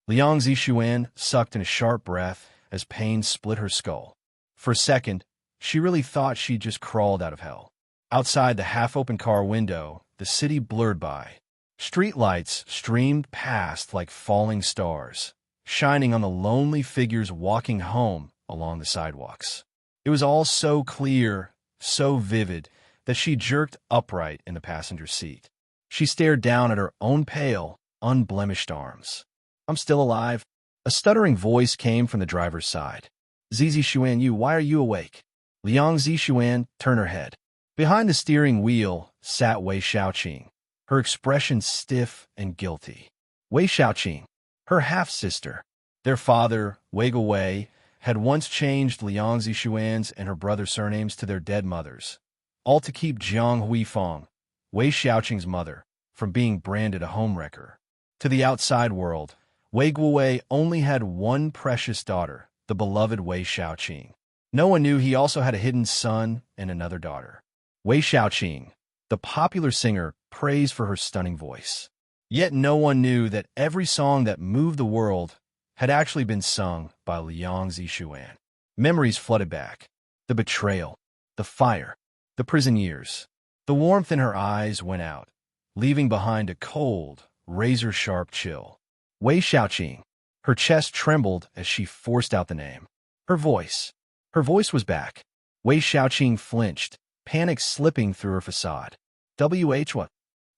Liang Zixuan sucked in a sharp breath as pain split her skull. For a second, she really thought she'd just crawled out of hell. Outside the half-open car window, the city blurred by. Streetlights streamed past like falling stars, shining on the lonely figures walking home along the sidewalks. It was all so clear, so vivid, that she jerked upright in the passenger seat. She stared down at her own pale, unblemished arms. "I'm still alive." A stuttering voice came from the driver's side. "Zizi Xuan, why are you awake?" Liang Zixuan turned her head. Behind the steering wheel sat Wei Xiaoqing, her expression stiff and guilty. Wei Xiaoqing, her half-sister. Their father, Wei Guowei, had once changed Liang Zixuan's and her brother's surnames to their dead mothers, all to keep Jiang Huifeng, Wei Xiaoqing's mother, from being branded a homewrecker. To the outside world, Wei Guowei only had one precious daughter, the beloved Wei Xiaoqing. No one knew he also had a hidden son and another daughter. Wei Xiaoqing, the popular singer, praised for her stunning voice. Yet no one knew that every song that moved the world had actually been sung by Liang Zixuan. Memories flooded back. The betrayal, the fire, the prison years. The warmth in her eyes went out, leaving behind a cold, razor-sharp chill. Wei Xiaoqing. Her chest trembled as she forced out the name. Her voice was back. Wei Xiaoqing flinched, panic slipping through her facade. What?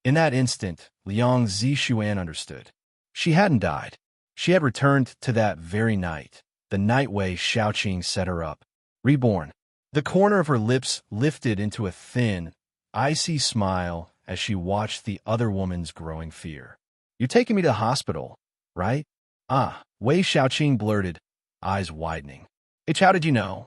In that instant, Liang Zixuan understood. She hadn't died. She had returned to that very night, the night Wei Xiaoqing set her up. Reborn. The corner of her lips lifted into a thin, icy smile as she watched the other woman's growing fear. "You're taking me to the hospital, right?" "Ah," Wei Xiaoqing blurted, eyes widening. "How did you know?"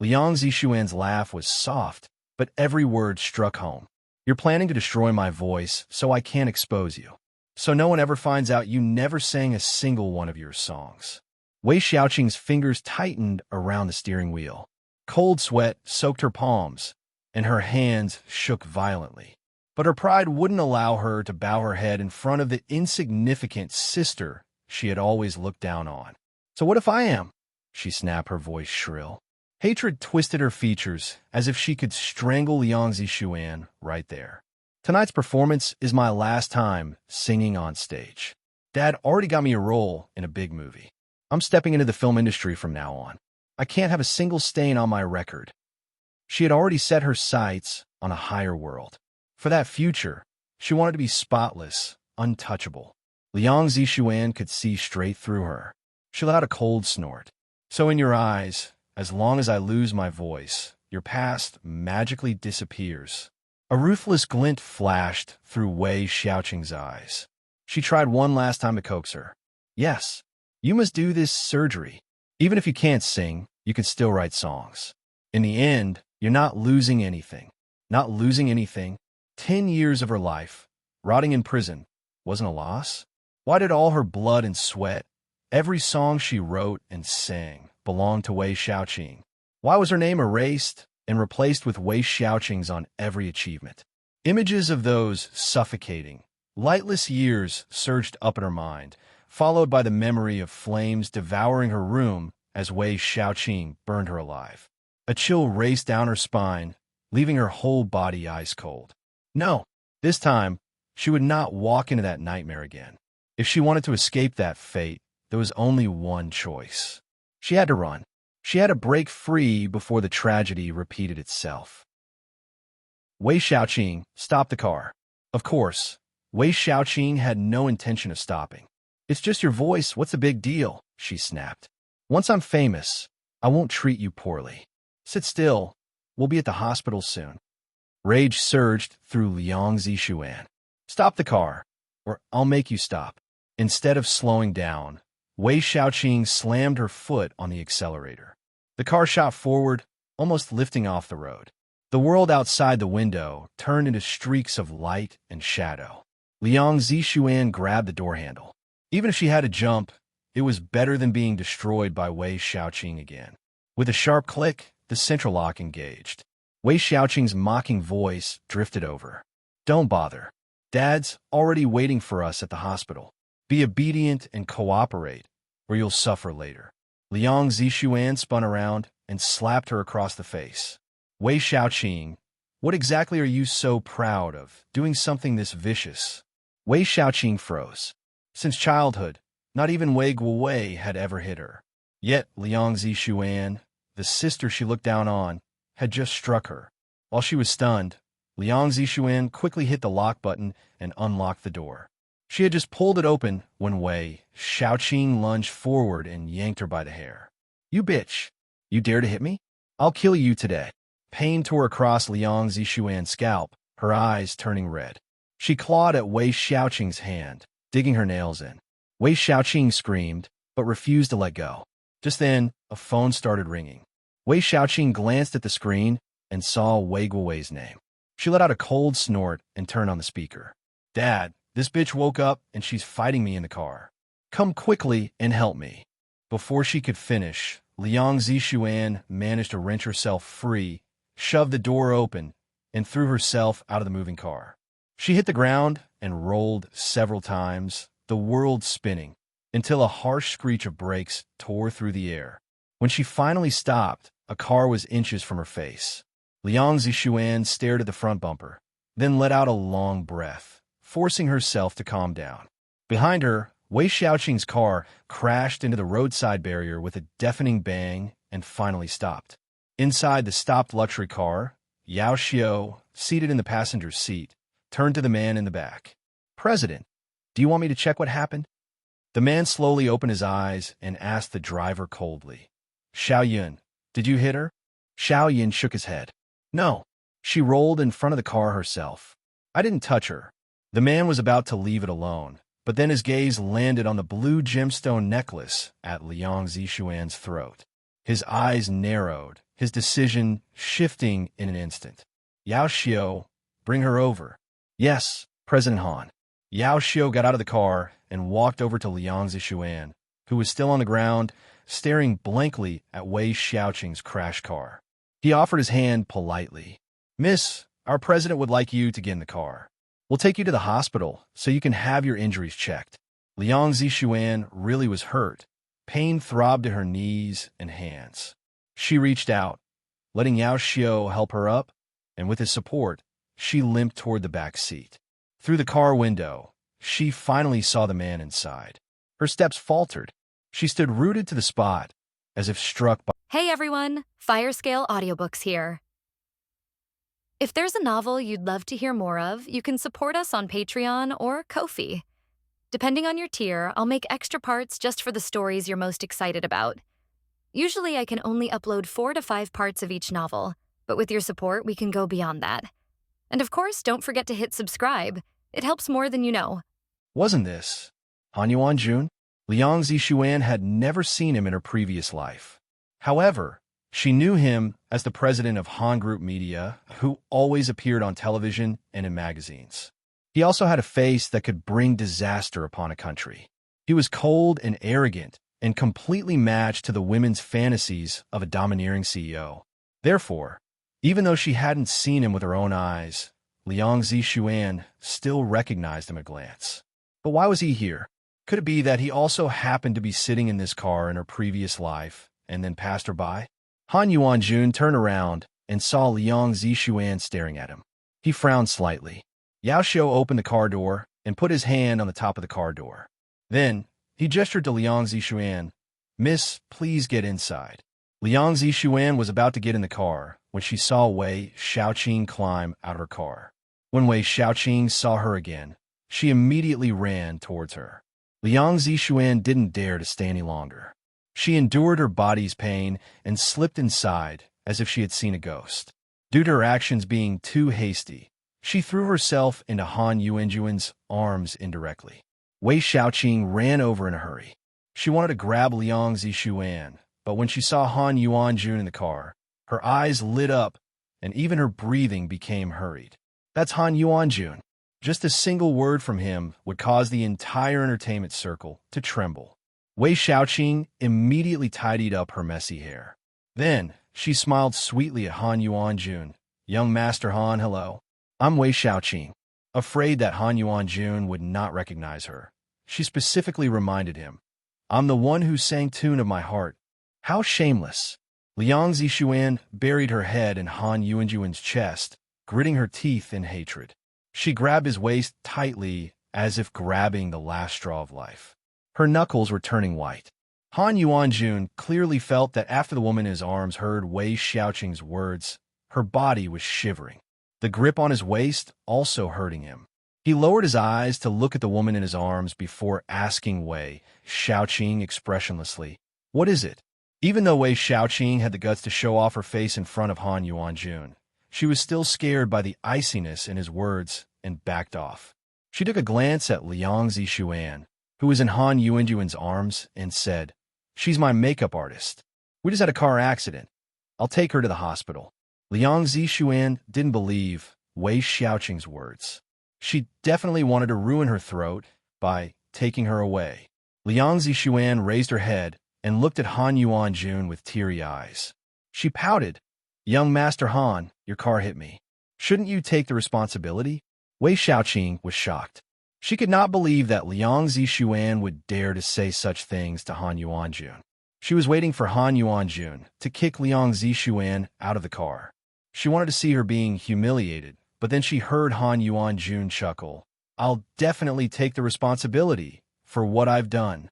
Liang Zixuan's laugh was soft, but every word struck home. "You're planning to destroy my voice, so I can't expose you. So no one ever finds out you never sang a single one of your songs." Wei Xiaoqing's fingers tightened around the steering wheel. Cold sweat soaked her palms, and her hands shook violently. But her pride wouldn't allow her to bow her head in front of the insignificant sister she had always looked down on. "So what if I am?" she snapped, her voice shrill. Hatred twisted her features as if she could strangle Liang Zixuan right there. "Tonight's performance is my last time singing on stage. Dad already got me a role in a big movie. I'm stepping into the film industry from now on. I can't have a single stain on my record." She had already set her sights on a higher world. For that future, she wanted to be spotless, untouchable. Liang Zixuan could see straight through her. She let out a cold snort. "So in your eyes, as long as I lose my voice, your past magically disappears." A ruthless glint flashed through Wei Xiaoqing's eyes. She tried one last time to coax her. "Yes, you must do this surgery. Even if you can't sing, you can still write songs. In the end, you're not losing anything. Not losing anything. 10 years of her life, rotting in prison, wasn't a loss? Why did all her blood and sweat, every song she wrote and sang, belong to Wei Xiaoqing? Why was her name erased and replaced with Wei Xiaoqing's on every achievement? Images of those suffocating, lightless years surged up in her mind, followed by the memory of flames devouring her room as Wei Xiaoqing burned her alive. A chill raced down her spine, leaving her whole body ice cold. No, this time, she would not walk into that nightmare again. If she wanted to escape that fate, there was only one choice. She had to run. She had to break free before the tragedy repeated itself. Wei Xiaoqing stopped the car. Of course, Wei Xiaoqing had no intention of stopping. "It's just your voice, what's the big deal?" she snapped. "Once I'm famous, I won't treat you poorly. Sit still, we'll be at the hospital soon." Rage surged through Liang Zixuan. "Stop the car, or I'll make you stop." Instead of slowing down, Wei Xiaoqing slammed her foot on the accelerator. The car shot forward, almost lifting off the road. The world outside the window turned into streaks of light and shadow. Liang Zixuan grabbed the door handle. Even if she had to jump, it was better than being destroyed by Wei Xiaoqing again. With a sharp click, the central lock engaged. Wei Xiaoqing's mocking voice drifted over. "Don't bother. Dad's already waiting for us at the hospital. Be obedient and cooperate, or you'll suffer later. Liang Zixuan spun around and slapped her across the face. Wei Xiaoqing, what exactly are you so proud of, doing something this vicious? Wei Xiaoqing froze. Since childhood, not even Wei Guowei had ever hit her. Yet Liang Zixuan, the sister she looked down on, had just struck her. While she was stunned, Liang Zixuan quickly hit the lock button and unlocked the door. She had just pulled it open when Wei Xiaoqing lunged forward and yanked her by the hair. You bitch! You dare to hit me? I'll kill you today. Pain tore across Liang Zixuan's scalp, her eyes turning red. She clawed at Wei Xiaoqing's hand, digging her nails in. Wei Xiaoqing screamed, but refused to let go. Just then, a phone started ringing. Wei Xiaoqing glanced at the screen and saw Wei Guowei's name. She let out a cold snort and turned on the speaker. Dad, this bitch woke up and she's fighting me in the car. Come quickly and help me. Before she could finish, Liang Zixuan managed to wrench herself free, shoved the door open, and threw herself out of the moving car. She hit the ground and rolled several times, the world spinning, until a harsh screech of brakes tore through the air. When she finally stopped, a car was inches from her face. Liang Zixuan stared at the front bumper, then let out a long breath, forcing herself to calm down. Behind her, Wei Xiaoqing's car crashed into the roadside barrier with a deafening bang and finally stopped. Inside the stopped luxury car, Yao Xiao, seated in the passenger's seat, turned to the man in the back. President, do you want me to check what happened? The man slowly opened his eyes and asked the driver coldly. Xiao Yun, did you hit her? Xiao Yun shook his head. No. She rolled in front of the car herself. I didn't touch her. The man was about to leave it alone, but then his gaze landed on the blue gemstone necklace at Liang Zixuan's throat. His eyes narrowed, his decision shifting in an instant. Yao Xiao, bring her over. Yes, President Han. Yao Xiao got out of the car and walked over to Liang Zixuan, who was still on the ground, staring blankly at Wei Xiaoqing's crash car. He offered his hand politely. Miss, our president would like you to get in the car. We'll take you to the hospital so you can have your injuries checked. Liang Zixuan really was hurt. Pain throbbed in her knees and hands. She reached out, letting Yao Xiao help her up, and with his support, she limped toward the back seat. Through the car window, she finally saw the man inside. Her steps faltered. She stood rooted to the spot, as if struck by... Hey everyone, Firescale Audiobooks here. If there's a novel you'd love to hear more of, you can support us on Patreon or Ko-fi. Depending on your tier, I'll make extra parts just for the stories you're most excited about. Usually I can only upload 4 to 5 parts of each novel, but with your support, we can go beyond that. And of course, don't forget to hit subscribe. It helps more than you know. Wasn't this Han Yuanjun? Liang Zixuan had never seen him in her previous life. However, she knew him as the president of Han Group Media, who always appeared on television and in magazines. He also had a face that could bring disaster upon a country. He was cold and arrogant and completely matched to the women's fantasies of a domineering CEO. Therefore, even though she hadn't seen him with her own eyes, Liang Zixuan still recognized him at a glance. But why was he here? Could it be that he also happened to be sitting in this car in her previous life and then passed her by? Han Yuanjun turned around and saw Liang Zixuan staring at him. He frowned slightly. Yao Xiao opened the car door and put his hand on the top of the car door. Then, he gestured to Liang Zixuan. Miss, please get inside. Liang Zixuan was about to get in the car when she saw Wei Xiaoqing climb out of her car. When Wei Xiaoqing saw her again, she immediately ran towards her. Liang Zixuan didn't dare to stay any longer. She endured her body's pain and slipped inside as if she had seen a ghost. Due to her actions being too hasty, she threw herself into Han Yuanjun's arms indirectly. Wei Xiaoqing ran over in a hurry. She wanted to grab Liang Zixuan, but when she saw Han Yuanjun in the car, her eyes lit up and even her breathing became hurried. That's Han Yuanjun. Just a single word from him would cause the entire entertainment circle to tremble. Wei Xiaoqing immediately tidied up her messy hair. Then, she smiled sweetly at Han Yuanjun. Young Master Han, hello. I'm Wei Xiaoqing. Afraid that Han Yuanjun would not recognize her, she specifically reminded him. I'm the one who sang tune of my heart. How shameless. Liang Zixuan buried her head in Han Yuanjuan's chest, gritting her teeth in hatred. She grabbed his waist tightly, as if grabbing the last straw of life. Her knuckles were turning white. Han Yuanjun clearly felt that after the woman in his arms heard Wei Xiaoqing's words, her body was shivering. The grip on his waist also hurting him. He lowered his eyes to look at the woman in his arms before asking Wei Xiaoqing expressionlessly, "What is it?" Even though Wei Xiaoqing had the guts to show off her face in front of Han Yuanjun, she was still scared by the iciness in his words and backed off. She took a glance at Liang Zixuan, who was in Han Yuanjuan's arms, and said, "She's my makeup artist. We just had a car accident. I'll take her to the hospital." Liang Zixuan didn't believe Wei Xiaoqing's words. She definitely wanted to ruin her throat by taking her away. Liang Zixuan raised her head and looked at Han Yuanjun with teary eyes. She pouted, "Young Master Han, your car hit me. Shouldn't you take the responsibility?" Wei Xiaoqing was shocked. She could not believe that Liang Zixuan would dare to say such things to Han Yuanjun. She was waiting for Han Yuanjun to kick Liang Zixuan out of the car. She wanted to see her being humiliated, but then she heard Han Yuanjun chuckle. "I'll definitely take the responsibility for what I've done."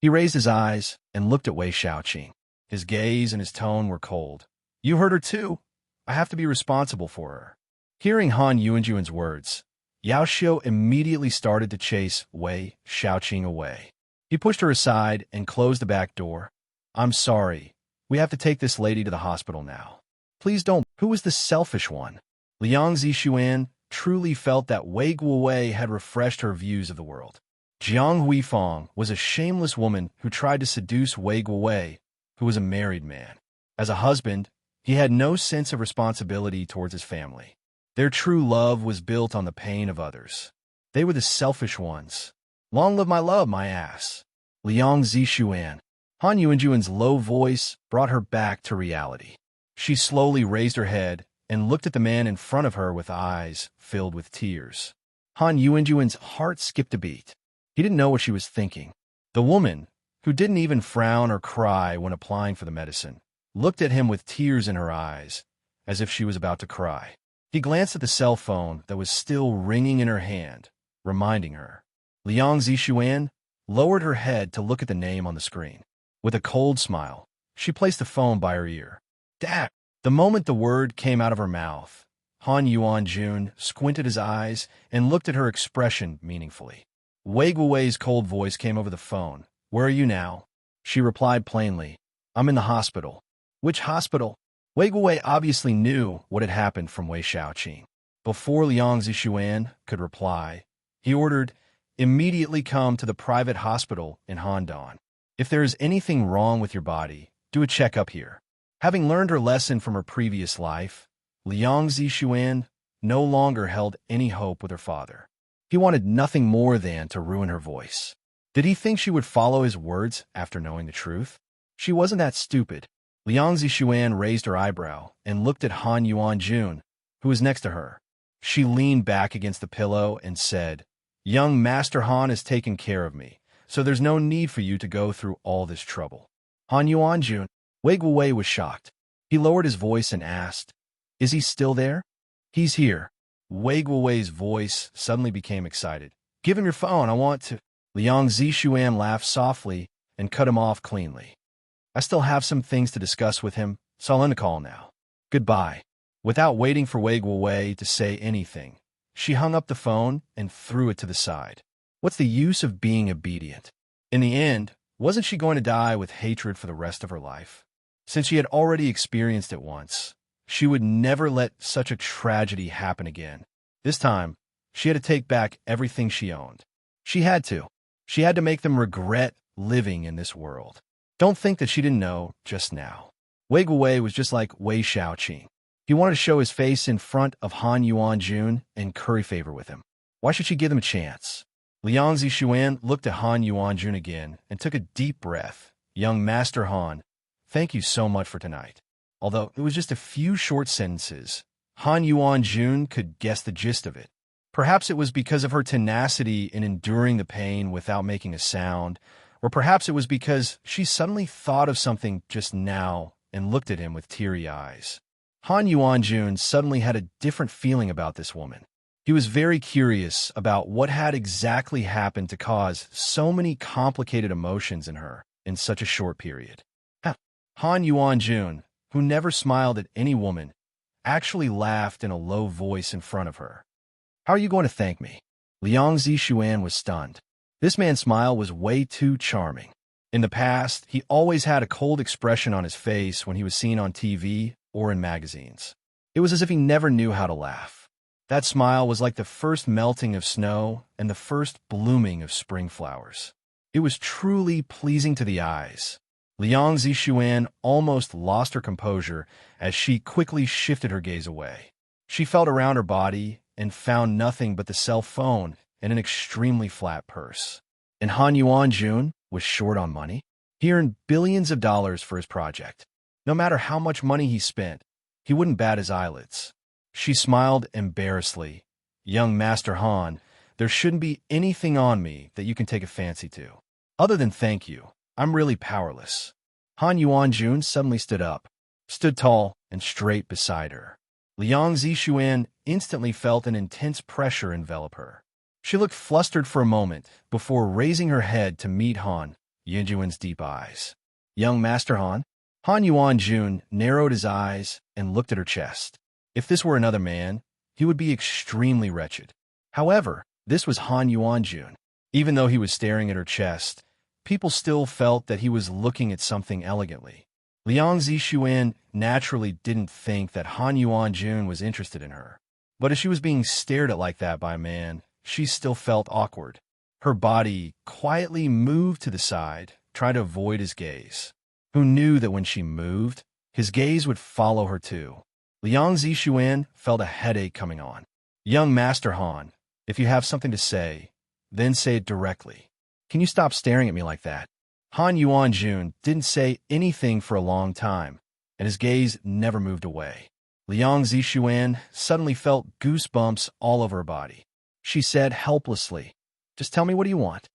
He raised his eyes and looked at Wei Xiaoqing. His gaze and his tone were cold. "You hurt her too. I have to be responsible for her." Hearing Han Yuanjuan's words, Yao Xiu immediately started to chase Wei Xiaoqing away. He pushed her aside and closed the back door. "I'm sorry. We have to take this lady to the hospital now. Please don't." Who was the selfish one? Liang Zixuan truly felt that Wei Guowei had refreshed her views of the world. Jiang Huifang was a shameless woman who tried to seduce Wei Guowei, who was a married man. As a husband, he had no sense of responsibility towards his family. Their true love was built on the pain of others. They were the selfish ones. "Long live my love, my ass." Liang Zixuan. Han Yuanjuan's low voice brought her back to reality. She slowly raised her head and looked at the man in front of her with eyes filled with tears. Han Yuanjuan's heart skipped a beat. He didn't know what she was thinking. The woman, who didn't even frown or cry when applying for the medicine, looked at him with tears in her eyes, as if she was about to cry. He glanced at the cell phone that was still ringing in her hand, reminding her. Liang Zixuan lowered her head to look at the name on the screen. With a cold smile, she placed the phone by her ear. "Dad!" The moment the word came out of her mouth, Han Yuanjun squinted his eyes and looked at her expression meaningfully. Wei Guowei's cold voice came over the phone. "Where are you now?" She replied plainly, "I'm in the hospital." "Which hospital?" Wei Guowei obviously knew what had happened from Wei Xiaoqing. Before Liang Zixuan could reply, he ordered, "Immediately come to the private hospital in Handan. If there is anything wrong with your body, do a checkup here." Having learned her lesson from her previous life, Liang Zixuan no longer held any hope with her father. He wanted nothing more than to ruin her voice. Did he think she would follow his words after knowing the truth? She wasn't that stupid. Liang Zixuan raised her eyebrow and looked at Han Yuanjun, who was next to her. She leaned back against the pillow and said, "Young Master Han has taken care of me, so there's no need for you to go through all this trouble." Han Yuanjun. Wei Guowei was shocked. He lowered his voice and asked, "Is he still there?" "He's here." Wei Guowei's voice suddenly became excited. "Give him your phone, I want to—" Liang Zixuan laughed softly and cut him off cleanly. "I still have some things to discuss with him, so I'll end the call now. Goodbye." Without waiting for Wei Guowei to say anything, she hung up the phone and threw it to the side. What's the use of being obedient? In the end, wasn't she going to die with hatred for the rest of her life? Since she had already experienced it once, she would never let such a tragedy happen again. This time, she had to take back everything she owned. She had to. She had to make them regret living in this world. Don't think that she didn't know just now. Wei Guowei was just like Wei Xiaoqing. He wanted to show his face in front of Han Yuanjun and curry favor with him. Why should she give him a chance? Liang Zixuan looked at Han Yuanjun again and took a deep breath. "Young Master Han, thank you so much for tonight." Although it was just a few short sentences, Han Yuanjun could guess the gist of it. Perhaps it was because of her tenacity in enduring the pain without making a sound, or perhaps it was because she suddenly thought of something just now and looked at him with teary eyes. Han Yuanjun suddenly had a different feeling about this woman. He was very curious about what had exactly happened to cause so many complicated emotions in her in such a short period. Han Yuanjun, who never smiled at any woman, actually laughed in a low voice in front of her. "How are you going to thank me?" Liang Zixuan was stunned. This man's smile was way too charming. In the past, he always had a cold expression on his face when he was seen on TV or in magazines. It was as if he never knew how to laugh. That smile was like the first melting of snow and the first blooming of spring flowers. It was truly pleasing to the eyes. Liang Zixuan almost lost her composure as she quickly shifted her gaze away. She felt around her body and found nothing but the cell phone and an extremely flat purse. And Han Yuanjun was short on money. He earned billions of dollars for his project. No matter how much money he spent, he wouldn't bat his eyelids. She smiled embarrassedly. "Young Master Han, there shouldn't be anything on me that you can take a fancy to. Other than thank you, I'm really powerless." Han Yuanjun suddenly stood tall and straight beside her. Liang Zixuan instantly felt an intense pressure envelop her. She looked flustered for a moment before raising her head to meet Han Yuanjun's deep eyes. "Young Master Han?" Han Yuanjun narrowed his eyes and looked at her chest. If this were another man, he would be extremely wretched. However, this was Han Yuanjun. Even though he was staring at her chest, people still felt that he was looking at something elegantly. Liang Zixuan naturally didn't think that Han Yuanjun was interested in her. But as she was being stared at like that by a man, she still felt awkward. Her body quietly moved to the side, trying to avoid his gaze. Who knew that when she moved, his gaze would follow her too? Liang Zixuan felt a headache coming on. "Young Master Han, if you have something to say, then say it directly. Can you stop staring at me like that?" Han Yuanjun didn't say anything for a long time, and his gaze never moved away. Liang Zixuan suddenly felt goosebumps all over her body. She said helplessly, "Just tell me, what do you want?"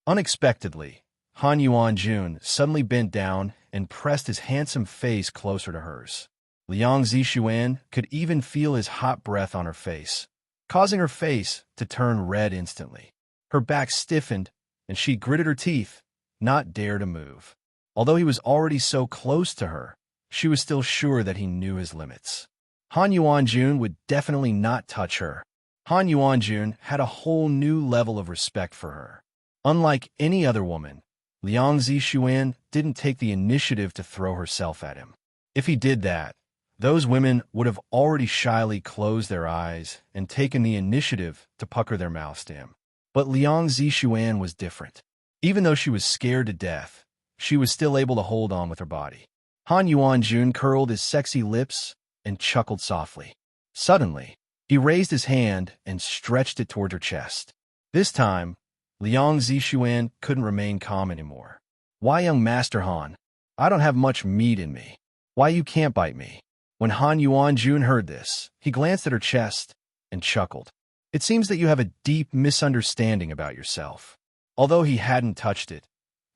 Unexpectedly, Han Yuanjun suddenly bent down and pressed his handsome face closer to hers. Liang Zixuan could even feel his hot breath on her face, causing her face to turn red instantly. Her back stiffened, and she gritted her teeth, not dare to move. Although he was already so close to her, she was still sure that he knew his limits. Han Yuanjun would definitely not touch her. Han Yuanjun had a whole new level of respect for her. Unlike any other woman, Liang Zixuan didn't take the initiative to throw herself at him. If he did that, those women would have already shyly closed their eyes and taken the initiative to pucker their mouths to him. But Liang Zixuan was different. Even though she was scared to death, she was still able to hold on with her body. Han Yuanjun curled his sexy lips and chuckled softly. Suddenly, he raised his hand and stretched it toward her chest. This time, Liang Zixuan couldn't remain calm anymore. "Why, young Master Han? I don't have much meat in me. Why you can't bite me?" When Han Yuanjun heard this, he glanced at her chest and chuckled. "It seems that you have a deep misunderstanding about yourself." Although he hadn't touched it,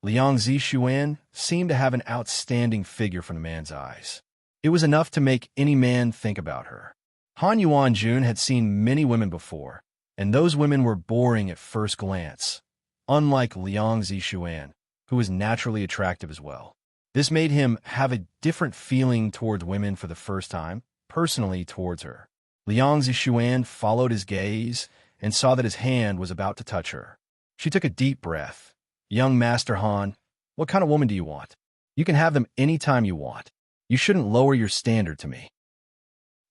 Liang Zixuan seemed to have an outstanding figure from the man's eyes. It was enough to make any man think about her. Han Yuanjun had seen many women before, and those women were boring at first glance, unlike Liang Zixuan, who was naturally attractive as well. This made him have a different feeling towards women for the first time, personally towards her. Liang Zixuan followed his gaze and saw that his hand was about to touch her. She took a deep breath. "Young Master Han, what kind of woman do you want? You can have them any time you want. You shouldn't lower your standard to me."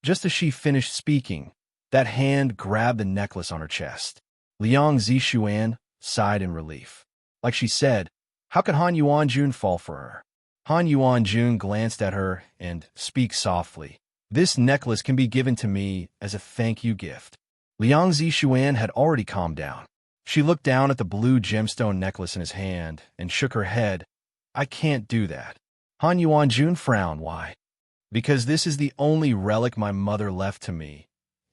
Just as she finished speaking, that hand grabbed the necklace on her chest. Liang Zixuan sighed in relief. Like she said, how could Han Yuanjun fall for her? Han Yuanjun glanced at her and spoke softly. "This necklace can be given to me as a thank you gift." Liang Zixuan had already calmed down. She looked down at the blue gemstone necklace in his hand and shook her head. "I can't do that." Han Yuanjun frowned. "Why?" "Because this is the only relic my mother left to me,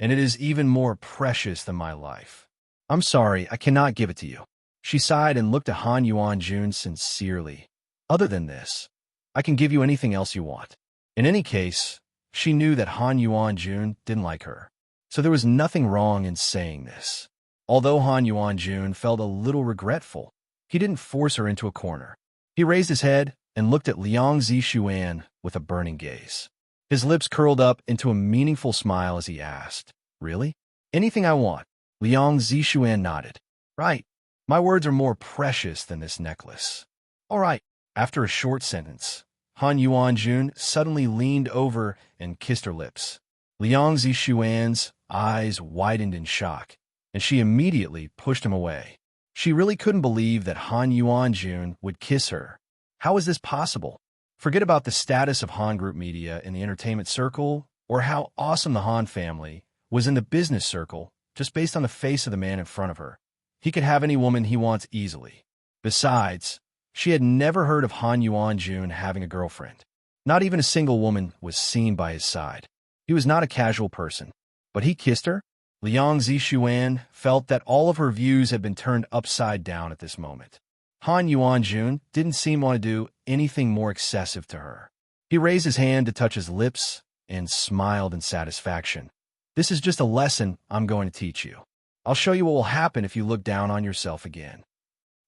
and it is even more precious than my life. I'm sorry, I cannot give it to you. She sighed and looked at Han Yuan-jun sincerely. Other than this, I can give you anything else you want. In any case, she knew that Han Yuan-jun didn't like her, so there was nothing wrong in saying this. Although Han Yuan-jun felt a little regretful, he didn't force her into a corner. He raised his head and looked at Liang Zishuan with a burning gaze. His lips curled up into a meaningful smile as he asked, "Really? Anything I want?" Liang Zishuan nodded. "Right. My words are more precious than this necklace." "All right." After a short sentence, Han Yuan-jun suddenly leaned over and kissed her lips. Liang Zishuan's eyes widened in shock, and she immediately pushed him away. She really couldn't believe that Han Yuan-jun would kiss her. How is this possible? Forget about the status of Han Group Media in the entertainment circle, or how awesome the Han family was in the business circle, just based on the face of the man in front of her. He could have any woman he wants easily. Besides, she had never heard of Han Yuan-jun having a girlfriend. Not even a single woman was seen by his side. He was not a casual person. But he kissed her? Liang Zishuan felt that all of her views had been turned upside down at this moment. Han Yuan-jun didn't seem to want to do anything more excessive to her. He raised his hand to touch his lips and smiled in satisfaction. "This is just a lesson I'm going to teach you. I'll show you what will happen if you look down on yourself again."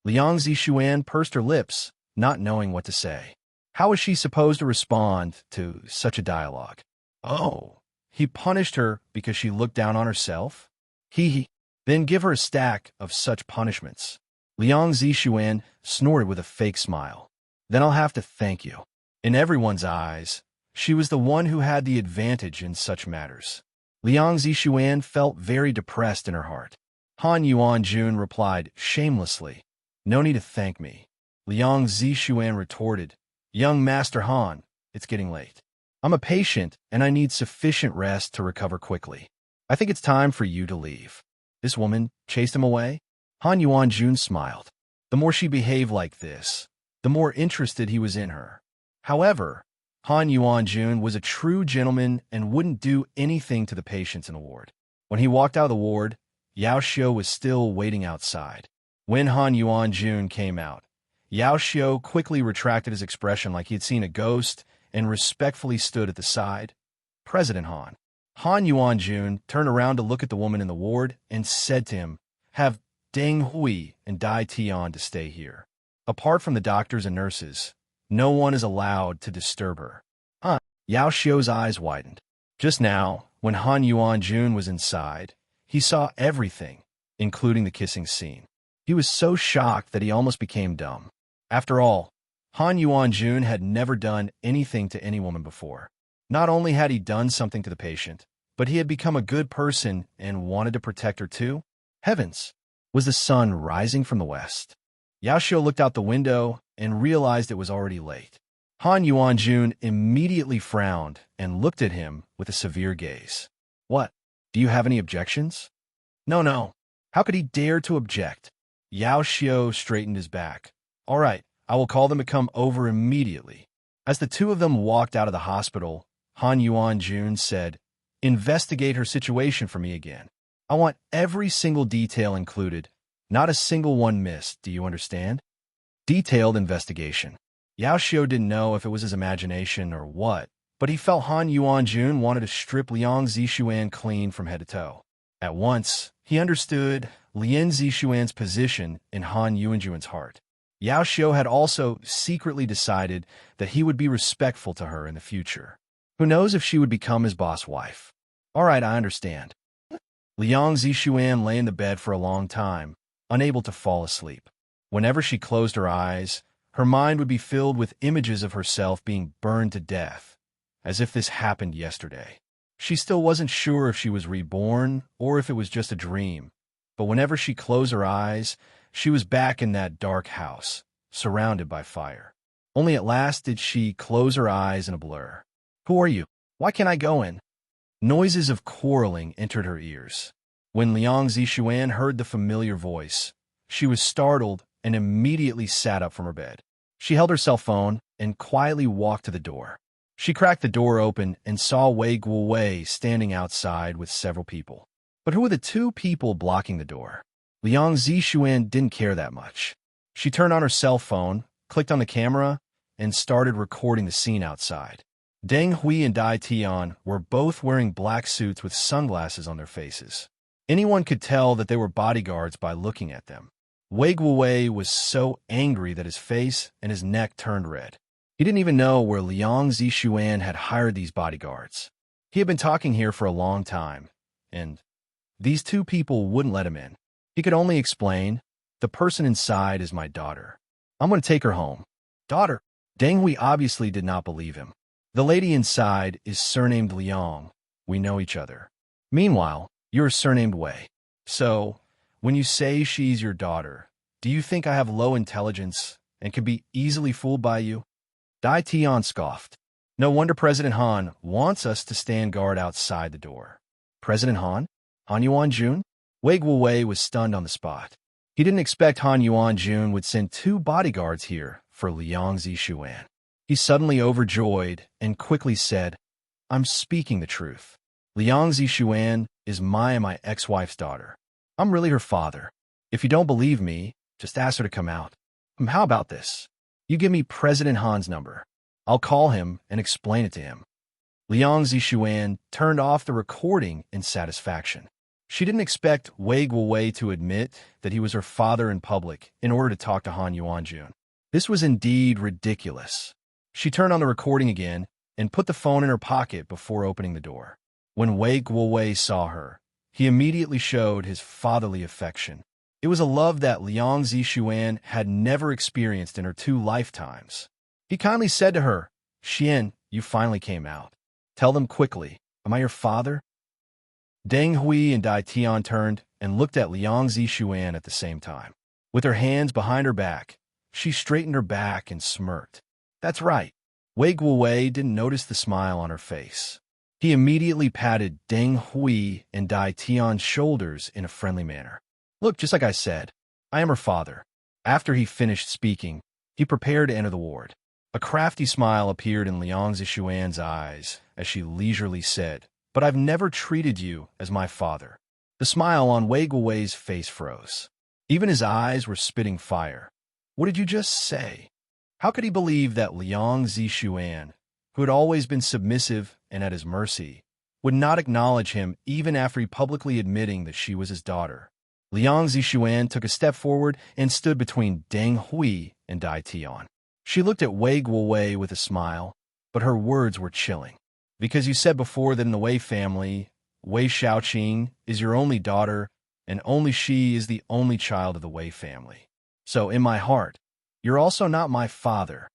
Liang Zishuan pursed her lips, not knowing what to say. How was she supposed to respond to such a dialogue? Oh, he punished her because she looked down on herself? Then give her a stack of such punishments. Liang Zishuan snorted with a fake smile. "Then I'll have to thank you." In everyone's eyes, she was the one who had the advantage in such matters. Liang Zishuan felt very depressed in her heart. Han Yuan-jun replied shamelessly, "No need to thank me." Liang Zishuan retorted, "Young Master Han, it's getting late. I'm a patient, and I need sufficient rest to recover quickly. I think it's time for you to leave." This woman chased him away? Han Yuan-jun smiled. The more she behaved like this, the more interested he was in her. However, Han Yuan-jun was a true gentleman and wouldn't do anything to the patients in the ward. When he walked out of the ward, Yao Xiu was still waiting outside. When Han Yuan-jun came out, Yao Xiu quickly retracted his expression like he had seen a ghost and respectfully stood at the side. "President Han." Han Yuan-jun turned around to look at the woman in the ward and said to him, "Have Deng Hui and Dai Tian to stay here. Apart from the doctors and nurses, no one is allowed to disturb her." Huh? Yao Xiu's eyes widened. Just now, when Han Yuan-jun was inside, he saw everything, including the kissing scene. He was so shocked that he almost became dumb. After all, Han Yuan-jun had never done anything to any woman before. Not only had he done something to the patient, but he had become a good person and wanted to protect her too. Heavens! Was the sun rising from the west? Yao Xiu looked out the window and realized it was already late. Han Yuan-jun immediately frowned and looked at him with a severe gaze. "What? Do you have any objections?" No. How could he dare to object? Yao Xiu straightened his back. "All right, I will call them to come over immediately." As the two of them walked out of the hospital, Han Yuan-jun said, "Investigate her situation for me again. I want every single detail included, not a single one missed, do you understand?" Detailed investigation. Yao Xiu didn't know if it was his imagination or what, but he felt Han Yuan-jun wanted to strip Liang Zishuan clean from head to toe. At once, he understood Lian Zishuan's position in Han Yuan-jun's heart. Yao Xiu had also secretly decided that he would be respectful to her in the future. Who knows if she would become his boss wife? "All right, I understand." Liang Zishuan lay in the bed for a long time, unable to fall asleep. Whenever she closed her eyes, her mind would be filled with images of herself being burned to death, as if this happened yesterday. She still wasn't sure if she was reborn or if it was just a dream, but whenever she closed her eyes, she was back in that dark house, surrounded by fire. Only at last did she close her eyes in a blur. "Who are you? Why can't I go in?" Noises of quarreling entered her ears. When Liang Zishuan heard the familiar voice, she was startled and immediately sat up from her bed. She held her cell phone and quietly walked to the door. She cracked the door open and saw Wei Guowei standing outside with several people. But who were the two people blocking the door? Liang Zixuan didn't care that much. She turned on her cell phone, clicked on the camera, and started recording the scene outside. Deng Hui and Dai Tian were both wearing black suits with sunglasses on their faces. Anyone could tell that they were bodyguards by looking at them. Wei Guowei was so angry that his face and his neck turned red. He didn't even know where Liang Zixuan had hired these bodyguards. He had been talking here for a long time, and these two people wouldn't let him in. He could only explain, "The person inside is my daughter. I'm going to take her home." Daughter? Deng Hui obviously did not believe him. "The lady inside is surnamed Liang. We know each other. Meanwhile, you're surnamed Wei. So, when you say she's your daughter, do you think I have low intelligence and can be easily fooled by you?" Dai Tian scoffed. "No wonder President Han wants us to stand guard outside the door." President Han? Han Yuanjun? Wei Guowei was stunned on the spot. He didn't expect Han Yuanjun would send two bodyguards here for Liang Zixuan. He suddenly overjoyed and quickly said, "I'm speaking the truth. Liang Zixuan is my ex-wife's daughter. I'm really her father. If you don't believe me, just ask her to come out. How about this? You give me President Han's number. I'll call him and explain it to him." Liang Zixuan turned off the recording in satisfaction. She didn't expect Wei Guowei to admit that he was her father in public in order to talk to Han Yuanjun. This was indeed ridiculous. She turned on the recording again and put the phone in her pocket before opening the door. When Wei Guowei saw her, he immediately showed his fatherly affection. It was a love that Liang Zixuan had never experienced in her 2 lifetimes. He kindly said to her, "Xian, you finally came out. Tell them quickly, am I your father?" Deng Hui and Dai Tian turned and looked at Liang Zixuan at the same time. With her hands behind her back, she straightened her back and smirked. "That's right." Wei Guowei didn't notice the smile on her face. He immediately patted Deng Hui and Dai Tian's shoulders in a friendly manner. "Look, just like I said, I am her father." After he finished speaking, he prepared to enter the ward. A crafty smile appeared in Liang Zixuan's eyes as she leisurely said, "But I've never treated you as my father." The smile on Wei Guowei's face froze. Even his eyes were spitting fire. What did you just say? How could he believe that Liang Zixuan, who had always been submissive and at his mercy, would not acknowledge him even after he publicly admitting that she was his daughter? Liang Zixuan took a step forward and stood between Deng Hui and Dai Tian. She looked at Wei Guowei with a smile, but her words were chilling. "Because you said before that in the Wei family, Wei Xiaoqing is your only daughter, and only she is the only child of the Wei family. So, in my heart, you're also not my father."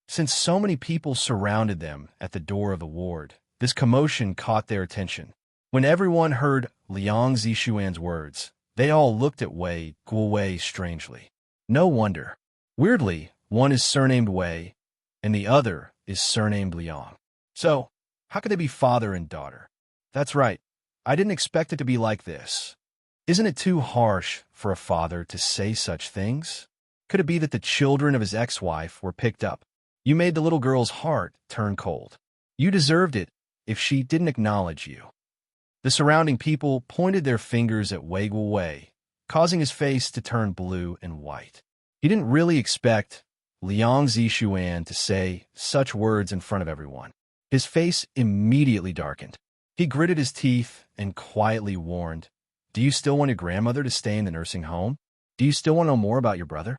Since so many people surrounded them at the door of the ward, this commotion caught their attention. When everyone heard Liang Zixuan's words, they all looked at Wei Guowei strangely. No wonder. Weirdly, one is surnamed Wei, and the other is surnamed Liang. So, how could they be father and daughter? That's right. I didn't expect it to be like this. Isn't it too harsh for a father to say such things? Could it be that the children of his ex-wife were picked up? You made the little girl's heart turn cold. You deserved it if she didn't acknowledge you. The surrounding people pointed their fingers at Wei Guowei, causing his face to turn blue and white. He didn't really expect Liang Zixuan to say such words in front of everyone. His face immediately darkened. He gritted his teeth and quietly warned, "Do you still want your grandmother to stay in the nursing home? Do you still want to know more about your brother?"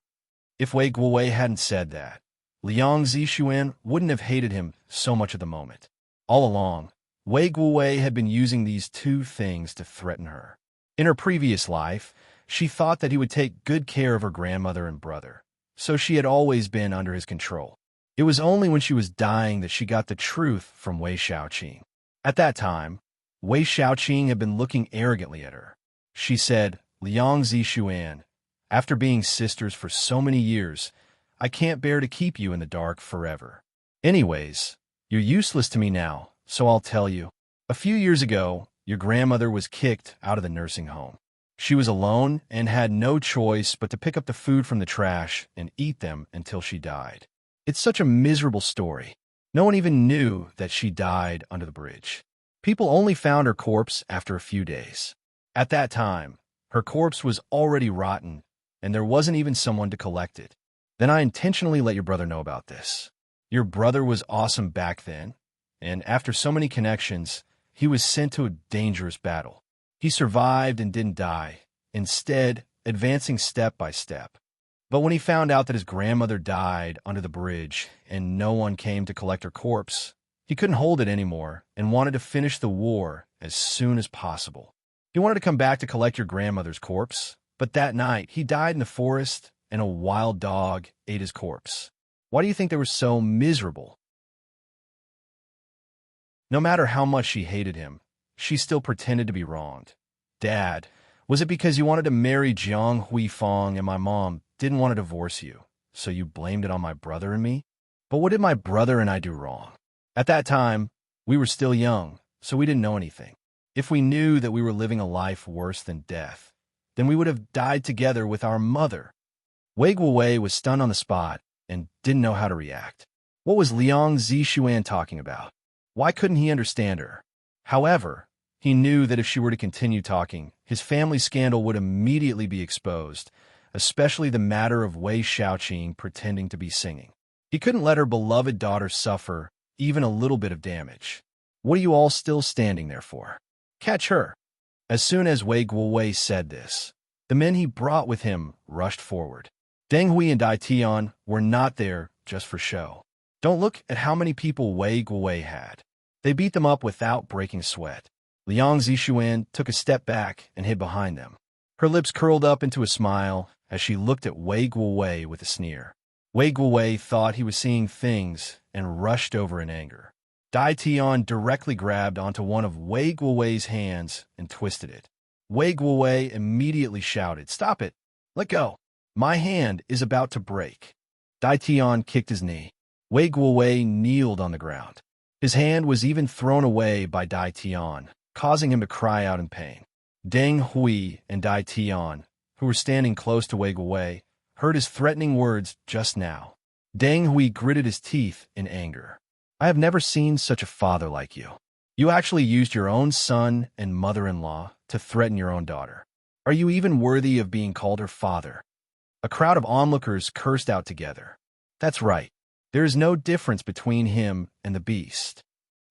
If Wei Guowei hadn't said that, Liang Zixuan wouldn't have hated him so much at the moment. All along, Wei Guowei had been using these two things to threaten her. In her previous life, she thought that he would take good care of her grandmother and brother, so she had always been under his control. It was only when she was dying that she got the truth from Wei Xiaoqing. At that time, Wei Xiaoqing had been looking arrogantly at her. She said, "Liang Zixuan, after being sisters for so many years, I can't bear to keep you in the dark forever. Anyways, you're useless to me now, so I'll tell you. A few years ago, your grandmother was kicked out of the nursing home. She was alone and had no choice but to pick up the food from the trash and eat them until she died. It's such a miserable story. No one even knew that she died under the bridge. People only found her corpse after a few days. At that time, her corpse was already rotten, and there wasn't even someone to collect it. Then I intentionally let your brother know about this. Your brother was awesome back then, and after so many connections, he was sent to a dangerous battle. He survived and didn't die, instead advancing step by step. But when he found out that his grandmother died under the bridge and no one came to collect her corpse, he couldn't hold it anymore and wanted to finish the war as soon as possible. He wanted to come back to collect your grandmother's corpse, but that night he died in the forest and a wild dog ate his corpse. Why do you think they were so miserable? No matter how much she hated him, she still pretended to be wronged. Dad, was it because you wanted to marry Jiang Huifang and my mom didn't want to divorce you, so you blamed it on my brother and me? But what did my brother and I do wrong? At that time, we were still young, so we didn't know anything. If we knew that we were living a life worse than death, then we would have died together with our mother. Wei Guowei was stunned on the spot and didn't know how to react. What was Liang Zixuan talking about? Why couldn't he understand her? However, he knew that if she were to continue talking, his family scandal would immediately be exposed, especially the matter of Wei Xiaoqing pretending to be singing. He couldn't let her beloved daughter suffer even a little bit of damage. What are you all still standing there for? Catch her. As soon as Wei Guowei said this, the men he brought with him rushed forward. Deng Hui and Dai Tian were not there just for show. Don't look at how many people Wei Guowei had. They beat them up without breaking a sweat. Liang Zixuan took a step back and hid behind them. Her lips curled up into a smile as she looked at Wei Guowei with a sneer. Wei Guowei thought he was seeing things and rushed over in anger. Dai Tian directly grabbed onto one of Wei Guowei's hands and twisted it. Wei Guowei immediately shouted, "Stop it! Let go! My hand is about to break." Dai Tian kicked his knee. Wei Guowei kneeled on the ground. His hand was even thrown away by Dai Tian, causing him to cry out in pain. Deng Hui and Dai Tian, who were standing close to Wei Guowei, heard his threatening words just now. Deng Hui gritted his teeth in anger. "I have never seen such a father like you. You actually used your own son and mother-in-law to threaten your own daughter. Are you even worthy of being called her father?" A crowd of onlookers cursed out together. That's right. There is no difference between him and the beast.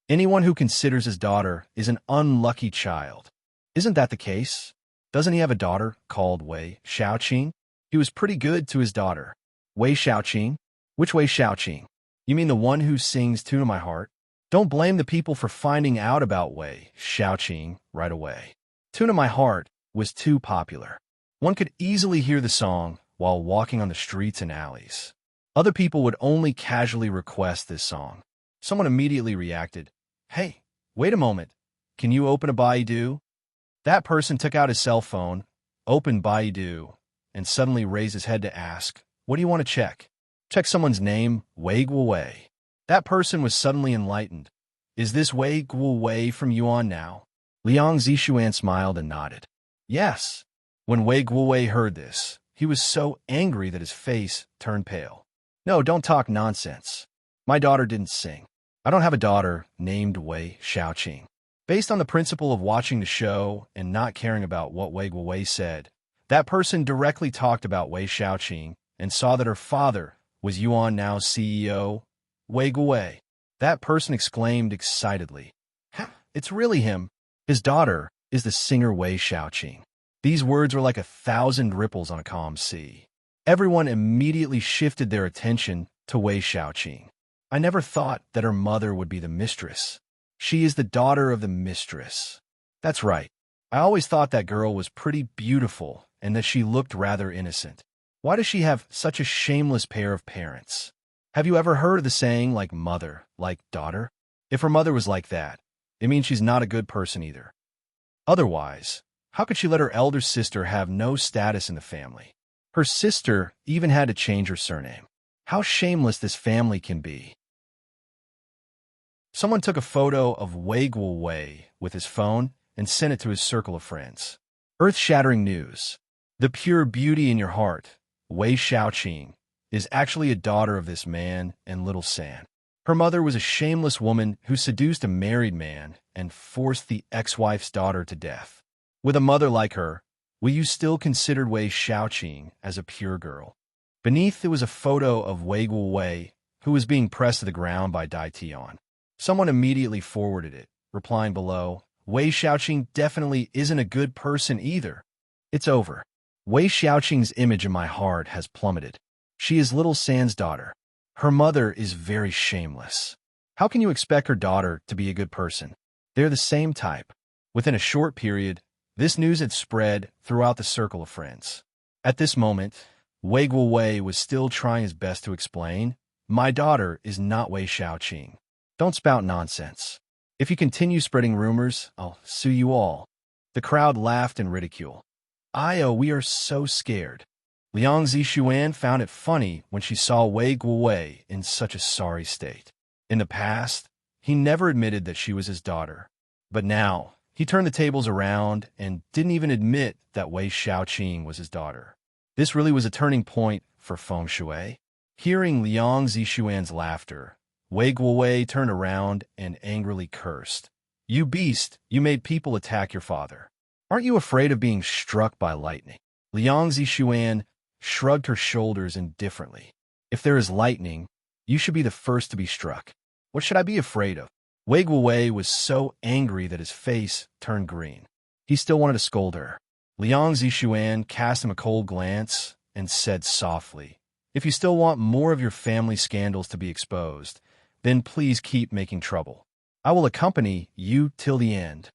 Anyone who considers his daughter is an unlucky child. Isn't that the case? Doesn't he have a daughter called Wei Xiaoqing? He was pretty good to his daughter. Wei Xiaoqing? Which Wei Xiaoqing? You mean the one who sings Tune to My Heart? Don't blame the people for finding out about Wei Xiaoqing right away. Tune to My Heart was too popular. One could easily hear the song while walking on the streets and alleys. Other people would only casually request this song. Someone immediately reacted, "Hey, wait a moment. Can you open a Baidu?" That person took out his cell phone, opened Baidu, and suddenly raised his head to ask, "What do you want to check?" Check someone's name, Wei Guowei. That person was suddenly enlightened. "Is this Wei Guowei from Yuan now?" Liang Zixuan smiled and nodded. "Yes." When Wei Guowei heard this, he was so angry that his face turned pale. "No, don't talk nonsense. My daughter didn't sing. I don't have a daughter named Wei Xiaoqing." Based on the principle of watching the show and not caring about what Wei Guowei said, that person directly talked about Wei Xiaoqing and saw that her father was Yuan Now's CEO, Wei Guowei. That person exclaimed excitedly, "It's really him. His daughter is the singer Wei Xiaoqing." These words were like 1,000 ripples on a calm sea. Everyone immediately shifted their attention to Wei Xiaoqing. I never thought that her mother would be the mistress. She is the daughter of the mistress. That's right. I always thought that girl was pretty beautiful and that she looked rather innocent. Why does she have such a shameless pair of parents? Have you ever heard of the saying, like mother, like daughter? If her mother was like that, it means she's not a good person either. Otherwise, how could she let her elder sister have no status in the family? Her sister even had to change her surname. How shameless this family can be. Someone took a photo of Wei Guowei with his phone and sent it to his circle of friends. Earth-shattering news. The pure beauty in your heart, Wei Xiaoqing, is actually a daughter of this man and Little San. Her mother was a shameless woman who seduced a married man and forced the ex-wife's daughter to death. With a mother like her, Wei Yu still considered Wei Xiaoqing as a pure girl. Beneath, there was a photo of Wei Guowei, who was being pressed to the ground by Dai Tian. Someone immediately forwarded it, replying below, Wei Xiaoqing definitely isn't a good person either. It's over. Wei Xiaoqing's image in my heart has plummeted. She is little San's daughter. Her mother is very shameless. How can you expect her daughter to be a good person? They're the same type. Within a short period, this news had spread throughout the circle of friends. At this moment, Wei Guowei was still trying his best to explain, my daughter is not Wei Xiaoqing. Don't spout nonsense. If you continue spreading rumors, I'll sue you all. The crowd laughed in ridicule. We are so scared. Liang Zixuan found it funny when she saw Wei Guowei in such a sorry state. In the past, he never admitted that she was his daughter. But now, he turned the tables around and didn't even admit that Wei Xiaoqing was his daughter. This really was a turning point for Feng Shui. Hearing Liang Zixuan's laughter, Wei Guowei turned around and angrily cursed. You beast, you made people attack your father. Aren't you afraid of being struck by lightning? Liang Zixuan shrugged her shoulders indifferently. If there is lightning, you should be the first to be struck. What should I be afraid of? Wei Guowei was so angry that his face turned green. He still wanted to scold her. Liang Zixuan cast him a cold glance and said softly, if you still want more of your family scandals to be exposed, then please keep making trouble. I will accompany you till the end.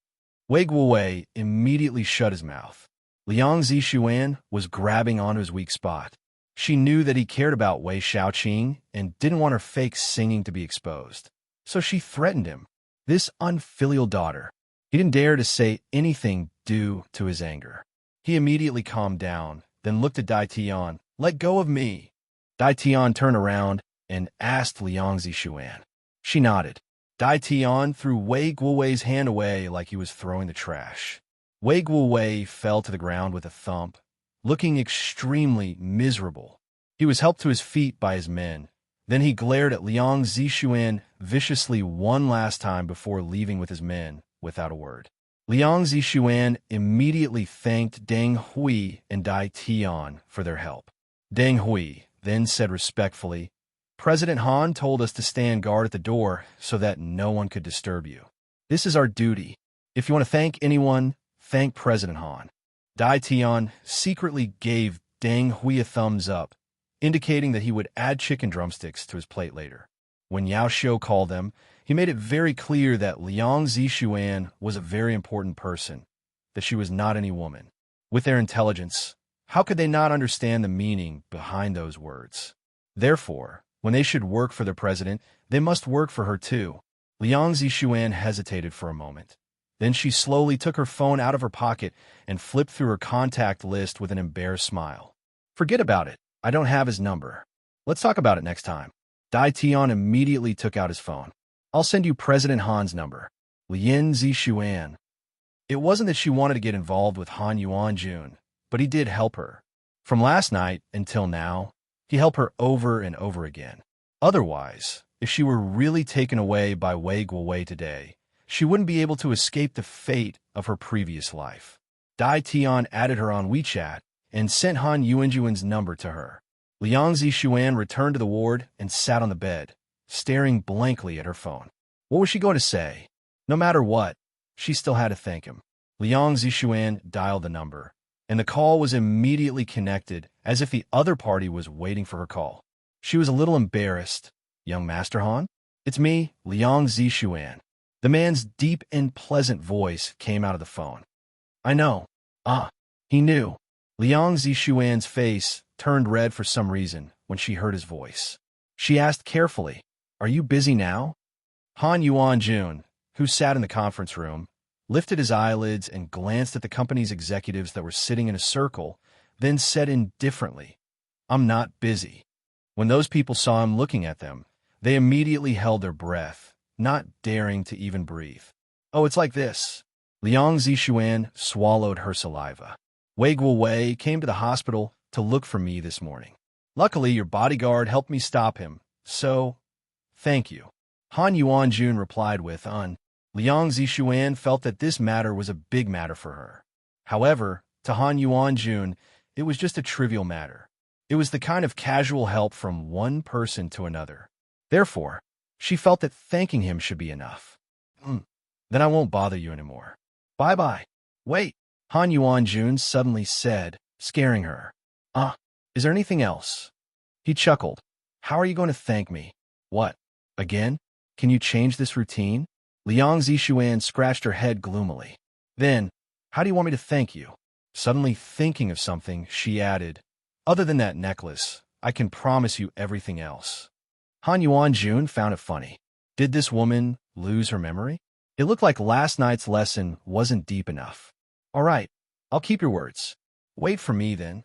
Wei Guowei immediately shut his mouth. Liang Zixuan was grabbing onto his weak spot. She knew that he cared about Wei Xiaoqing and didn't want her fake singing to be exposed. So she threatened him. This unfilial daughter. He didn't dare to say anything due to his anger. He immediately calmed down, then looked at Dai Tian. Let go of me. Dai Tian turned around and asked Liang Zixuan. She nodded. Dai Tian threw Wei Guowei's hand away like he was throwing the trash. Wei Guowei fell to the ground with a thump, looking extremely miserable. He was helped to his feet by his men. Then he glared at Liang Zixuan viciously one last time before leaving with his men without a word. Liang Zixuan immediately thanked Deng Hui and Dai Tian for their help. Deng Hui then said respectfully, President Han told us to stand guard at the door so that no one could disturb you. This is our duty. If you want to thank anyone, thank President Han. Dai Tian secretly gave Deng Hui a thumbs up, indicating that he would add chicken drumsticks to his plate later. When Yao Xiu called them, he made it very clear that Liang Zixuan was a very important person, that she was not any woman. With their intelligence, how could they not understand the meaning behind those words? Therefore, when they should work for the president, they must work for her too. Liang Zixuan hesitated for a moment. Then she slowly took her phone out of her pocket and flipped through her contact list with an embarrassed smile. Forget about it. I don't have his number. Let's talk about it next time. Dai Tian immediately took out his phone. I'll send you President Han's number. Liang Zixuan. It wasn't that she wanted to get involved with Han Yuanjun, but he did help her. From last night until now, he helped her over and over again. Otherwise, if she were really taken away by Wei Guowei today, she wouldn't be able to escape the fate of her previous life. Dai Tian added her on WeChat and sent Han Yuanjuan's number to her. Liang Zixuan returned to the ward and sat on the bed, staring blankly at her phone. What was she going to say? No matter what, she still had to thank him. Liang Zixuan dialed the number, and the call was immediately connected as if the other party was waiting for her call. She was a little embarrassed. Young Master Han? It's me, Liang Zixuan. The man's deep and pleasant voice came out of the phone. I know. He knew. Liang Zixuan's face turned red for some reason when she heard his voice. She asked carefully, Are you busy now? Han Yuanjun, who sat in the conference room, lifted his eyelids and glanced at the company's executives that were sitting in a circle, then said indifferently, I'm not busy. When those people saw him looking at them, they immediately held their breath, not daring to even breathe. Oh, it's like this. Liang Zixuan swallowed her saliva. Wei Guowei came to the hospital to look for me this morning. Luckily, your bodyguard helped me stop him, so thank you. Han Yuanjun replied with, Liang Zixuan felt that this matter was a big matter for her. However, to Han Yuanjun, it was just a trivial matter. It was the kind of casual help from one person to another. Therefore, she felt that thanking him should be enough. Then I won't bother you anymore. Bye-bye. Wait, Han Yuanjun suddenly said, scaring her. Is there anything else? He chuckled. How are you going to thank me? What? Again? Can you change this routine? Liang Zixuan scratched her head gloomily. Then, how do you want me to thank you? Suddenly thinking of something, she added, other than that necklace, I can promise you everything else. Han Yuanjun found it funny. Did this woman lose her memory? It looked like last night's lesson wasn't deep enough. All right, I'll keep your words. Wait for me then.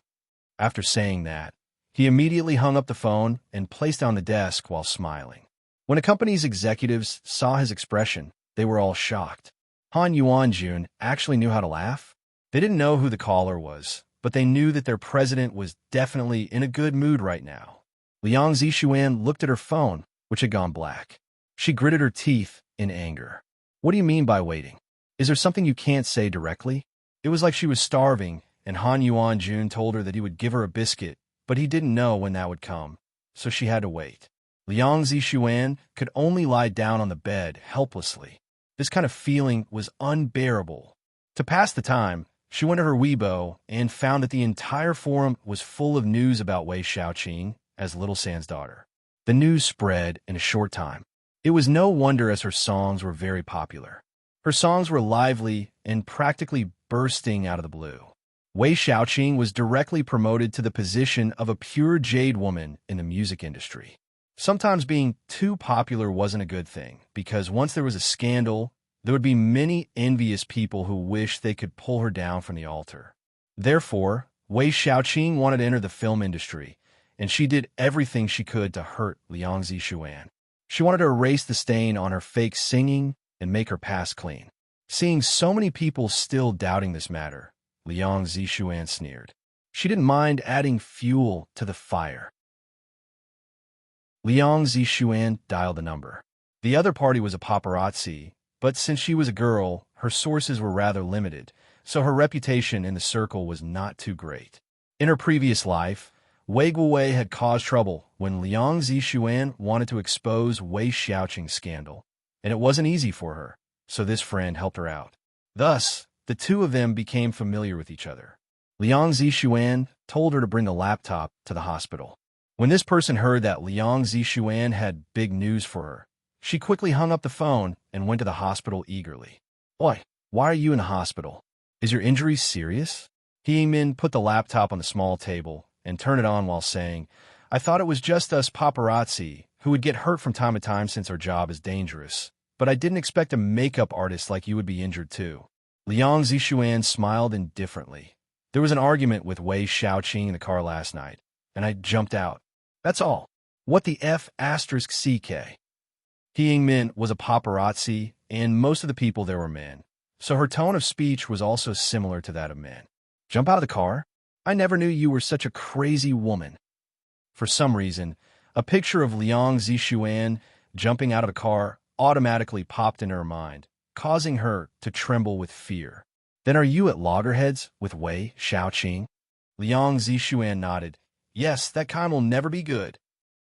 After saying that, he immediately hung up the phone and placed down the desk while smiling. When a company's executives saw his expression, they were all shocked. Han Yuanjun actually knew how to laugh. They didn't know who the caller was, but they knew that their president was definitely in a good mood right now. Liang Zixuan looked at her phone, which had gone black. She gritted her teeth in anger. What do you mean by waiting? Is there something you can't say directly? It was like she was starving, and Han Yuanjun told her that he would give her a biscuit, but he didn't know when that would come, so she had to wait. Liang Zixuan could only lie down on the bed helplessly. This kind of feeling was unbearable. To pass the time, she went to her Weibo and found that the entire forum was full of news about Wei Xiaoqing as Little San's daughter. The news spread in a short time. It was no wonder as her songs were very popular. Her songs were lively and practically bursting out of the blue. Wei Xiaoqing was directly promoted to the position of a pure jade woman in the music industry. Sometimes being too popular wasn't a good thing, because once there was a scandal, there would be many envious people who wished they could pull her down from the altar. Therefore, Wei Xiaoqing wanted to enter the film industry, and she did everything she could to hurt Liang Zixuan. She wanted to erase the stain on her fake singing and make her past clean. Seeing so many people still doubting this matter, Liang Zixuan sneered. She didn't mind adding fuel to the fire. Liang Zixuan dialed the number. The other party was a paparazzi, but since she was a girl, her sources were rather limited, so her reputation in the circle was not too great. In her previous life, Wei Guowei had caused trouble when Liang Zixuan wanted to expose Wei Xiaoqing's scandal, and it wasn't easy for her, so this friend helped her out. Thus, the two of them became familiar with each other. Liang Zixuan told her to bring the laptop to the hospital. When this person heard that Liang Zixuan had big news for her, she quickly hung up the phone and went to the hospital eagerly. Oi, why are you in the hospital? Is your injury serious? He Yingmin put the laptop on the small table and turned it on while saying, I thought it was just us paparazzi who would get hurt from time to time since our job is dangerous, but I didn't expect a makeup artist like you would be injured too. Liang Zixuan smiled indifferently. There was an argument with Wei Xiaoqing in the car last night, and I jumped out. That's all. What the F***CK? He Yingmin was a paparazzi, and most of the people there were men, so her tone of speech was also similar to that of men. Jump out of the car? I never knew you were such a crazy woman. For some reason, a picture of Liang Zixuan jumping out of a car automatically popped into her mind, causing her to tremble with fear. Then are you at loggerheads with Wei Xiaoqing? Liang Zixuan nodded. Yes, that kind will never be good.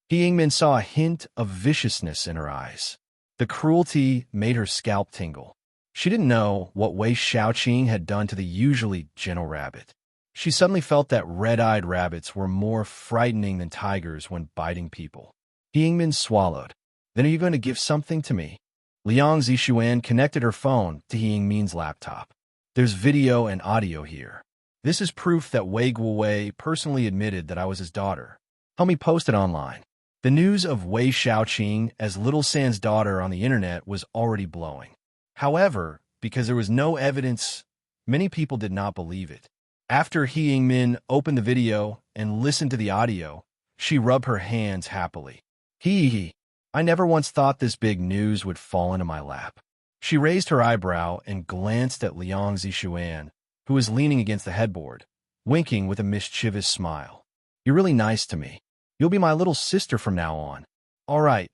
He Yingmin saw a hint of viciousness in her eyes. The cruelty made her scalp tingle. She didn't know what Wei Xiaoqing had done to the usually gentle rabbit. She suddenly felt that red-eyed rabbits were more frightening than tigers when biting people. He Yingmin swallowed. Then are you going to give something to me? Liang Zixuan connected her phone to He Yingmin's laptop. There's video and audio here. This is proof that Wei Guowei personally admitted that I was his daughter. Help me post it online. The news of Wei Xiaoqing as Little San's daughter on the internet was already blowing. However, because there was no evidence, many people did not believe it. After He Yingmin opened the video and listened to the audio, she rubbed her hands happily. I never once thought this big news would fall into my lap. She raised her eyebrow and glanced at Liang Zixuan, who was leaning against the headboard, winking with a mischievous smile. You're really nice to me. You'll be my little sister from now on. All right,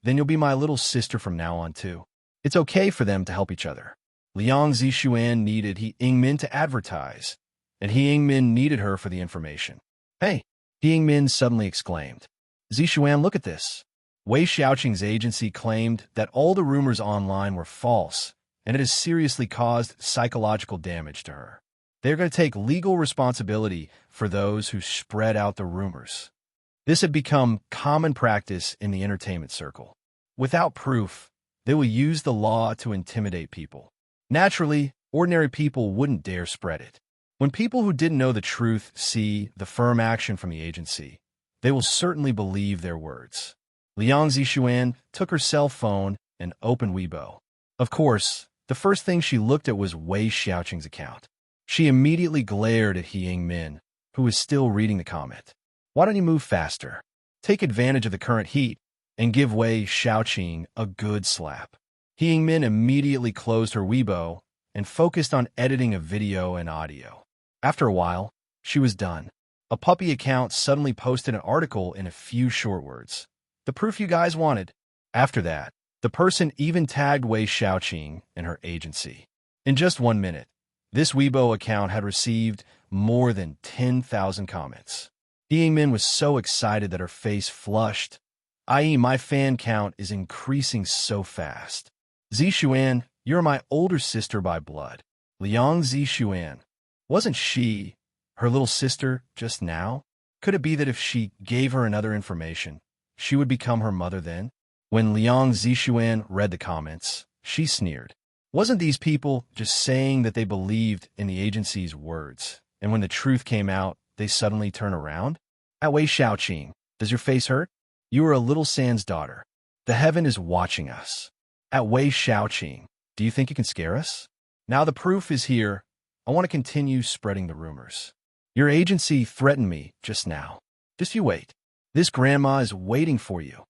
Then you'll be my little sister from now on, too. It's okay for them to help each other. Liang Zishuan needed He Yingmin to advertise, and He Yingmin needed her for the information. Hey, He Yingmin suddenly exclaimed. Zishuan, look at this. Wei Xiaoqing's agency claimed that all the rumors online were false, and it has seriously caused psychological damage to her. They're going to take legal responsibility for those who spread out the rumors. This had become common practice in the entertainment circle. Without proof, they will use the law to intimidate people. Naturally, ordinary people wouldn't dare spread it. When people who didn't know the truth see the firm action from the agency, they will certainly believe their words. Liang Zishuan took her cell phone and opened Weibo. Of course, the first thing she looked at was Wei Xiaoqing's account. She immediately glared at He Yingmin, who was still reading the comment. Why don't you move faster? Take advantage of the current heat and give Wei Xiaoqing a good slap. He Yingmin immediately closed her Weibo and focused on editing a video and audio. After a while, she was done. A puppy account suddenly posted an article in a few short words. The proof you guys wanted. After that, the person even tagged Wei Xiaoqing and her agency. In just 1 minute, this Weibo account had received more than 10,000 comments. He Yingmin was so excited that her face flushed, i.e. my fan count is increasing so fast. Zishuan, you're my older sister by blood. Liang Zishuan. Wasn't she her little sister just now? Could it be that if she gave her another information, she would become her mother then? When Liang Zishuan read the comments, she sneered. Wasn't these people just saying that they believed in the agency's words, and when the truth came out, they suddenly turn around? At Wei Xiaoqing, does your face hurt? You are a little San's daughter. The heaven is watching us. At Wei Xiaoqing, do you think you can scare us? Now the proof is here. I want to continue spreading the rumors. Your agency threatened me just now. Just you wait. This grandma is waiting for you.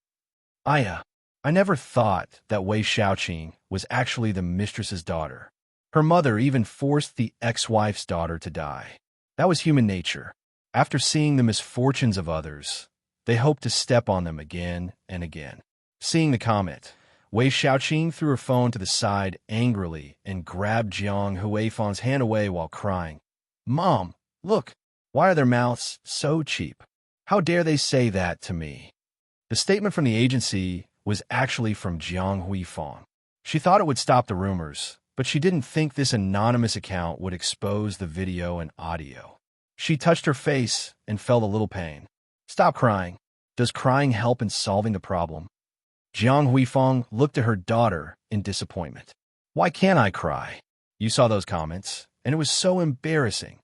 I never thought that Wei Xiaoqing was actually the mistress's daughter. Her mother even forced the ex-wife's daughter to die. That was human nature. After seeing the misfortunes of others, they hoped to step on them again and again. Seeing the comment, Wei Xiaoqing threw her phone to the side angrily and grabbed Jiang Huifan's hand away while crying. Mom, look, why are their mouths so cheap? How dare they say that to me? The statement from the agency was actually from Jiang Huifang. She thought it would stop the rumors, but she didn't think this anonymous account would expose the video and audio. She touched her face and felt a little pain. Stop crying. Does crying help in solving the problem? Jiang Huifang looked at her daughter in disappointment. Why can't I cry? You saw those comments, and it was so embarrassing.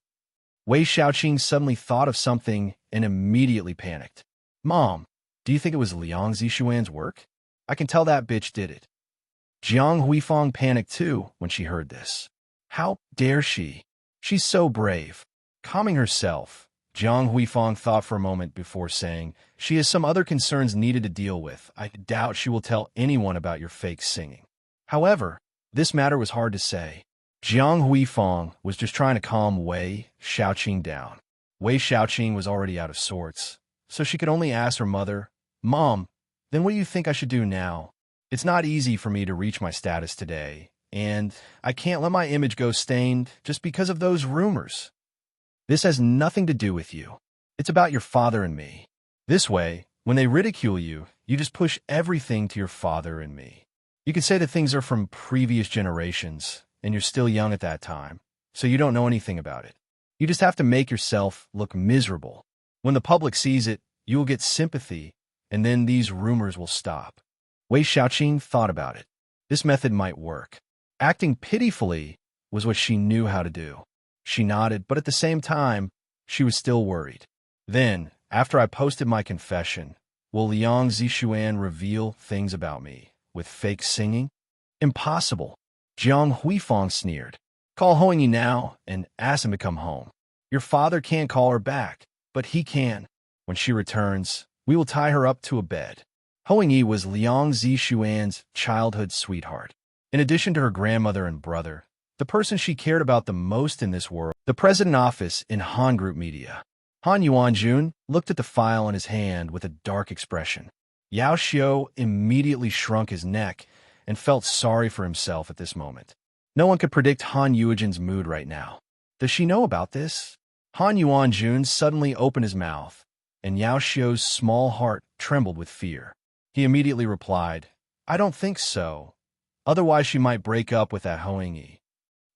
Wei Xiaoqing suddenly thought of something and immediately panicked. Mom, do you think it was Liang Zishuan's work? I can tell that bitch did it. Jiang Huifang panicked too when she heard this. How dare she? She's so brave. Calming herself, Jiang Huifang thought for a moment before saying, she has some other concerns needed to deal with. I doubt she will tell anyone about your fake singing. However, this matter was hard to say. Jiang Huifang was just trying to calm Wei Xiaoqing down. Wei Xiaoqing was already out of sorts, so she could only ask her mother, Mom, then what do you think I should do now? It's not easy for me to reach my status today, and I can't let my image go stained just because of those rumors. This has nothing to do with you. It's about your father and me. This way, when they ridicule you, you just push everything to your father and me. You can say that things are from previous generations, and you're still young at that time, so you don't know anything about it. You just have to make yourself look miserable. When the public sees it, you will get sympathy, and then these rumors will stop. Wei Xiaoqing thought about it. This method might work. Acting pitifully was what she knew how to do. She nodded, but at the same time, she was still worried. Then, after I posted my confession, will Liang Zishuan reveal things about me with fake singing? Impossible. Jiang Huifang sneered. Call Hongyi now and ask him to come home. Your father can't call her back, but he can. When she returns, we will tie her up to a bed. Hongyi was Liang Zishuan's childhood sweetheart. In addition to her grandmother and brother, the person she cared about the most in this world, the president office in Han Group Media. Han Yuanjun looked at the file in his hand with a dark expression. Yao Xiao immediately shrunk his neck and felt sorry for himself at this moment. No one could predict Han Yuejin's mood right now. Does she know about this? Han Yuanjun suddenly opened his mouth, and Yao Xiao's small heart trembled with fear. He immediately replied, I don't think so. Otherwise she might break up with that Hoingyi.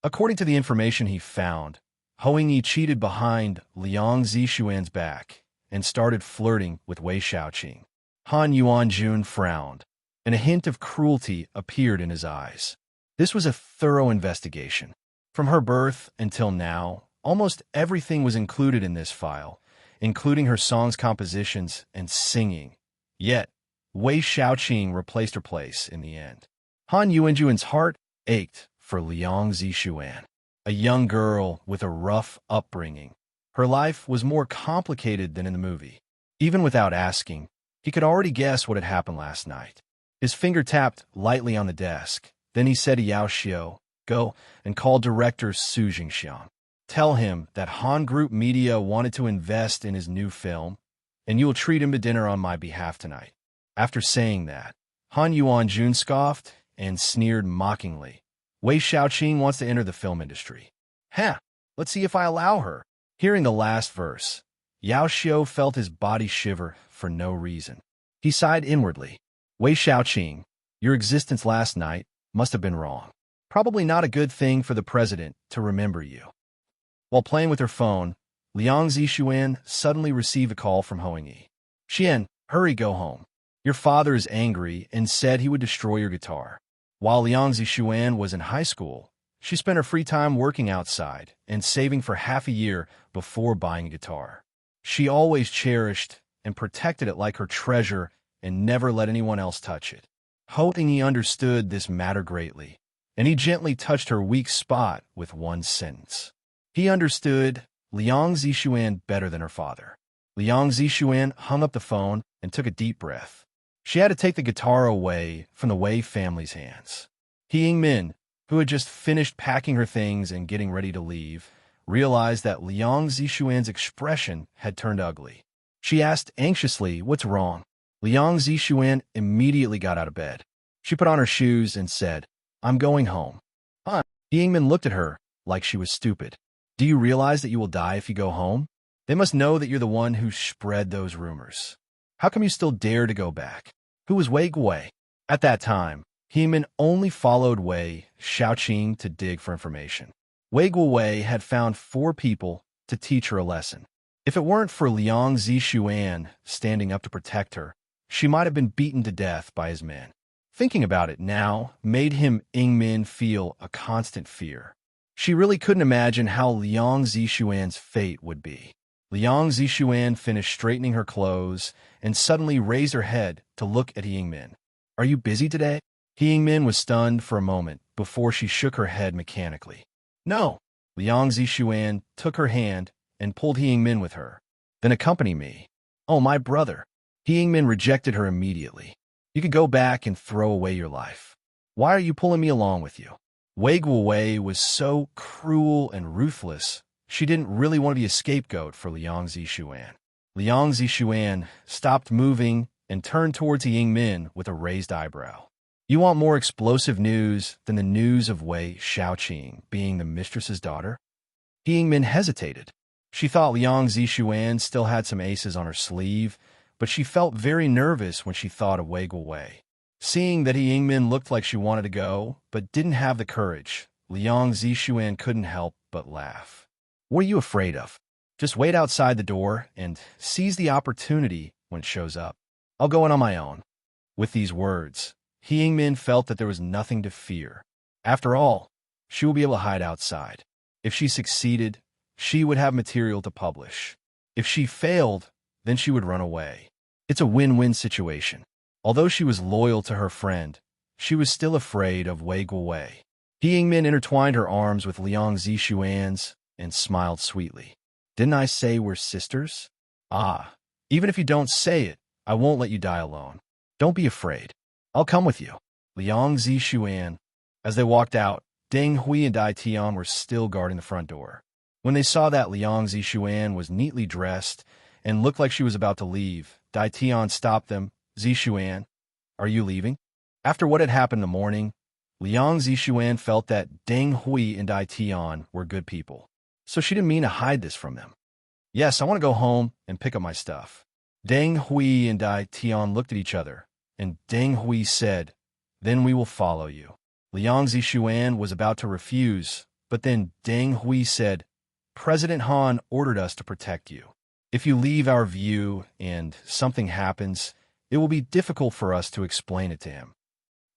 According to the information he found, Hoingyi cheated behind Liang Zixuan's back and started flirting with Wei Xiaoqing. Han Yuanjun frowned, and a hint of cruelty appeared in his eyes. This was a thorough investigation. From her birth until now, almost everything was included in this file, including her song's compositions and singing. Yet, Wei Xiaoqing replaced her place in the end. Han Yuanjun's heart ached for Liang Zixuan, a young girl with a rough upbringing. Her life was more complicated than in the movie. Even without asking, he could already guess what had happened last night. His finger tapped lightly on the desk. Then he said to Yao Xiao, Go and call director Su Jingxiang. Tell him that Han Group Media wanted to invest in his new film, and you will treat him to dinner on my behalf tonight. After saying that, Han Yuanjun scoffed and sneered mockingly. Wei Xiaoqing wants to enter the film industry. Let's see if I allow her. Hearing the last verse, Yao Xiao felt his body shiver for no reason. He sighed inwardly. Wei Xiaoqing, your existence last night must have been wrong. Probably not a good thing for the president to remember you. While playing with her phone, Liang Zixuan suddenly received a call from Hoingyi. Xian, hurry, go home. Your father is angry and said he would destroy your guitar. While Liang Zixuan was in high school, she spent her free time working outside and saving for half a year before buying a guitar. She always cherished and protected it like her treasure and never let anyone else touch it. Hoingyi understood this matter greatly, and he gently touched her weak spot with one sentence. He understood Liang Zixuan better than her father. Liang Zixuan hung up the phone and took a deep breath. She had to take the guitar away from the Wei family's hands. He Yingmin, who had just finished packing her things and getting ready to leave, realized that Liang Zixuan's expression had turned ugly. She asked anxiously, What's wrong? Liang Zixuan immediately got out of bed. She put on her shoes and said, I'm going home. Yingmin looked at her like she was stupid. Do you realize that you will die if you go home? They must know that you're the one who spread those rumors. How come you still dare to go back? Who was Wei Guowei? At that time, Yingmin only followed Wei Xiaoqing to dig for information. Wei Guowei had found 4 people to teach her a lesson. If it weren't for Liang Zixuan standing up to protect her, she might have been beaten to death by his men. Thinking about it now made him Yingmin feel a constant fear. She really couldn't imagine how Liang Zixuan's fate would be. Liang Zixuan finished straightening her clothes and suddenly raised her head to look at Yingmin. Are you busy today? Yingmin was stunned for a moment before she shook her head mechanically. No. Liang Zixuan took her hand and pulled Yingmin with her. Then accompany me. Oh, my brother. Yingmin rejected her immediately. You could go back and throw away your life. Why are you pulling me along with you? Wei Guowei was so cruel and ruthless, she didn't really want to be a scapegoat for Liang Zixuan. Liang Zixuan stopped moving and turned towards Yingmin with a raised eyebrow. You want more explosive news than the news of Wei Xiaoqing being the mistress's daughter? Yingmin hesitated. She thought Liang Zixuan still had some aces on her sleeve, but she felt very nervous when she thought of Wei Guowei. Seeing that Yingmin looked like she wanted to go, but didn't have the courage, Liang Zixuan couldn't help but laugh. What are you afraid of? Just wait outside the door and seize the opportunity when it shows up. I'll go in on my own. With these words, Yingmin felt that there was nothing to fear. After all, she will be able to hide outside. If she succeeded, she would have material to publish. If she failed, then she would run away. It's a win-win situation. Although she was loyal to her friend, she was still afraid of Wei Guowei. Yingmin intertwined her arms with Liang Zixuan's and smiled sweetly. Didn't I say we're sisters? Even if you don't say it, I won't let you die alone. Don't be afraid. I'll come with you. Liang Zixuan. As they walked out, Deng Hui and Dai Tian were still guarding the front door. When they saw that Liang Zixuan was neatly dressed and looked like she was about to leave, Dai Tian stopped them Zishuan, are you leaving? After what had happened in the morning, Liang Zishuan felt that Deng Hui and Dai Tian were good people, so she didn't mean to hide this from them. Yes, I want to go home and pick up my stuff. Deng Hui and Dai Tian looked at each other, and Deng Hui said, then we will follow you. Liang Zishuan was about to refuse, but then Deng Hui said, President Han ordered us to protect you. If you leave our view and something happens, it will be difficult for us to explain it to him.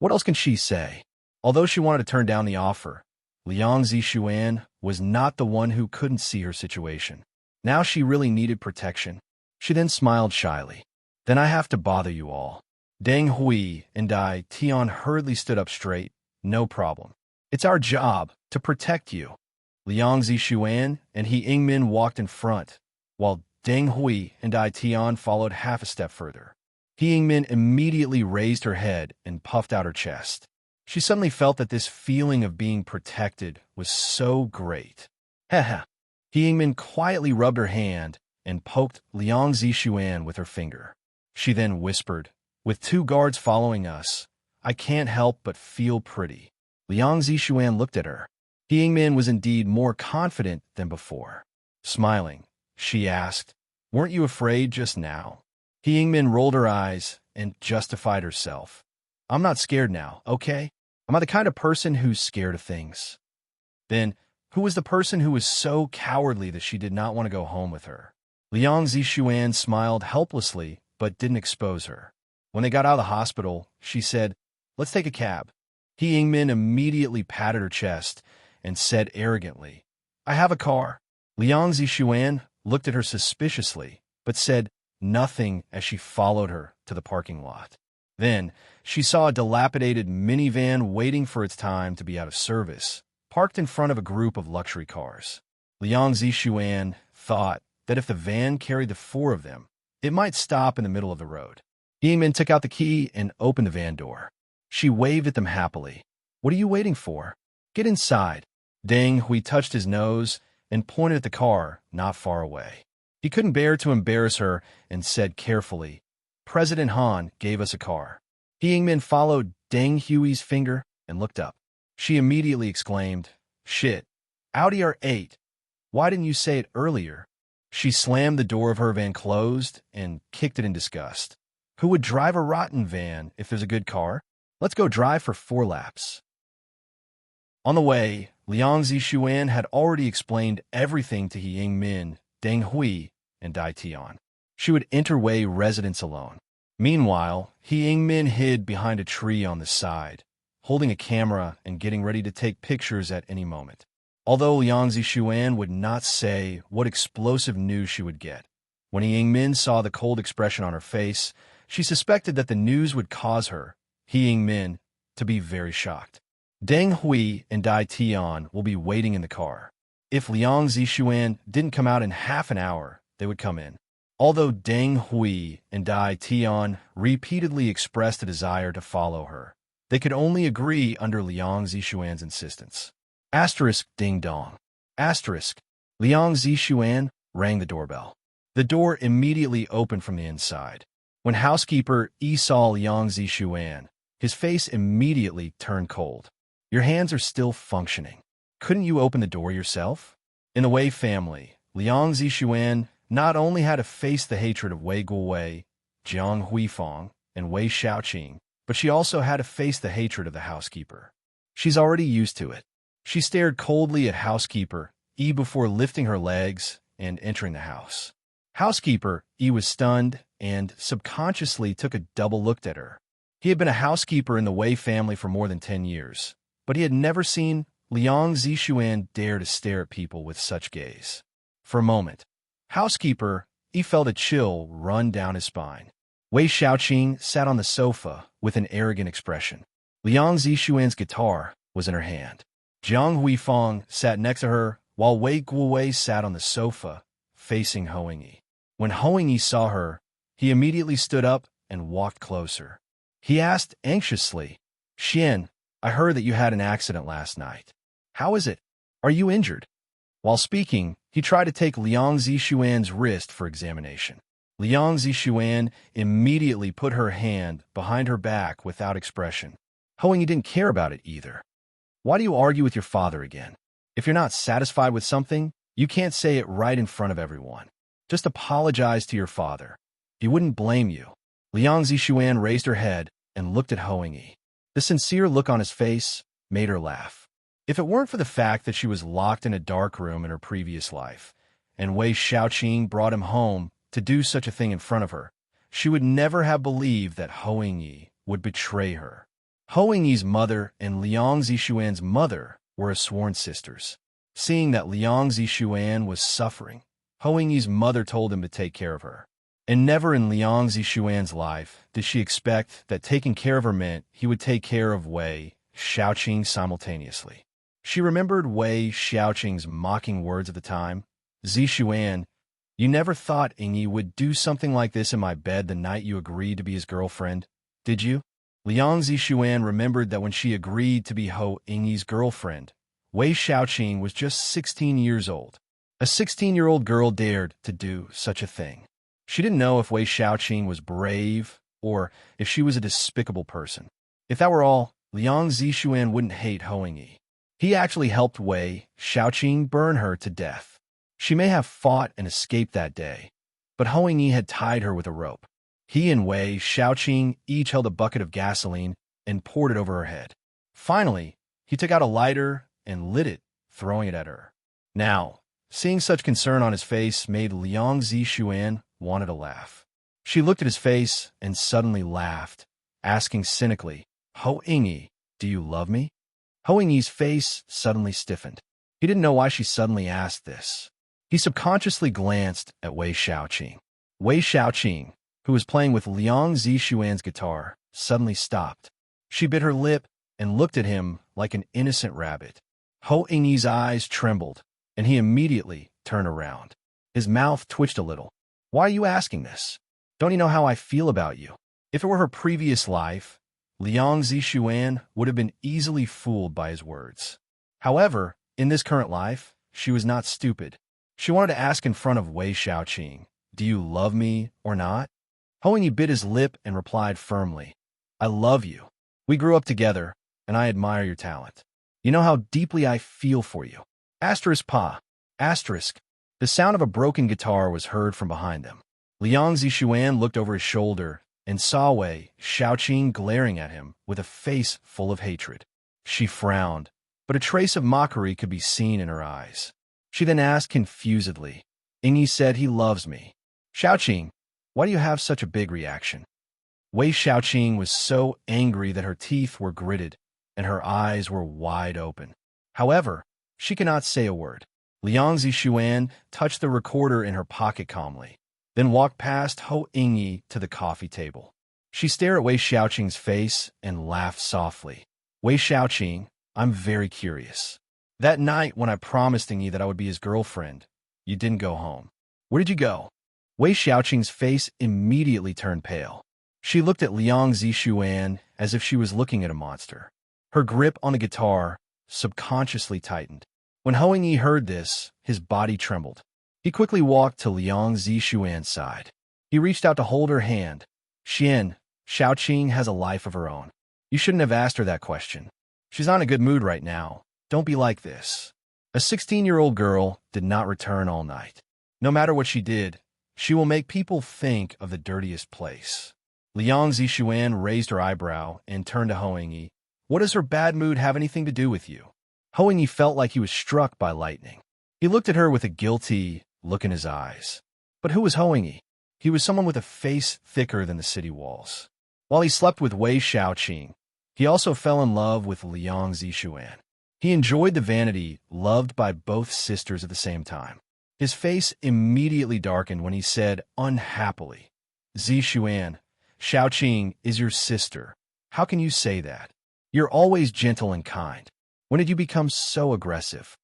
What else can she say? Although she wanted to turn down the offer, Liang Zishuan was not the one who couldn't see her situation. Now she really needed protection. She then smiled shyly. Then I have to bother you all. Deng Hui and Dai Tian hurriedly stood up straight. No problem. It's our job to protect you. Liang Zishuan and He Yingmin walked in front, while Deng Hui and Dai Tian followed half a step further. He Yingmin immediately raised her head and puffed out her chest. She suddenly felt that this feeling of being protected was so great. Haha. He Yingmin quietly rubbed her hand and poked Liang Zishuan with her finger. She then whispered, with 2 guards following us, I can't help but feel pretty. Liang Zishuan looked at her. He Yingmin was indeed more confident than before. Smiling, she asked, weren't you afraid just now? He Yingmin rolled her eyes and justified herself. I'm not scared now, okay? Am I the kind of person who's scared of things? Then, who was the person who was so cowardly that she did not want to go home with her? Liang Zishuan smiled helplessly, but didn't expose her. When they got out of the hospital, she said, let's take a cab. He Yingmin immediately patted her chest and said arrogantly, I have a car. Liang Zishuan looked at her suspiciously, but said nothing as she followed her to the parking lot. Then, she saw a dilapidated minivan waiting for its time to be out of service, parked in front of a group of luxury cars. Liang Zishuan thought that if the van carried the 4 of them, it might stop in the middle of the road. Yingmin took out the key and opened the van door. She waved at them happily. What are you waiting for? Get inside. Deng Hui touched his nose and pointed at the car not far away. He couldn't bear to embarrass her and said carefully, President Han gave us a car. He Yingmin followed Deng Hui's finger and looked up. She immediately exclaimed, shit, Audi R8. Why didn't you say it earlier? She slammed the door of her van closed and kicked it in disgust. Who would drive a rotten van if there's a good car? Let's go drive for 4 laps. On the way, Liang Zishuan had already explained everything to He Yingmin, Deng Hui, and Dai Tian. She would enter Wei residence alone. Meanwhile, He Yingmin hid behind a tree on the side, holding a camera and getting ready to take pictures at any moment. Although Liang Zishuan would not say what explosive news she would get, when He Yingmin saw the cold expression on her face, she suspected that the news would cause her, He Yingmin, to be very shocked. Deng Hui and Dai Tian will be waiting in the car. If Liang Zishuan didn't come out in half an hour, they would come in. Although Deng Hui and Dai Tian repeatedly expressed a desire to follow her, they could only agree under Liang Zishuan's insistence. Asterisk ding dong. Asterisk. Liang Zishuan rang the doorbell. The door immediately opened from the inside. When housekeeper Yi saw Liang Zishuan, his face immediately turned cold. Your hands are still functioning. Couldn't you open the door yourself? In the Wei family, Liang Zishuan not only had to face the hatred of Wei Guowei, Jiang Huifeng, and Wei Xiaoqing, but she also had to face the hatred of the housekeeper. She's already used to it. She stared coldly at housekeeper Yi before lifting her legs and entering the house. Housekeeper Yi was stunned and subconsciously took a double look at her. He had been a housekeeper in the Wei family for more than 10 years, but he had never seen Liang Zishuan dare to stare at people with such gaze. For a moment, housekeeper Yi felt a chill run down his spine. Wei Xiaoqing sat on the sofa with an arrogant expression. Liang Zishuan's guitar was in her hand. Jiang Huifeng sat next to her, while Wei Guowei sat on the sofa, facing Hoingyi. When Hoingyi saw her, he immediately stood up and walked closer. He asked anxiously, Xian, I heard that you had an accident last night. How is it? Are you injured? While speaking, he tried to take Liang Zishuan's wrist for examination. Liang Zishuan immediately put her hand behind her back without expression. Hou-Ying didn't care about it either. Why do you argue with your father again? If you're not satisfied with something, you can't say it right in front of everyone. Just apologize to your father. He wouldn't blame you. Liang Zishuan raised her head and looked at Hou-Ying. The sincere look on his face made her laugh. If it weren't for the fact that she was locked in a dark room in her previous life, and Wei Xiaoqing brought him home to do such a thing in front of her, she would never have believed that Hou-Ying would betray her. Hou-Ying's mother and Liang Zishuan's mother were sworn sisters. Seeing that Liang Zishuan was suffering, Hou-Ying's mother told him to take care of her. And never in Liang Zishuan's life did she expect that taking care of her meant he would take care of Wei Xiaoqing simultaneously. She remembered Wei Xiaoqing's mocking words at the time. Zishuan, you never thought Yingyi would do something like this in my bed the night you agreed to be his girlfriend, did you? Liang Zishuan remembered that when she agreed to be Hou-Ying's girlfriend, Wei Xiaoqing was just 16 years old. A 16-year-old girl dared to do such a thing. She didn't know if Wei Xiaoqing was brave or if she was a despicable person. If that were all, Liang Zishuan wouldn't hate Hou-Ying. He actually helped Wei Xiaoqing burn her to death. She may have fought and escaped that day, but Hou-Ying had tied her with a rope. He and Wei Xiaoqing each held a bucket of gasoline and poured it over her head. Finally, he took out a lighter and lit it, throwing it at her. Now, seeing such concern on his face made Liang Zishuan wanted to laugh. She looked at his face and suddenly laughed, asking cynically, Hou-Ying, do you love me? Hou-Ying's face suddenly stiffened. He didn't know why she suddenly asked this. He subconsciously glanced at Wei Xiaoqing. Wei Xiaoqing, who was playing with Liang Zishuan's guitar, suddenly stopped. She bit her lip and looked at him like an innocent rabbit. Hou-Ying's eyes trembled, and he immediately turned around. His mouth twitched a little. Why are you asking this? Don't you know how I feel about you? If it were her previous life, Liang Zishuan would have been easily fooled by his words. However, in this current life, she was not stupid. She wanted to ask in front of Wei Xiaoqing, do you love me or not? Hou-Ying bit his lip and replied firmly, I love you. We grew up together, and I admire your talent. You know how deeply I feel for you. Asterisk pa. Asterisk. The sound of a broken guitar was heard from behind them. Liang Zishuan looked over his shoulder and saw Wei Xiaoqing glaring at him with a face full of hatred. She frowned, but a trace of mockery could be seen in her eyes. She then asked confusedly, Yingyi said he loves me. Xiaoqing, why do you have such a big reaction? Wei Xiaoqing was so angry that her teeth were gritted and her eyes were wide open. However, she could not say a word. Liang Zishuan touched the recorder in her pocket calmly, then walked past Hou-Ying to the coffee table. She stared at Wei Xiaoqing's face and laughed softly. Wei Xiaoqing, I'm very curious. That night when I promised Yingyi that I would be his girlfriend, you didn't go home. Where did you go? Wei Xiaoqing's face immediately turned pale. She looked at Liang Zishuan as if she was looking at a monster. Her grip on the guitar subconsciously tightened. When Hou-Ying heard this, his body trembled. He quickly walked to Liang Zishuan's side. He reached out to hold her hand. Xian, Xiaoqing has a life of her own. You shouldn't have asked her that question. She's not in a good mood right now. Don't be like this. A 16-year-old girl did not return all night. No matter what she did, she will make people think of the dirtiest place. Liang Zishuan raised her eyebrow and turned to Hou-Ying. What does her bad mood have anything to do with you? Hou-Ying felt like he was struck by lightning. He looked at her with a guilty look in his eyes. But who was Hou-Ying? He was someone with a face thicker than the city walls. While he slept with Wei Xiaoqing, he also fell in love with Liang Zishuan. He enjoyed the vanity loved by both sisters at the same time. His face immediately darkened when he said unhappily, Zishuan, Xiaoqing is your sister. How can you say that? You're always gentle and kind. When did you become so aggressive?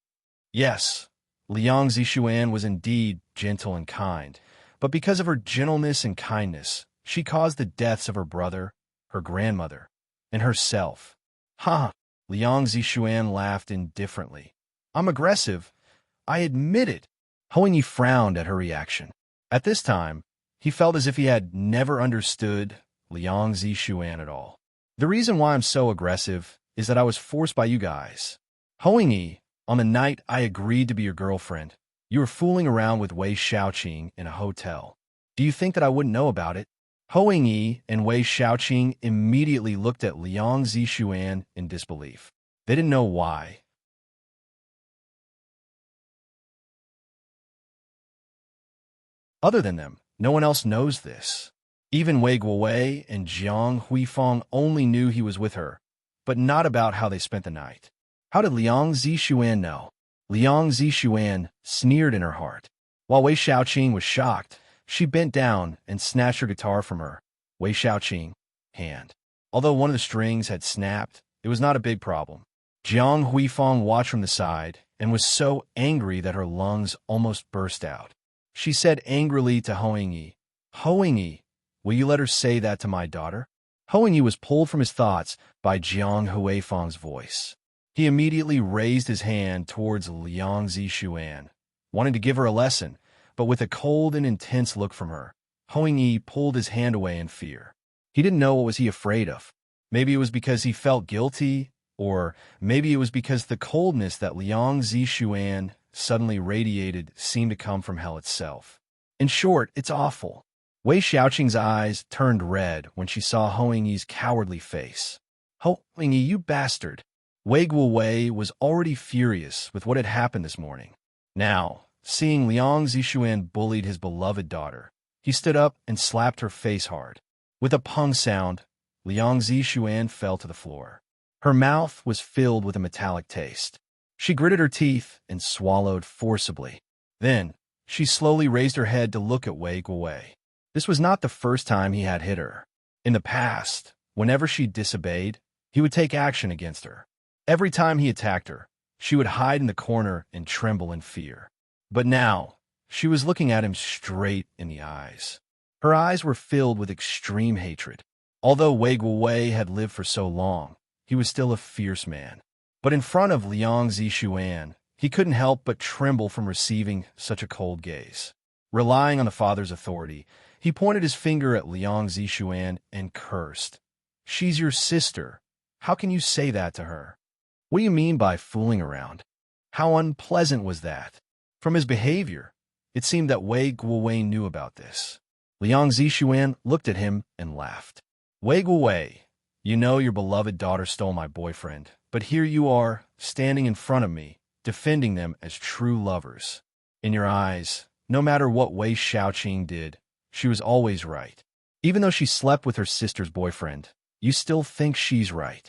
Yes, Liang Zishuan was indeed gentle and kind, but because of her gentleness and kindness, she caused the deaths of her brother, her grandmother, and herself. Ha! Liang Zishuan laughed indifferently. I'm aggressive. I admit it. Hou-Ying frowned at her reaction. At this time, He felt as if he had never understood Liang Zishuan at all. The reason why I'm so aggressive is that I was forced by you guys. Hoing-yi, on the night I agreed to be your girlfriend, you were fooling around with Wei Xiaoqing in a hotel. Do you think that I wouldn't know about it? Hoing-yi and Wei Xiaoqing immediately looked at Liang Zishuan in disbelief. They didn't know why. Other than them, no one else knows this. Even Wei Guowei and Jiang Huifeng only knew he was with her, but not about how they spent the night. How did Liang Zishuan know? Liang Zishuan sneered in her heart. While Wei Xiaoqing was shocked, she bent down and snatched her guitar from her. Wei Xiaoqing hand. Although one of the strings had snapped, it was not a big problem. Jiang Huifeng watched from the side and was so angry that her lungs almost burst out. She said angrily to Hoing-yi, "Hoing-yi, will you let her say that to my daughter?" Hoing-yi was pulled from his thoughts by Jiang Huifeng's voice. He immediately raised his hand towards Liang Zishuan, wanting to give her a lesson, but with a cold and intense look from her. Hoing-yi pulled his hand away in fear. He didn't know what was he afraid of. Maybe it was because he felt guilty, or maybe it was because the coldness that Liang Zishuan suddenly radiated seemed to come from hell itself. In short, it's awful. Wei Xiaoqing's eyes turned red when she saw Hoing-yi's cowardly face. "Hoing-yi, you bastard!" Wei Guowei was already furious with what had happened this morning. Now, seeing Liang Zishuan bullied his beloved daughter, he stood up and slapped her face hard. With a pung sound, Liang Zishuan fell to the floor. Her mouth was filled with a metallic taste. She gritted her teeth and swallowed forcibly. Then, she slowly raised her head to look at Wei Guowei. This was not the first time he had hit her. In the past, whenever she disobeyed, he would take action against her. Every time he attacked her, she would hide in the corner and tremble in fear. But now, she was looking at him straight in the eyes. Her eyes were filled with extreme hatred. Although Wei Guowei had lived for so long, he was still a fierce man. But in front of Liang Zishuan, he couldn't help but tremble from receiving such a cold gaze. Relying on the father's authority, he pointed his finger at Liang Zishuan and cursed. "She's your sister. How can you say that to her? What do you mean by fooling around? How unpleasant was that?" From his behavior, it seemed that Wei Guowei knew about this. Liang Zishuan looked at him and laughed. "Wei Guowei, you know your beloved daughter stole my boyfriend, but here you are, standing in front of me, defending them as true lovers. In your eyes, no matter what Wei Xiaoqing did, she was always right. Even though she slept with her sister's boyfriend, you still think she's right."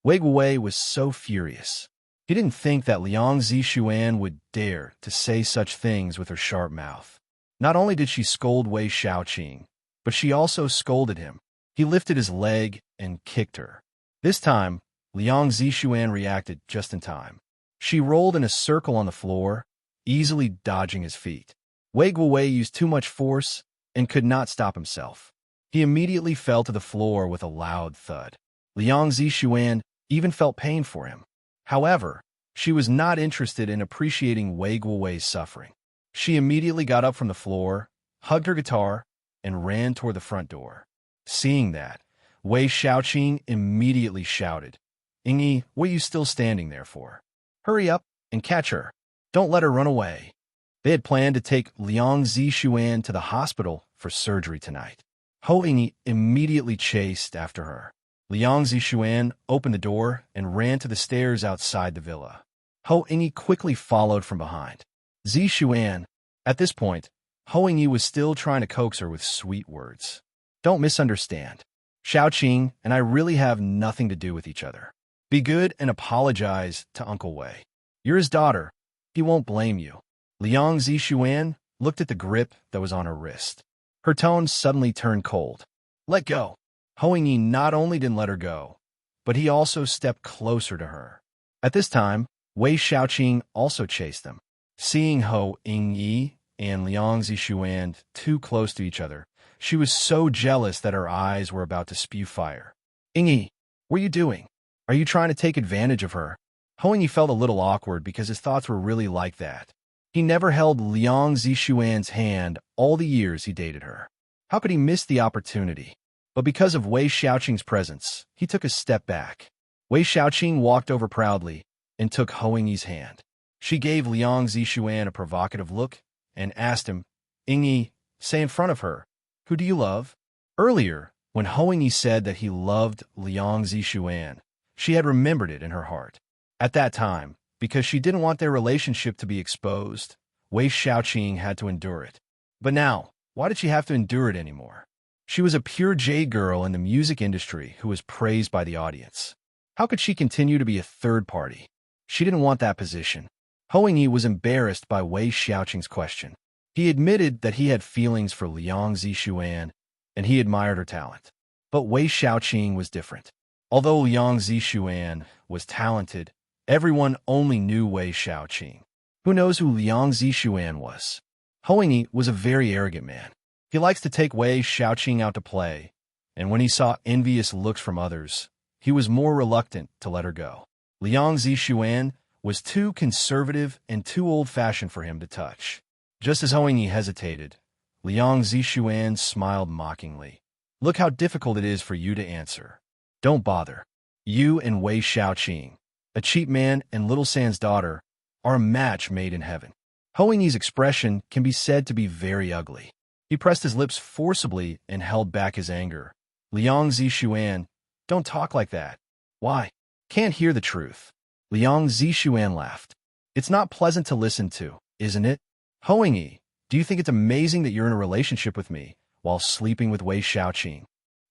Wei Guowei was so furious. He didn't think that Liang Zishuan would dare to say such things with her sharp mouth. Not only did she scold Wei Xiaoqing, but she also scolded him. He lifted his leg and kicked her. This time, Liang Zishuan reacted just in time. She rolled in a circle on the floor, easily dodging his feet. Wei Guowei used too much force and could not stop himself. He immediately fell to the floor with a loud thud. Liang Zishuan even felt pain for him. However, she was not interested in appreciating Wei Guowei's suffering. She immediately got up from the floor, hugged her guitar, and ran toward the front door. Seeing that, Wei Xiaoqing immediately shouted, "Ingyi, what are you still standing there for? Hurry up and catch her. Don't let her run away." They had planned to take Liang Zishuan to the hospital for surgery tonight. Hoing-yi immediately chased after her. Liang Zishuan opened the door and ran to the stairs outside the villa. Hoing-yi quickly followed from behind. Zishuan. At this point, Hoing-yi was still trying to coax her with sweet words. "Don't misunderstand. Xiaoqing and I really have nothing to do with each other. Be good and apologize to Uncle Wei. You're his daughter. He won't blame you." Liang Zishuan looked at the grip that was on her wrist. Her tone suddenly turned cold. "Let go." Hoing-yi not only didn't let her go, but he also stepped closer to her. At this time, Wei Xiaoqing also chased them. Seeing Hoing-yi and Liang Zishuan too close to each other, she was so jealous that her eyes were about to spew fire. "Ingyi, what are you doing? Are you trying to take advantage of her?" Hoing-yi felt a little awkward because his thoughts were really like that. He never held Liang Zishuan's hand all the years he dated her. How could he miss the opportunity? But because of Wei Xiaoqing's presence, he took a step back. Wei Xiaoqing walked over proudly and took Ho Yingyi's hand. She gave Liang Zixuan a provocative look and asked him, "Yingyi, say in front of her, who do you love?" Earlier, when Ho Yingyi said that he loved Liang Zixuan, she had remembered it in her heart. At that time, because she didn't want their relationship to be exposed, Wei Xiaoqing had to endure it. But now, why did she have to endure it anymore? She was a pure J girl in the music industry who was praised by the audience. How could she continue to be a third party? She didn't want that position. Ho Yingyi was embarrassed by Wei Xiaoqing's question. He admitted that he had feelings for Liang Zixuan, and he admired her talent. But Wei Xiaoqing was different. Although Liang Zixuan was talented, everyone only knew Wei Xiaoqing. Who knows who Liang Zixuan was? Ho Yingyi was a very arrogant man. He likes to take Wei Xiaoqing out to play, and when he saw envious looks from others, he was more reluctant to let her go. Liang Zixuan was too conservative and too old-fashioned for him to touch. Just as Ho Yingyi hesitated, Liang Zixuan smiled mockingly. "Look how difficult it is for you to answer. Don't bother. You and Wei Xiaoqing, a cheap man and Little San's daughter, are a match made in heaven." Ho Yingyi's expression can be said to be very ugly. He pressed his lips forcibly and held back his anger. "Liang Zixuan, don't talk like that." "Why? Can't hear the truth." Liang Zixuan laughed. "It's not pleasant to listen to, isn't it? Ho Yingyi, do you think it's amazing that you're in a relationship with me while sleeping with Wei Xiaoqing?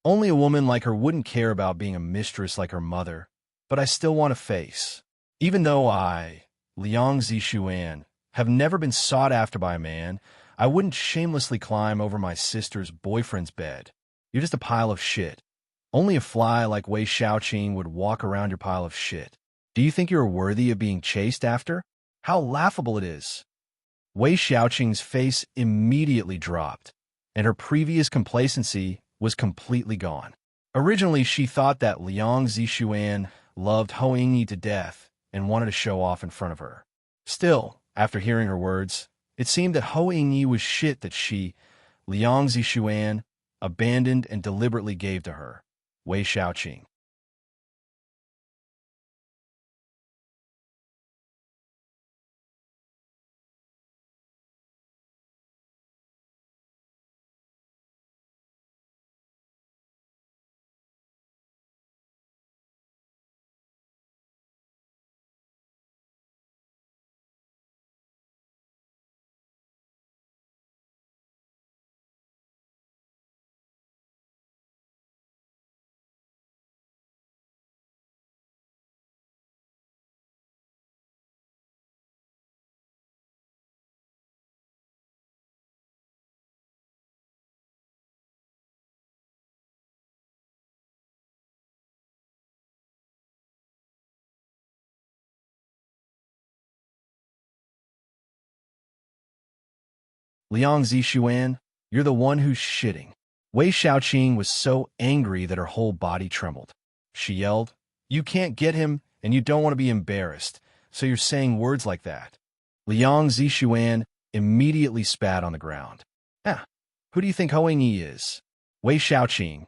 Only a woman like her wouldn't care about being a mistress like her mother, but I still want a face. Even though I, Liang Zixuan, have never been sought after by a man, I wouldn't shamelessly climb over my sister's boyfriend's bed. You're just a pile of shit. Only a fly like Wei Xiaoqing would walk around your pile of shit. Do you think you're worthy of being chased after? How laughable it is." Wei Xiaoqing's face immediately dropped, and her previous complacency was completely gone. Originally, she thought that Liang Zixuan loved Ho Yingyi to death and wanted to show off in front of her. Still, after hearing her words, it seemed that Ho Yingyi was shit that she, Liang Zixuan, abandoned and deliberately gave to her, Wei Xiaoqing. "Liang Zixuan, you're the one who's shitting." Wei Xiaoqing was so angry that her whole body trembled. She yelled, "You can't get him, and you don't want to be embarrassed, so you're saying words like that." Liang Zixuan immediately spat on the ground. "Ah, who do you think Ho Yingyi is? Wei Xiaoqing.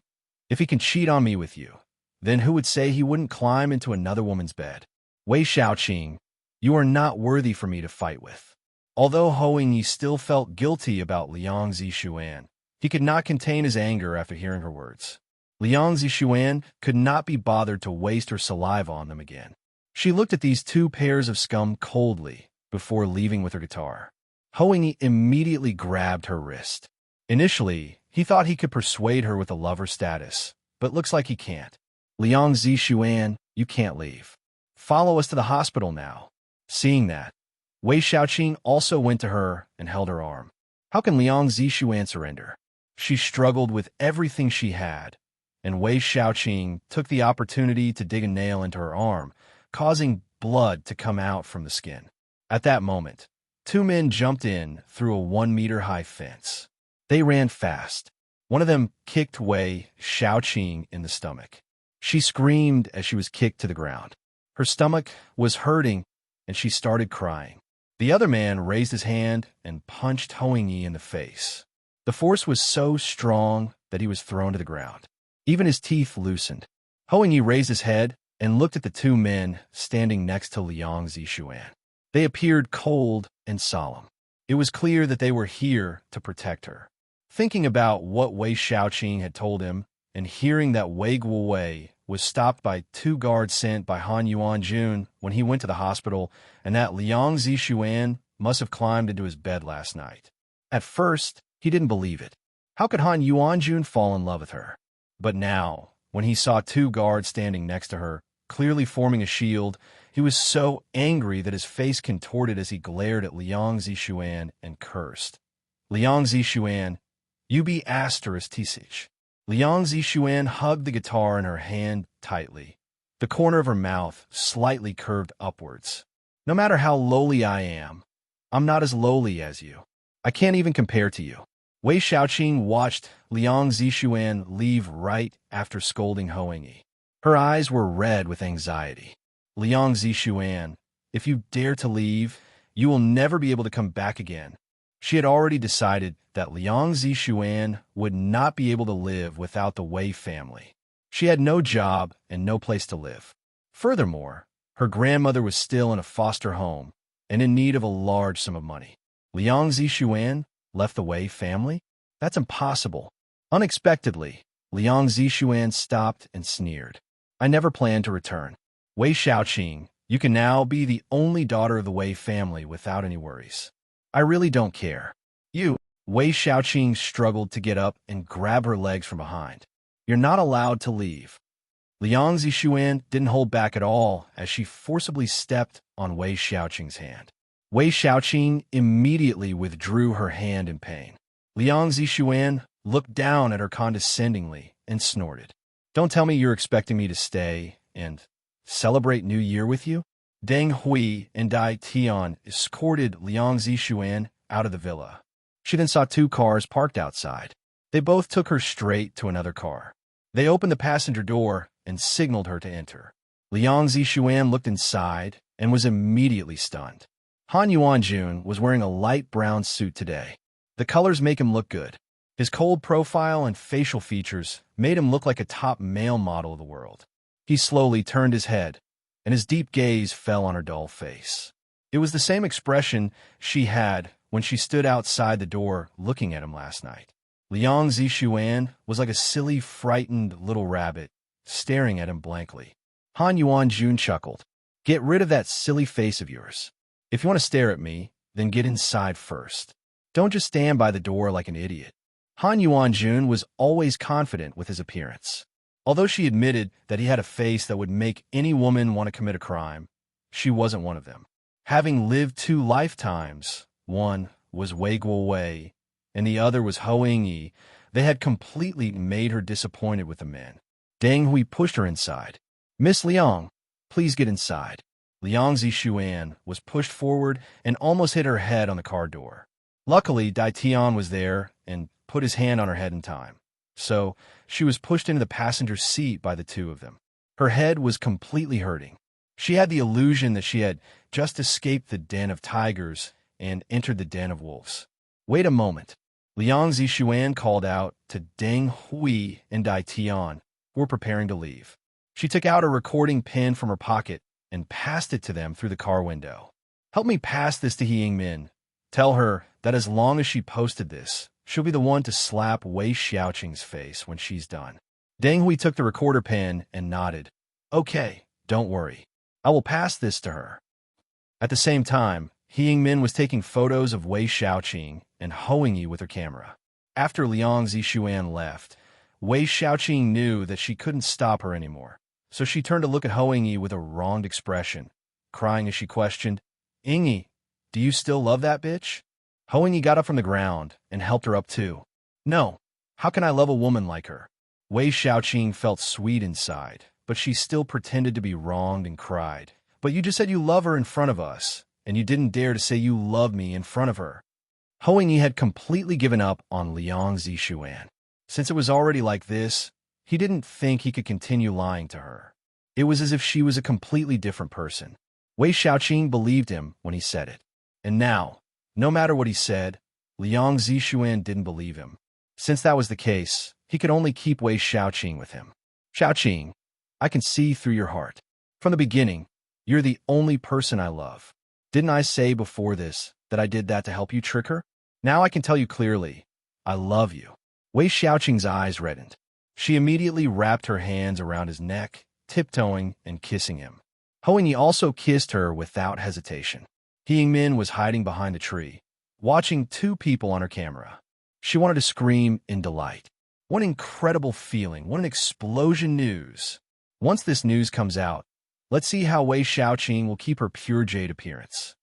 If he can cheat on me with you, then who would say he wouldn't climb into another woman's bed? Wei Xiaoqing, you are not worthy for me to fight with." Although Ho Yingyi still felt guilty about Liang Zixuan, he could not contain his anger after hearing her words. Liang Zixuan could not be bothered to waste her saliva on them again. She looked at these two pairs of scum coldly before leaving with her guitar. Ho Yingyi immediately grabbed her wrist. Initially, he thought he could persuade her with a lover status, but looks like he can't. "Liang Zixuan, you can't leave. Follow us to the hospital now." Seeing that, Wei Xiaoqing also went to her and held her arm. How can Liang Zixuan surrender? She struggled with everything she had, and Wei Xiaoqing took the opportunity to dig a nail into her arm, causing blood to come out from the skin. At that moment, two men jumped in through a 1-meter-high fence. They ran fast. One of them kicked Wei Xiaoqing in the stomach. She screamed as she was kicked to the ground. Her stomach was hurting, and she started crying. The other man raised his hand and punched Ho Yingyi in the face. The force was so strong that he was thrown to the ground. Even his teeth loosened. Hoing Yi raised his head and looked at the two men standing next to Liang Zishuan. They appeared cold and solemn. It was clear that they were here to protect her. Thinking about what Wei Xiaoqing had told him, and hearing that Wei Guowei was stopped by 2 guards sent by Han Yuanjun when he went to the hospital, and that Liang Zishuan must have climbed into his bed last night. At first, he didn't believe it. How could Han Yuanjun fall in love with her? But now, when he saw 2 guards standing next to her, clearly forming a shield, he was so angry that his face contorted as he glared at Liang Zishuan and cursed. Liang Zishuan, you be asterisk tisich. Liang Zishuan hugged the guitar in her hand tightly. The corner of her mouth slightly curved upwards. No matter how lowly I am, I'm not as lowly as you. I can't even compare to you. Wei Xiaoqing watched Liang Zishuan leave right after scolding Hoing Yi. Her eyes were red with anxiety. Liang Zishuan, if you dare to leave, you will never be able to come back again. She had already decided that Liang Zishuan would not be able to live without the Wei family. She had no job and no place to live. Furthermore, her grandmother was still in a foster home and in need of a large sum of money. Liang Zishuan left the Wei family? That's impossible. Unexpectedly, Liang Zishuan stopped and sneered. I never planned to return. Wei Xiaoqing, you can now be the only daughter of the Wei family without any worries. I really don't care. You, Wei Xiaoqing struggled to get up and grab her legs from behind. You're not allowed to leave. Liang Zishuan didn't hold back at all as she forcibly stepped on Wei Xiaoqing's hand. Wei Xiaoqing immediately withdrew her hand in pain. Liang Zishuan looked down at her condescendingly and snorted. Don't tell me you're expecting me to stay and celebrate New Year with you? Deng Hui and Dai Tian escorted Liang Zishuan out of the villa. She then saw 2 cars parked outside. They both took her straight to another car. They opened the passenger door and signaled her to enter. Liang Zishuan looked inside and was immediately stunned. Han Yuanjun was wearing a light brown suit today. The colors make him look good. His cold profile and facial features made him look like a top male model of the world. He slowly turned his head, and his deep gaze fell on her dull face. It was the same expression she had when she stood outside the door looking at him last night. Liang Zishuan was like a silly, frightened little rabbit, staring at him blankly. Han Yuanjun chuckled. Get rid of that silly face of yours. If you want to stare at me, then get inside first. Don't just stand by the door like an idiot. Han Yuanjun was always confident with his appearance. Although she admitted that he had a face that would make any woman want to commit a crime, she wasn't one of them. Having lived 2 lifetimes, one was Wei Guowei, and the other was Hoing Yi, they had completely made her disappointed with the men. Deng Hui pushed her inside. Miss Liang, please get inside. Liang Zishuan was pushed forward and almost hit her head on the car door. Luckily, Dai Tian was there and put his hand on her head in time. So, she was pushed into the passenger seat by the 2 of them. Her head was completely hurting. She had the illusion that she had just escaped the den of tigers and entered the den of wolves. Wait a moment. Liang Zishuan called out to Deng Hui and Dai Tian, who were preparing to leave. She took out a recording pen from her pocket and passed it to them through the car window. Help me pass this to Min. Tell her that as long as she posted this, she'll be the one to slap Wei Xiaoqing's face when she's done. Deng Hui took the recorder pen and nodded. Okay, don't worry. I will pass this to her. At the same time, Min was taking photos of Wei Xiaoqing and Hoing Yi with her camera. After Liang Zishuan left, Wei Xiaoqing knew that she couldn't stop her anymore, so she turned to look at Hoing Yi with a wronged expression, crying as she questioned, Yi, do you still love that bitch? Hoing Yi got up from the ground and helped her up too. No, how can I love a woman like her? Wei Xiaoqing felt sweet inside, but she still pretended to be wronged and cried. But you just said you love her in front of us, and you didn't dare to say you love me in front of her. Hoing Yi had completely given up on Liang Zishuan. Since it was already like this, he didn't think he could continue lying to her. It was as if she was a completely different person. Wei Xiaoqing believed him when he said it. And now, no matter what he said, Liang Zixuan didn't believe him. Since that was the case, he could only keep Wei Xiaoqing with him. Xiaoqing, I can see through your heart. From the beginning, you're the only person I love. Didn't I say before this that I did that to help you trick her? Now I can tell you clearly, I love you. Wei Xiaoqing's eyes reddened. She immediately wrapped her hands around his neck, tiptoeing and kissing him. Hou Yingyi also kissed her without hesitation. He Yingmin was hiding behind the tree, watching two people on her camera. She wanted to scream in delight. What an incredible feeling, what an explosion news. Once this news comes out, let's see how Wei Xiaoqing will keep her pure jade appearance.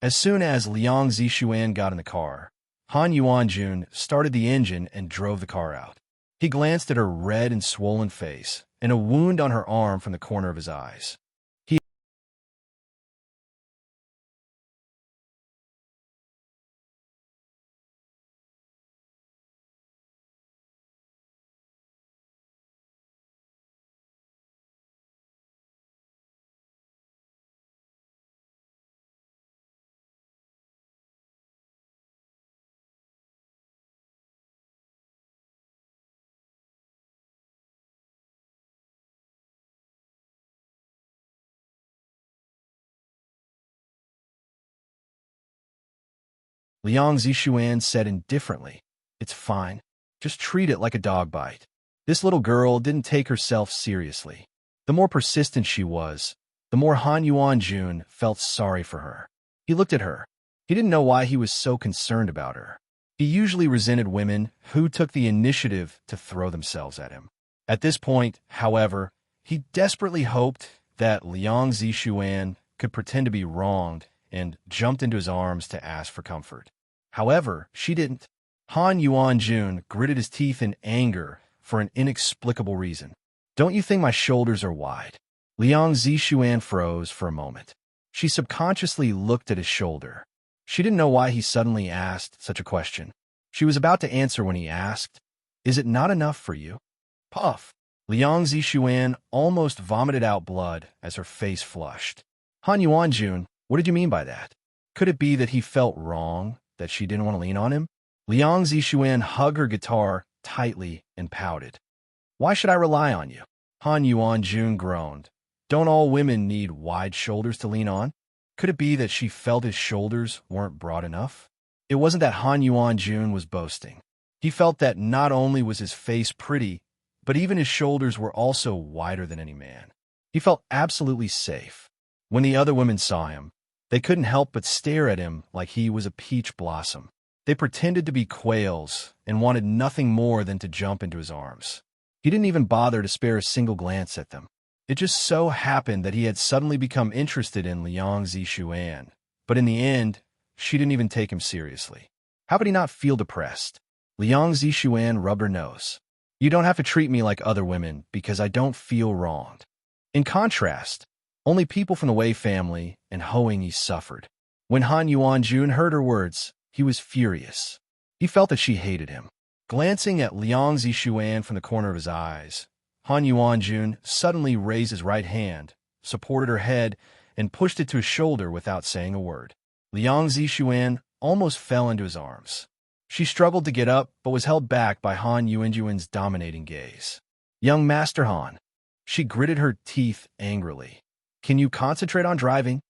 As soon as Liang Zixuan got in the car, Han Yuanjun started the engine and drove the car out. He glanced at her red and swollen face and a wound on her arm from the corner of his eyes. Liang Zixuan said indifferently, "It's fine. Just treat it like a dog bite." This little girl didn't take herself seriously. The more persistent she was, the more Han Yuanjun felt sorry for her. He looked at her. He didn't know why he was so concerned about her. He usually resented women who took the initiative to throw themselves at him. At this point, however, he desperately hoped that Liang Zixuan could pretend to be wronged and jumped into his arms to ask for comfort. However, she didn't. Han Yuanjun gritted his teeth in anger for an inexplicable reason. "Don't you think my shoulders are wide?" Liang Zixuan froze for a moment. She subconsciously looked at his shoulder. She didn't know why he suddenly asked such a question. She was about to answer when he asked, "Is it not enough for you?" Puff! Liang Zixuan almost vomited out blood as her face flushed. Han Yuanjun, what did you mean by that? Could it be that he felt wrong, that she didn't want to lean on him? Liang Zixuan hugged her guitar tightly and pouted. "Why should I rely on you?" Han Yuanjun groaned. "Don't all women need wide shoulders to lean on?" Could it be that she felt his shoulders weren't broad enough? It wasn't that Han Yuanjun was boasting. He felt that not only was his face pretty, but even his shoulders were also wider than any man. He felt absolutely safe. When the other women saw him, they couldn't help but stare at him like he was a peach blossom. They pretended to be quails and wanted nothing more than to jump into his arms. He didn't even bother to spare a single glance at them. It just so happened that he had suddenly become interested in Liang Zixuan, but in the end, she didn't even take him seriously. How could he not feel depressed? Liang Zixuan rubbed her nose. "You don't have to treat me like other women because I don't feel wronged." In contrast, only people from the Wei family and Hou Yingyi suffered. When Han Yuanjun heard her words, he was furious. He felt that she hated him. Glancing at Liang Zixuan from the corner of his eyes, Han Yuanjun suddenly raised his right hand, supported her head, and pushed it to his shoulder without saying a word. Liang Zixuan almost fell into his arms. She struggled to get up, but was held back by Han Yuanjun's dominating gaze. "Young Master Han." She gritted her teeth angrily. "Can you concentrate on driving?"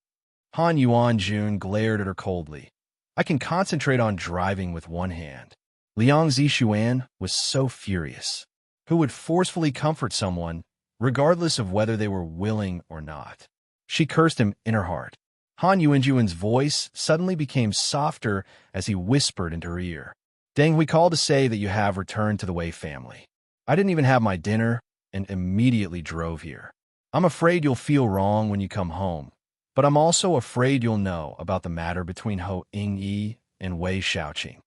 Han Yuanjun glared at her coldly. "I can concentrate on driving with one hand." Liang Zixuan was so furious. Who would forcefully comfort someone, regardless of whether they were willing or not? She cursed him in her heart. Han Yuanjun's voice suddenly became softer as he whispered into her ear. "Deng, we called to say that you have returned to the Wei family. I didn't even have my dinner and immediately drove here. I'm afraid you'll feel wrong when you come home, but I'm also afraid you'll know about the matter between Hou Yingyi and Wei Xiaoqing."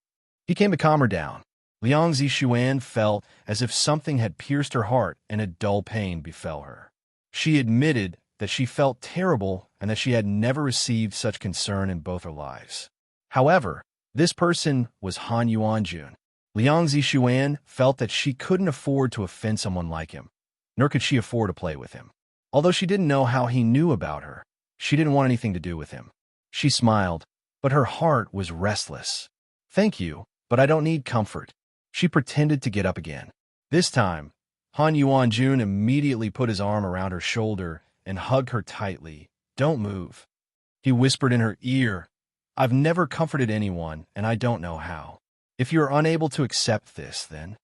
He came to calm her down. Liang Zixuan felt as if something had pierced her heart and a dull pain befell her. She admitted that she felt terrible and that she had never received such concern in both her lives. However, this person was Han Yuanjun. Liang Zixuan felt that she couldn't afford to offend someone like him, nor could she afford to play with him. Although she didn't know how he knew about her, she didn't want anything to do with him. She smiled, but her heart was restless. Thank you, but I don't need comfort. She pretended to get up again. This time, Han Yuan-jun immediately put his arm around her shoulder and hugged her tightly. Don't move. He whispered in her ear, I've never comforted anyone, and I don't know how. If you are unable to accept this, then...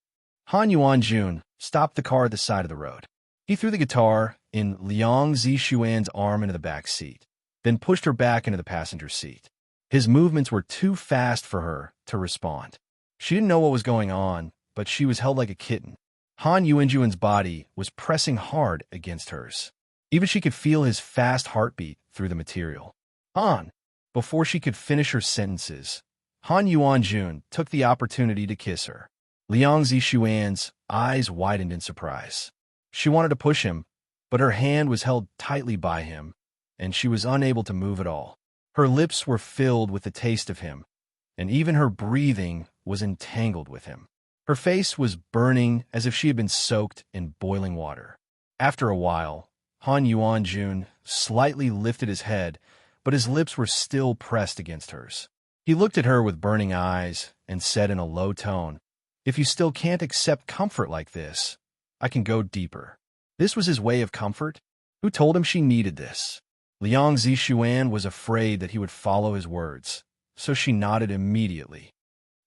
Han Yuan-jun stopped the car at the side of the road. He threw the guitar in Liang Zixuan's arm into the back seat, then pushed her back into the passenger seat. His movements were too fast for her to respond. She didn't know what was going on, but she was held like a kitten. Han Yuan-jun's body was pressing hard against hers. Even she could feel his fast heartbeat through the material. Han! Before she could finish her sentences, Han Yuan-jun took the opportunity to kiss her. Liang Zixuan's eyes widened in surprise. She wanted to push him, but her hand was held tightly by him, and she was unable to move at all. Her lips were filled with the taste of him, and even her breathing was entangled with him. Her face was burning as if she had been soaked in boiling water. After a while, Han Yuan-jun slightly lifted his head, but his lips were still pressed against hers. He looked at her with burning eyes and said in a low tone, If you still can't accept comfort like this, I can go deeper. This was his way of comfort? Who told him she needed this? Liang Zixuan was afraid that he would follow his words, so she nodded immediately.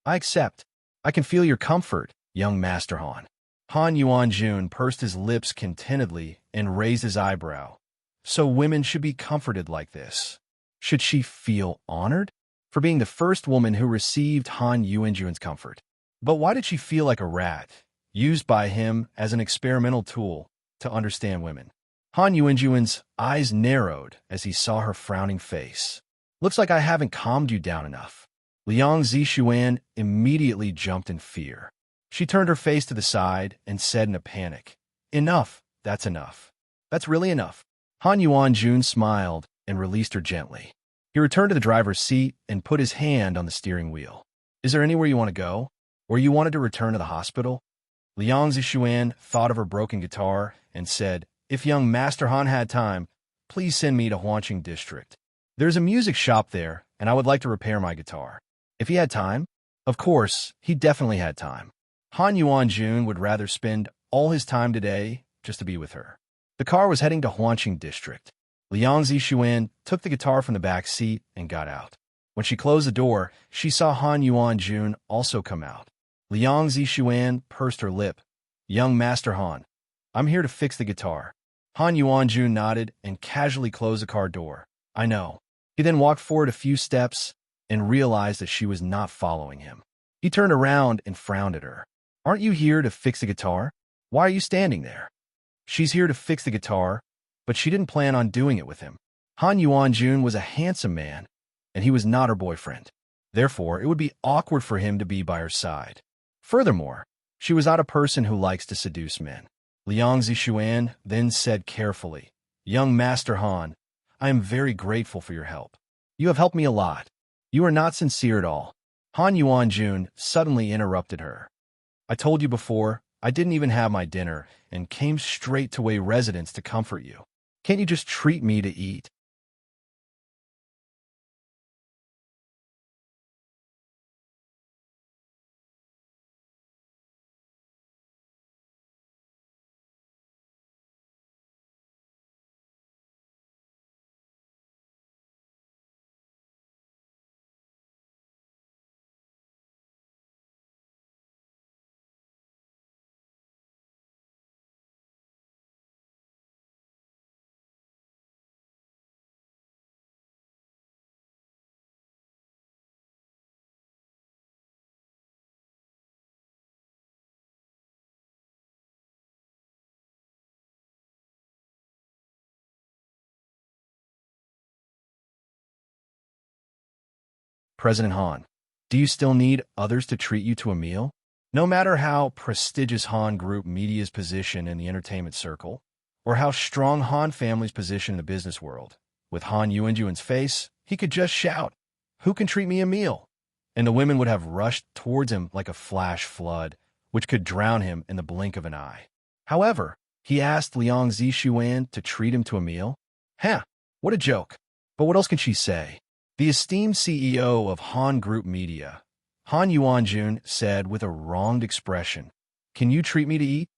I accept. I can feel your comfort, young Master Han. Han Yuan-jun pursed his lips contentedly and raised his eyebrow. So women should be comforted like this. Should she feel honored for being the first woman who received Han Yuan-jun's comfort? But why did she feel like a rat, used by him as an experimental tool to understand women? Han Yuan-jun's eyes narrowed as he saw her frowning face. Looks like I haven't calmed you down enough. Liang Zixuan immediately jumped in fear. She turned her face to the side and said in a panic, Enough, that's enough. That's really enough. Han Yuan-jun smiled and released her gently. He returned to the driver's seat and put his hand on the steering wheel. Is there anywhere you want to go? Or you wanted to return to the hospital? Liang Zixuan thought of her broken guitar and said, If young Master Han had time, please send me to Huanqing District. There's a music shop there, and I would like to repair my guitar. If he had time? Of course, he definitely had time. Han Yuan-jun would rather spend all his time today just to be with her. The car was heading to Huanqing District. Liang Zixuan took the guitar from the back seat and got out. When she closed the door, she saw Han Yuan-jun also come out. Liang Zixuan pursed her lip. Young Master Han, I'm here to fix the guitar. Han Yuan-jun nodded and casually closed the car door. I know. He then walked forward a few steps and realized that she was not following him. He turned around and frowned at her. Aren't you here to fix the guitar? Why are you standing there? She's here to fix the guitar, but she didn't plan on doing it with him. Han Yuan-jun was a handsome man, and he was not her boyfriend. Therefore, it would be awkward for him to be by her side. Furthermore, she was not a person who likes to seduce men. Liang Zixuan then said carefully, Young Master Han, I am very grateful for your help. You have helped me a lot. You are not sincere at all. Han Yuan-jun suddenly interrupted her. I told you before, I didn't even have my dinner and came straight to a residence to comfort you. Can't you just treat me to eat? President Han, do you still need others to treat you to a meal? No matter how prestigious Han Group Media's position in the entertainment circle, or how strong Han family's position in the business world, with Han Yuan-jun's face, he could just shout, Who can treat me a meal? And the women would have rushed towards him like a flash flood, which could drown him in the blink of an eye. However, he asked Liang Zixuan to treat him to a meal. What a joke. But what else can she say? The esteemed CEO of Han Group Media Han Yuanjun said with a wronged expression. Can you treat me to eat?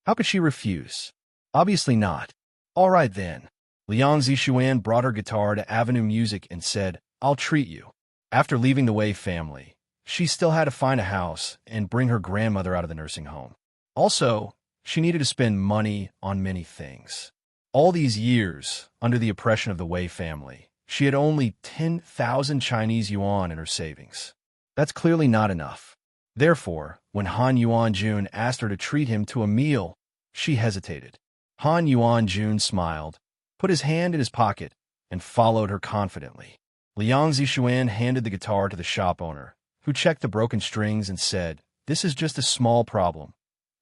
How could she refuse? Obviously not. All right then. Liang Zixuan brought her guitar to Avenue Music and said, I'll treat you. After leaving the Wei family, she still had to find a house and bring her grandmother out of the nursing home. Also, she needed to spend money on many things. All these years, under the oppression of the Wei family, she had only 10,000 Chinese yuan in her savings. That's clearly not enough. Therefore, when Han Yuanjun asked her to treat him to a meal, she hesitated. Han Yuanjun smiled, put his hand in his pocket, and followed her confidently. Liang Zixuan handed the guitar to the shop owner, who checked the broken strings and said, This is just a small problem.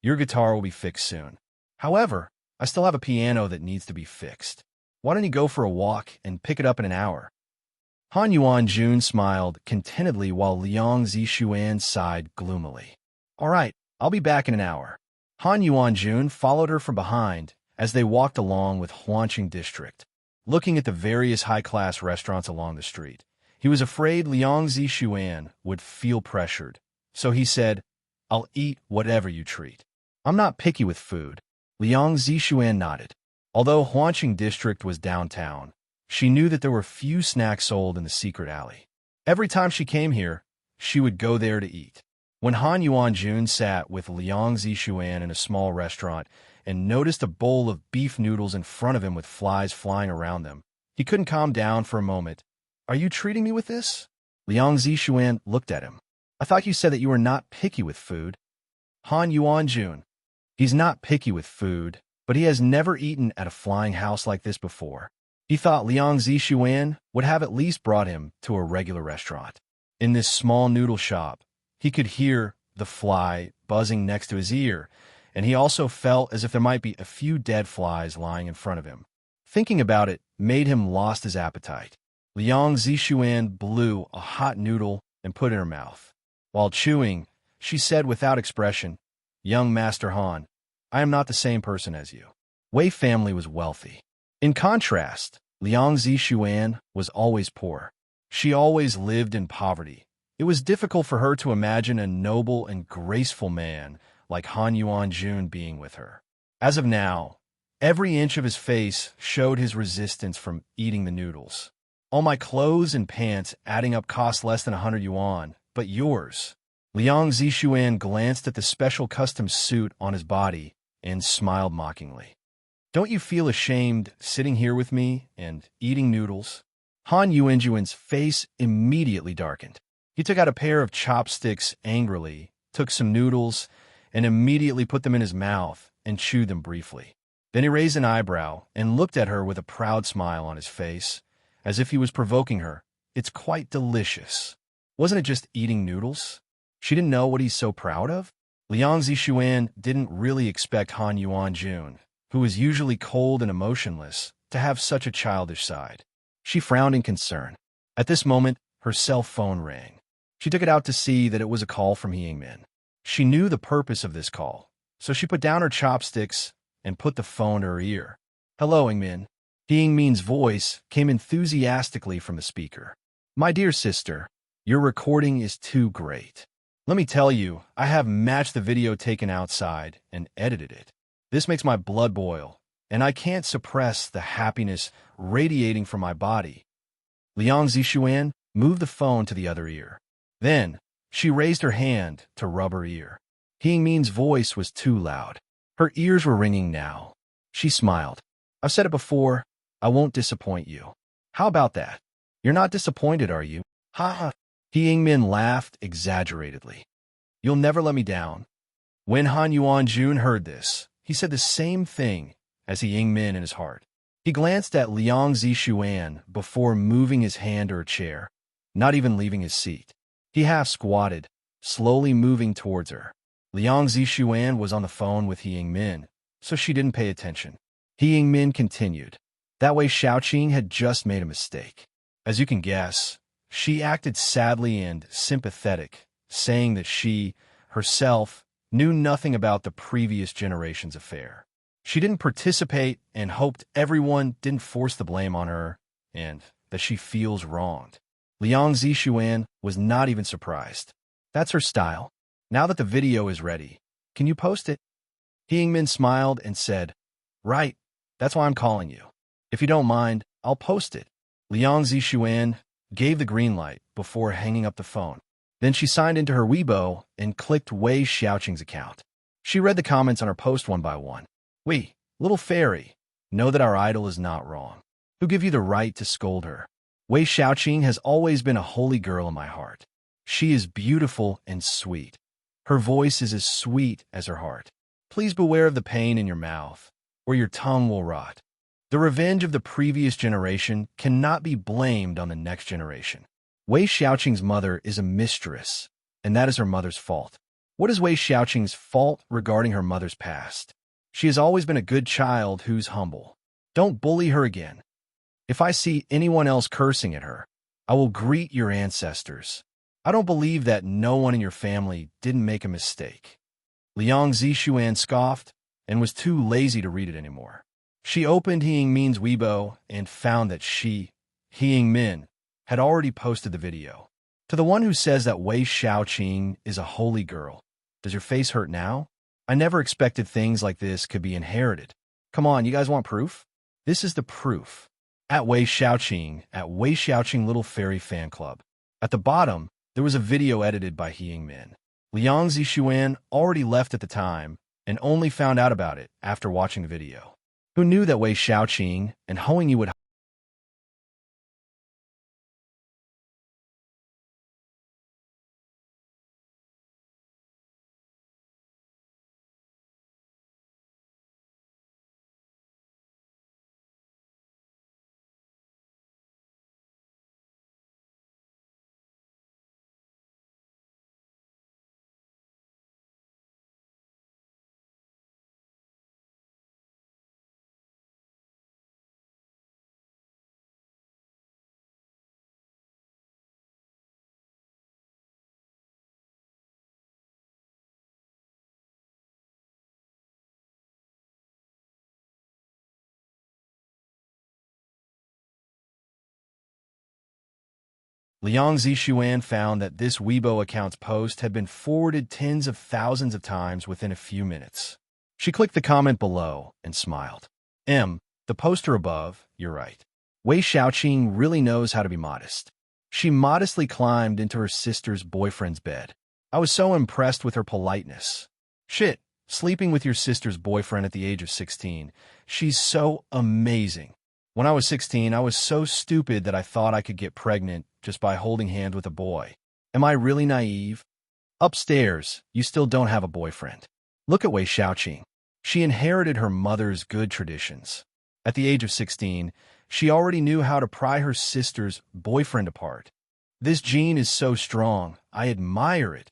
Your guitar will be fixed soon. However, I still have a piano that needs to be fixed. Why don't you go for a walk and pick it up in an hour? Han Yuanjun smiled contentedly while Liang Zixuan sighed gloomily. All right, I'll be back in an hour. Han Yuanjun followed her from behind as they walked along with Huanqing District. Looking at the various high-class restaurants along the street, he was afraid Liang Zixuan would feel pressured, so he said, I'll eat whatever you treat. I'm not picky with food. Liang Zixuan nodded. Although Huanqing District was downtown, she knew that there were few snacks sold in the secret alley. Every time she came here, she would go there to eat. When Han Yuanjun sat with Liang Zixuan in a small restaurant and noticed a bowl of beef noodles in front of him with flies flying around them, he couldn't calm down for a moment. Are you treating me with this? Liang Zixuan looked at him. I thought you said that you were not picky with food. Han Yuanjun. He's not picky with food, but he has never eaten at a flying house like this before. He thought Liang Zixuan would have at least brought him to a regular restaurant. In this small noodle shop, he could hear the fly buzzing next to his ear, and he also felt as if there might be a few dead flies lying in front of him. Thinking about it made him lost his appetite. Liang Zixuan blew a hot noodle and put it in her mouth. While chewing, she said without expression, Young Master Han, I am not the same person as you. Wei family was wealthy. In contrast, Liang Zixuan was always poor. She always lived in poverty. It was difficult for her to imagine a noble and graceful man like Han Yuanjun being with her. As of now, every inch of his face showed his resistance from eating the noodles. All my clothes and pants adding up cost less than 100 yuan, but yours. Liang Zixuan glanced at the special custom suit on his body and smiled mockingly. Don't you feel ashamed sitting here with me and eating noodles? Han Yuanjun's face immediately darkened. He took out a pair of chopsticks angrily, took some noodles, and immediately put them in his mouth and chewed them briefly. Then he raised an eyebrow and looked at her with a proud smile on his face, as if he was provoking her. It's quite delicious. Wasn't it just eating noodles? She didn't know what he's so proud of? Liang Zixuan didn't really expect Han Yuanjun, who was usually cold and emotionless, to have such a childish side. She frowned in concern. At this moment, her cell phone rang. She took it out to see that it was a call from Yingmin. She knew the purpose of this call, so she put down her chopsticks and put the phone to her ear. Hello, Yingmin. Yingmin's voice came enthusiastically from the speaker. My dear sister, your recording is too great. Let me tell you, I have matched the video taken outside and edited it. This makes my blood boil, and I can't suppress the happiness radiating from my body. Liang Zixuan moved the phone to the other ear. Then, she raised her hand to rub her ear. Yingmin's voice was too loud. Her ears were ringing now. She smiled. I've said it before, I won't disappoint you. How about that? You're not disappointed, are you? Ha ha. Yingmin laughed exaggeratedly. You'll never let me down. When Han Yuanjun heard this, he said the same thing as Yingmin in his heart. He glanced at Liang Zixuan before moving his hand to her chair, not even leaving his seat. He half squatted, slowly moving towards her. Liang Zixuan was on the phone with Yingmin, so she didn't pay attention. Yingmin continued. That way Shaoqing had just made a mistake. As you can guess, she acted sadly and sympathetic, saying that she, herself, knew nothing about the previous generation's affair. She didn't participate and hoped everyone didn't force the blame on her and that she feels wronged. Liang Zixuan was not even surprised. That's her style. Now that the video is ready, can you post it? Min smiled and said, Right, that's why I'm calling you. If you don't mind, I'll post it. Liang Zishuan gave the green light before hanging up the phone. Then she signed into her Weibo and clicked Wei Xiaoqing's account. She read the comments on her post one by one. We, little fairy, know that our idol is not wrong. Who give you the right to scold her? Wei Xiaoqing has always been a holy girl in my heart. She is beautiful and sweet. Her voice is as sweet as her heart. Please beware of the pain in your mouth, or your tongue will rot. The revenge of the previous generation cannot be blamed on the next generation. Wei Xiaoqing's mother is a mistress, and that is her mother's fault. What is Wei Xiaoqing's fault regarding her mother's past? She has always been a good child who's humble. Don't bully her again. If I see anyone else cursing at her, I will greet your ancestors. I don't believe that no one in your family didn't make a mistake. Liang Zishuan scoffed and was too lazy to read it anymore. She opened Min's Weibo and found that Min, had already posted the video. To the one who says that Wei Xiaoqing is a holy girl, does your face hurt now? I never expected things like this could be inherited. Come on, you guys want proof? This is the proof. At Wei Xiaoqing Little Fairy Fan Club. At the bottom, there was a video edited by Min. Liang Zishuan already left at the time and only found out about it after watching the video. Who knew that Wei Xiaoqing and Hoingyi would Liang Zishuan found that this Weibo account's post had been forwarded tens of thousands of times within a few minutes. She clicked the comment below and smiled. The poster above, you're right. Wei Xiaoqing really knows how to be modest. She modestly climbed into her sister's boyfriend's bed. I was so impressed with her politeness. Shit, sleeping with your sister's boyfriend at the age of 16. She's so amazing. When I was 16, I was so stupid that I thought I could get pregnant just by holding hands with a boy. Am I really naive? Upstairs, you still don't have a boyfriend. Look at Wei Xiaoqing. She inherited her mother's good traditions. At the age of 16, she already knew how to pry her sister's boyfriend apart. This gene is so strong, I admire it.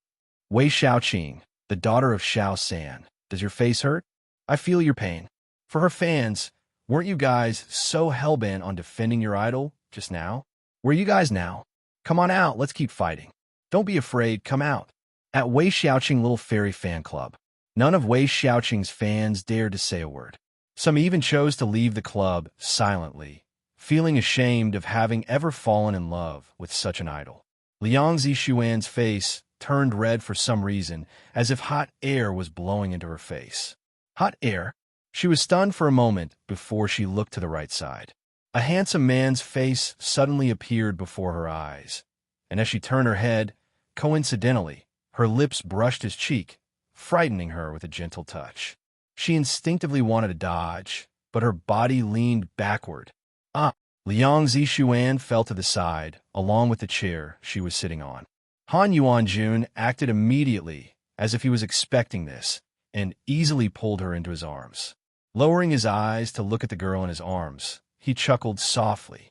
Wei Xiaoqing, the daughter of Xiao San. Does your face hurt? I feel your pain. For her fans, weren't you guys so hellbent on defending your idol just now? Where are you guys now? Come on out, let's keep fighting. Don't be afraid, come out. At Wei Xiaoqing Little Fairy Fan Club, none of Wei Xiaoqing's fans dared to say a word. Some even chose to leave the club silently, feeling ashamed of having ever fallen in love with such an idol. Liang Zishuan's face turned red for some reason, as if hot air was blowing into her face. Hot air? She was stunned for a moment before she looked to the right side. A handsome man's face suddenly appeared before her eyes, and as she turned her head, coincidentally, her lips brushed his cheek, frightening her with a gentle touch. She instinctively wanted to dodge, but her body leaned backward. Liang Zishuan fell to the side, along with the chair she was sitting on. Han Yuanjun acted immediately, as if he was expecting this, and easily pulled her into his arms. Lowering his eyes to look at the girl in his arms, he chuckled softly.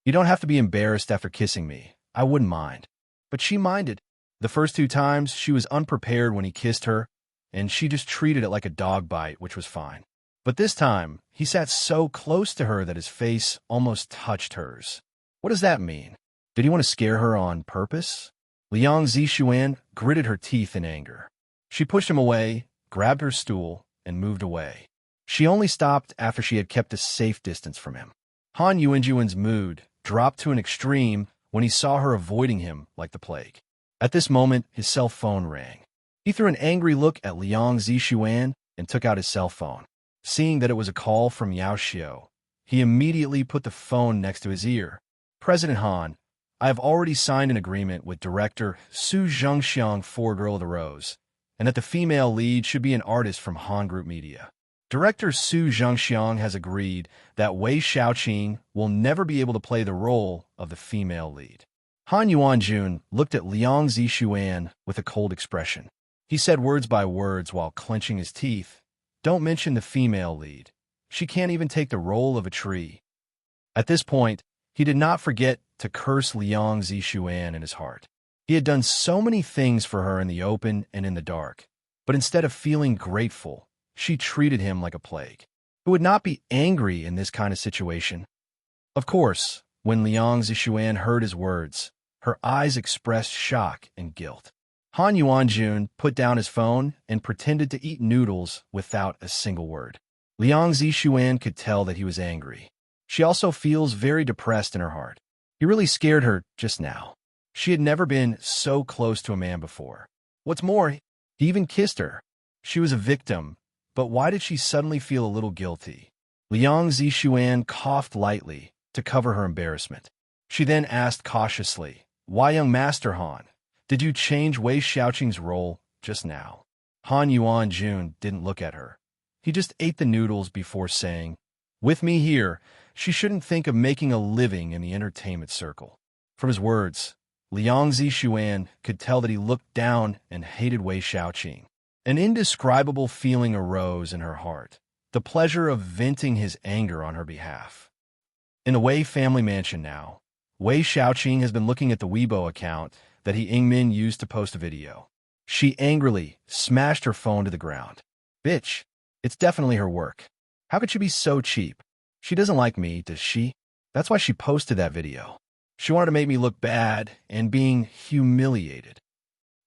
You don't have to be embarrassed after kissing me. I wouldn't mind. But she minded. The first 2 times, she was unprepared when he kissed her, and she just treated it like a dog bite, which was fine. But this time, he sat so close to her that his face almost touched hers. What does that mean? Did he want to scare her on purpose? Liang Zishuan gritted her teeth in anger. She pushed him away, grabbed her stool, and moved away. She only stopped after she had kept a safe distance from him. Han Yuanjuan's mood dropped to an extreme when he saw her avoiding him like the plague. At this moment, his cell phone rang. He threw an angry look at Liang Zishuan and took out his cell phone. Seeing that it was a call from Yao Xiao, he immediately put the phone next to his ear. President Han, I have already signed an agreement with director Su Zhengxiang for Girl of the Rose, and that the female lead should be an artist from Han Group Media. Director Su Zhengxiang has agreed that Wei Xiaoqing will never be able to play the role of the female lead. Han Yuanjun looked at Liang Zishuan with a cold expression. He said words by words while clenching his teeth. Don't mention the female lead. She can't even take the role of a tree. At this point, he did not forget to curse Liang Zishuan in his heart. He had done so many things for her in the open and in the dark, but instead of feeling grateful, she treated him like a plague. Who would not be angry in this kind of situation? Of course, when Liang Zishuan heard his words, her eyes expressed shock and guilt. Han Yuanjun put down his phone and pretended to eat noodles without a single word. Liang Zishuan could tell that he was angry. She also feels very depressed in her heart. He really scared her just now. She had never been so close to a man before. What's more, he even kissed her. She was a victim, but why did she suddenly feel a little guilty? Liang Zishuan coughed lightly to cover her embarrassment. She then asked cautiously, Why, young Master Han, did you change Wei Xiaoqing's role just now? Han Yuanjun didn't look at her. He just ate the noodles before saying, With me here, she shouldn't think of making a living in the entertainment circle. From his words, Liang Zishuan could tell that he looked down and hated Wei Xiaoqing. An indescribable feeling arose in her heart, the pleasure of venting his anger on her behalf. In the Wei family mansion now, Wei Xiaoqing has been looking at the Weibo account that he Ingmin used to post a video. She angrily smashed her phone to the ground. Bitch, it's definitely her work. How could she be so cheap? She doesn't like me, does she? That's why she posted that video. She wanted to make me look bad and being humiliated.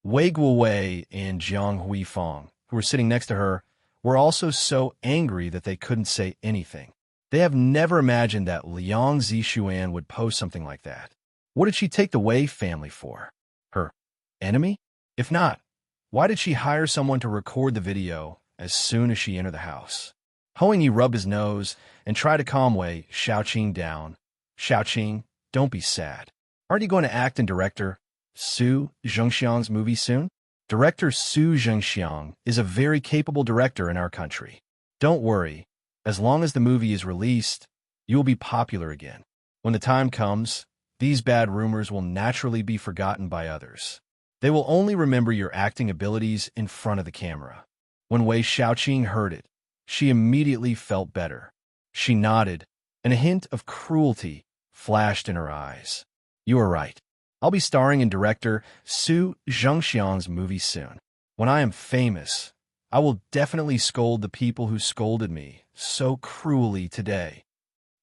Wei Guowei and Jiang Huifeng, who were sitting next to her, were also so angry that they couldn't say anything. They have never imagined that Liang Zishuan would post something like that. What did she take the Wei family for? Her enemy? If not, why did she hire someone to record the video as soon as she entered the house? Hoing Yi rubbed his nose and tried to calm Wei Xiaoqing down. Xiaoqing, don't be sad. Aren't you going to act in director Su Zhengxiang's movie soon? Director Su Zhengxiang is a very capable director in our country. Don't worry, as long as the movie is released, you will be popular again. When the time comes, these bad rumors will naturally be forgotten by others. They will only remember your acting abilities in front of the camera. When Wei Xiaoqing heard it, she immediately felt better. She nodded, and a hint of cruelty flashed in her eyes. You are right. I'll be starring in director Su Zhengxiang's movie soon. When I am famous, I will definitely scold the people who scolded me so cruelly today.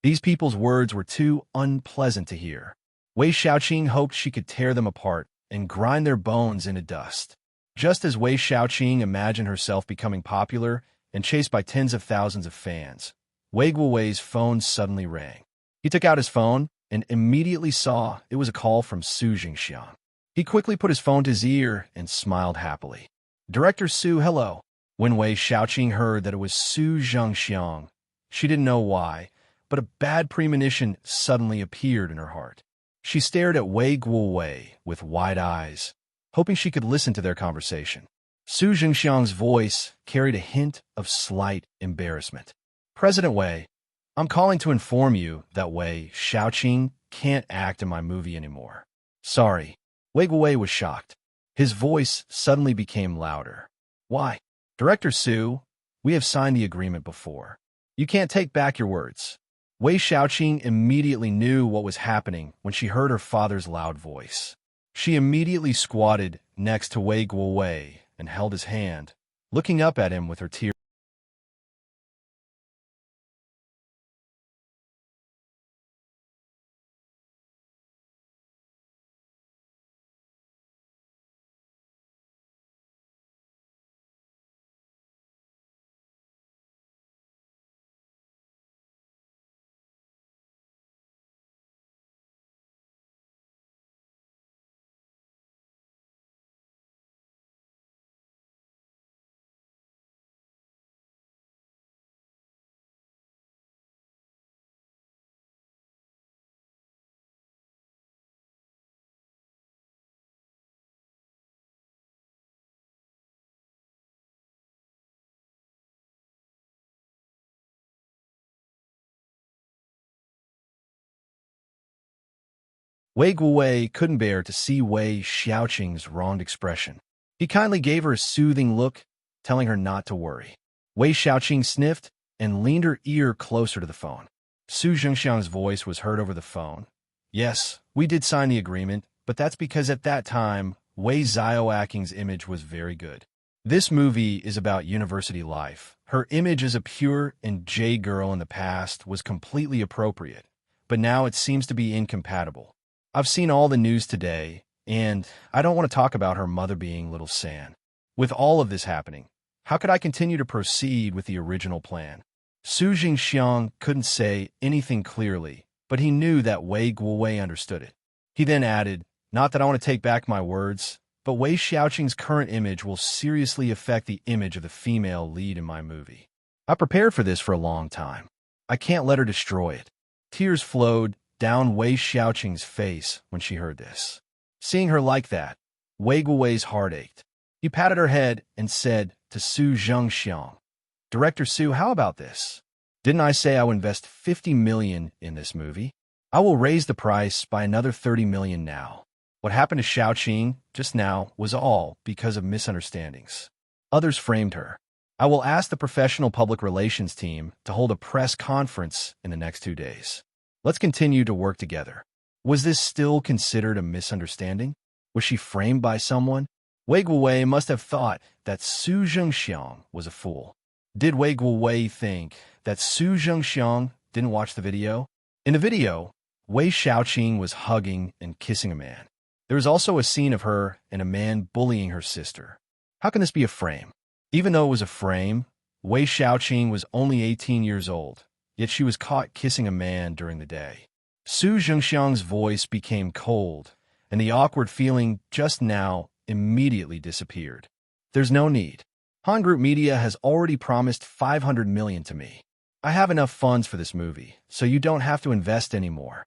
These people's words were too unpleasant to hear. Wei Xiaoqing hoped she could tear them apart and grind their bones into dust. Just as Wei Xiaoqing imagined herself becoming popular and chased by tens of thousands of fans, Wei Guowei's phone suddenly rang. He took out his phone and immediately saw it was a call from Su Zhengxiang. He quickly put his phone to his ear and smiled happily. Director Su, hello. When Wei Xiaoqing heard that it was Su Zhengxiang, she didn't know why, but a bad premonition suddenly appeared in her heart. She stared at Wei Guowei with wide eyes, hoping she could listen to their conversation. Su Zhengxiang's voice carried a hint of slight embarrassment. President Wei, I'm calling to inform you that Wei Xiaoqing can't act in my movie anymore. Sorry. Wei Guowei was shocked. His voice suddenly became louder. Why? Director Su, we have signed the agreement before. You can't take back your words. Wei Xiaoqing immediately knew what was happening when she heard her father's loud voice. She immediately squatted next to Wei Guowei and held his hand, looking up at him with her tears. Wei Guowei couldn't bear to see Wei Xiaoqing's wronged expression. He kindly gave her a soothing look, telling her not to worry. Wei Xiaoqing sniffed and leaned her ear closer to the phone. Su Zhengxiang's voice was heard over the phone. Yes, we did sign the agreement, but that's because at that time, Wei Xiaoqing's image was very good. This movie is about university life. Her image as a pure and J girl in the past was completely appropriate, but now it seems to be incompatible. I've seen all the news today, and I don't want to talk about her mother being Little San. With all of this happening, how could I continue to proceed with the original plan? Su Zhengxiang couldn't say anything clearly, but he knew that Wei Guowei understood it. He then added, not that I want to take back my words, but Wei Xiaoqing's current image will seriously affect the image of the female lead in my movie. I prepared for this for a long time. I can't let her destroy it. Tears flowed down Wei Xiaoqing's face when she heard this. Seeing her like that, Wei Guowei's heart ached. He patted her head and said to Su Zhengxiang, Director Su, how about this? Didn't I say I would invest 50 million in this movie? I will raise the price by another 30 million now. What happened to Xiaoqing just now was all because of misunderstandings. Others framed her. I will ask the professional public relations team to hold a press conference in the next 2 days. Let's continue to work together. Was this still considered a misunderstanding? Was she framed by someone? Wei Guowei must have thought that Su Zhengxiang was a fool. Did Wei Guowei think that Su Zhengxiang didn't watch the video? In the video, Wei Xiaoqing was hugging and kissing a man. There was also a scene of her and a man bullying her sister. How can this be a frame? Even though it was a frame, Wei Xiaoqing was only 18 years old, yet she was caught kissing a man during the day. Su Zhengxiang's voice became cold, and the awkward feeling just now immediately disappeared. There's no need. Han Group Media has already promised 500 million to me. I have enough funds for this movie, so you don't have to invest anymore.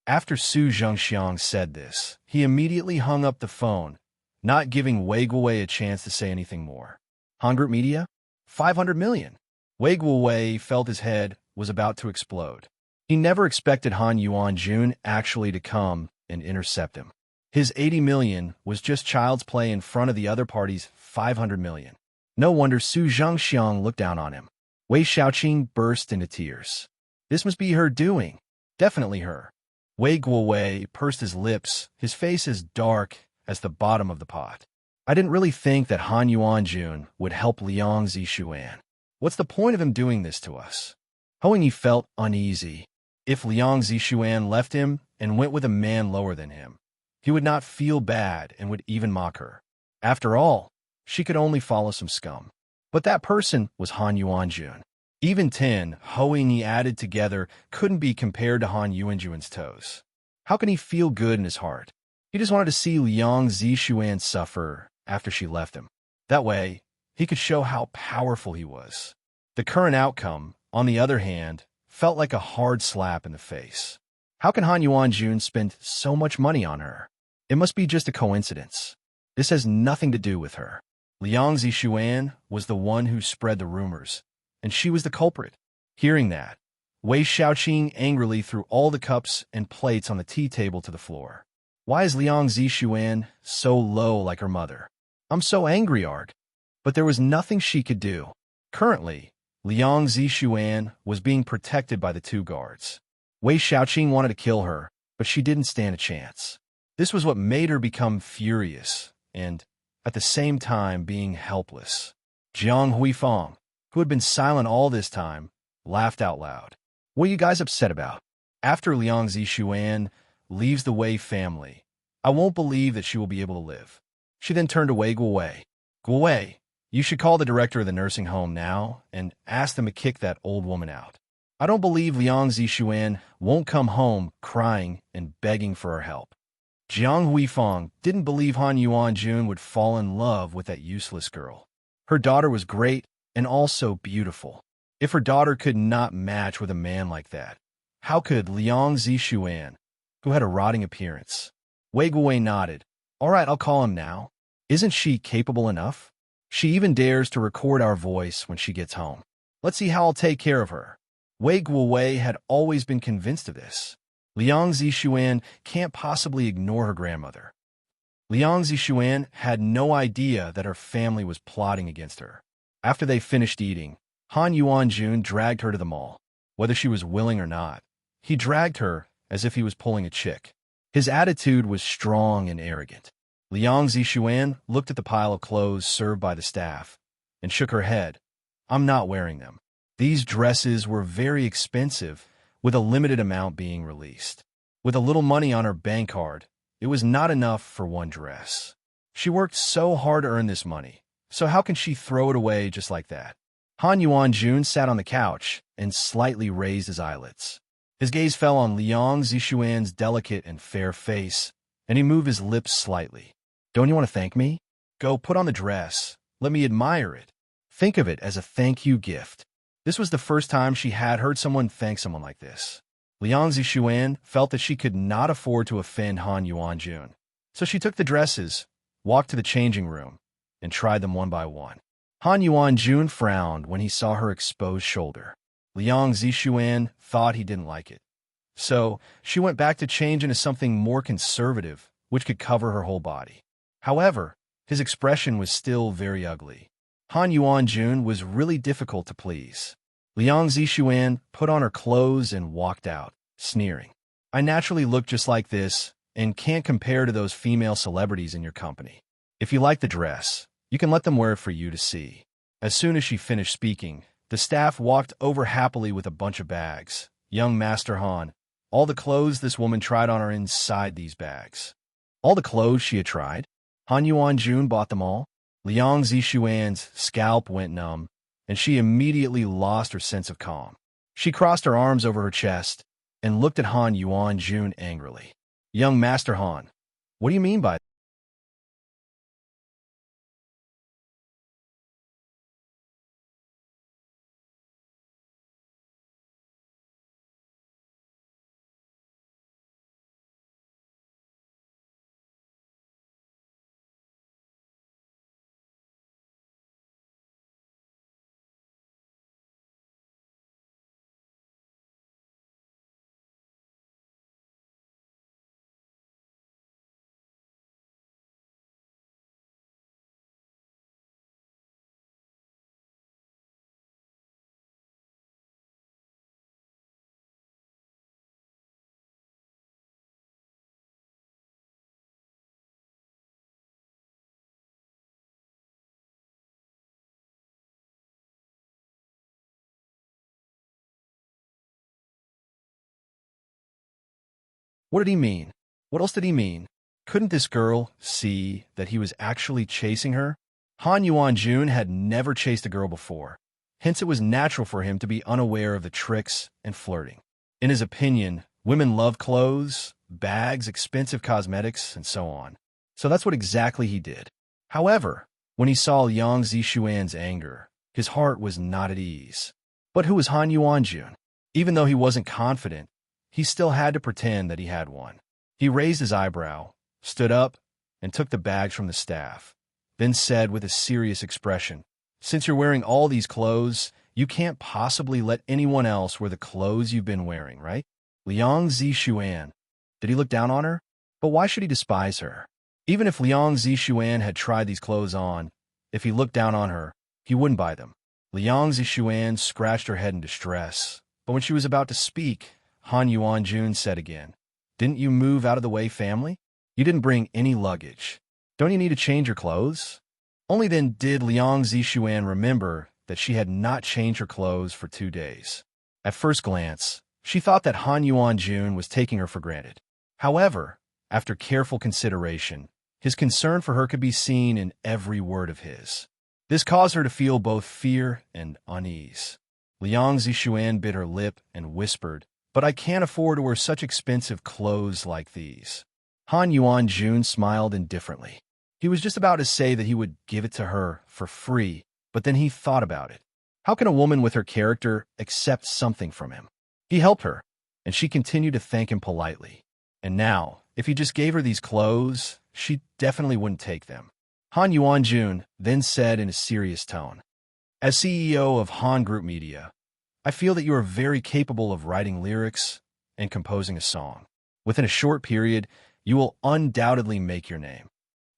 After Su Zhengxiang said this, he immediately hung up the phone, not giving Wei Guowei a chance to say anything more. Han Group Media? 500 million. Wei Guowei felt his head was about to explode. He never expected Han Yuanjun actually to come and intercept him. His 80 million was just child's play in front of the other party's 500 million. No wonder Su Zhengxiang looked down on him. Wei Xiaoqing burst into tears. This must be her doing. Definitely her. Wei Guowei pursed his lips, his face as dark as the bottom of the pot. I didn't really think that Han Yuanjun would help Liang Zixuan. What's the point of him doing this to us? Hou felt uneasy. If Liang Zixuan left him and went with a man lower than him, he would not feel bad and would even mock her. After all, she could only follow some scum. But that person was Han Yuanjun. Even 10 Hou added together couldn't be compared to Han Yuanjun's toes. How can he feel good in his heart? He just wanted to see Liang Zixuan suffer after she left him. That way, he could show how powerful he was. The current outcome, on the other hand, felt like a hard slap in the face. How can Han Yuanjun spend so much money on her? It must be just a coincidence. This has nothing to do with her. Liang Zixuan was the one who spread the rumors, and she was the culprit. Hearing that, Wei Xiaoqing angrily threw all the cups and plates on the tea table to the floor. Why is Liang Zixuan so low like her mother? I'm so angry, Art. But there was nothing she could do. Currently, Liang Zixuan was being protected by the 2 guards. Wei Xiaoqing wanted to kill her, but she didn't stand a chance. This was what made her become furious and, at the same time, being helpless. Jiang Huifeng, who had been silent all this time, laughed out loud. What are you guys upset about? After Liang Zixuan leaves the Wei family, I won't believe that she will be able to live. She then turned to Wei Guowei. Guowei, you should call the director of the nursing home now and ask them to kick that old woman out. I don't believe Liang Zixuan won't come home crying and begging for her help. Jiang Huifeng didn't believe Han Yuanjun would fall in love with that useless girl. Her daughter was great and also beautiful. If her daughter could not match with a man like that, how could Liang Zixuan, who had a rotting appearance? Wei Guowei nodded. All right, I'll call him now. Isn't she capable enough? She even dares to record our voice when she gets home. Let's see how I'll take care of her. Wei Guowei had always been convinced of this. Liang Zixuan can't possibly ignore her grandmother. Liang Zixuan had no idea that her family was plotting against her. After they finished eating, Han Yuanjun dragged her to the mall. Whether she was willing or not, he dragged her as if he was pulling a chick. His attitude was strong and arrogant. Liang Zixuan looked at the pile of clothes served by the staff and shook her head. I'm not wearing them. These dresses were very expensive, with a limited amount being released. With a little money on her bank card, it was not enough for one dress. She worked so hard to earn this money, so how can she throw it away just like that? Han Yuanjun sat on the couch and slightly raised his eyelids. His gaze fell on Liang Zixuan's delicate and fair face, and he moved his lips slightly. Don't you want to thank me? Go put on the dress. Let me admire it. Think of it as a thank you gift. This was the first time she had heard someone thank someone like this. Liang Zixuan felt that she could not afford to offend Han Yuanjun. So she took the dresses, walked to the changing room, and tried them one by one. Han Yuanjun frowned when he saw her exposed shoulder. Liang Zixuan thought he didn't like it. So she went back to change into something more conservative, which could cover her whole body. However, his expression was still very ugly. Han Yuanjun was really difficult to please. Liang Zixuan put on her clothes and walked out, sneering. I naturally look just like this and can't compare to those female celebrities in your company. If you like the dress, you can let them wear it for you to see. As soon as she finished speaking, the staff walked over happily with a bunch of bags. Young Master Han, all the clothes this woman tried on are inside these bags. All the clothes she had tried? Han Yuanjun bought them all. Liang Zixuan's scalp went numb, and she immediately lost her sense of calm. She crossed her arms over her chest and looked at Han Yuanjun angrily. Young Master Han, what do you mean by that? What did he mean? What else did he mean? Couldn't this girl see that he was actually chasing her? Han Yuanjun had never chased a girl before, hence it was natural for him to be unaware of the tricks and flirting. In his opinion, women love clothes, bags, expensive cosmetics, and so on. So that's what exactly he did. However, when he saw Liang Zixuan's anger, his heart was not at ease. But who was Han Yuanjun? Even though he wasn't confident, he still had to pretend that he had one. He raised his eyebrow, stood up, and took the bags from the staff, then said with a serious expression, Since you're wearing all these clothes, you can't possibly let anyone else wear the clothes you've been wearing, right? Liang Zixuan. Did he look down on her? But why should he despise her? Even if Liang Zixuan had tried these clothes on, if he looked down on her, he wouldn't buy them. Liang Zixuan scratched her head in distress, but when she was about to speak, Han Yuanjun said again, Didn't you move out of the way, family? You didn't bring any luggage. Don't you need to change your clothes? Only then did Liang Zixuan remember that she had not changed her clothes for 2 days. At first glance, she thought that Han Yuanjun was taking her for granted. However, after careful consideration, his concern for her could be seen in every word of his. This caused her to feel both fear and unease. Liang Zixuan bit her lip and whispered, But I can't afford to wear such expensive clothes like these. Han Yuanjun smiled indifferently. He was just about to say that he would give it to her for free, but then he thought about it. How can a woman with her character accept something from him? He helped her, and she continued to thank him politely. And now, if he just gave her these clothes, she definitely wouldn't take them. Han Yuanjun then said in a serious tone, As CEO of Han Group Media, I feel that you are very capable of writing lyrics, and composing a song. Within a short period, you will undoubtedly make your name.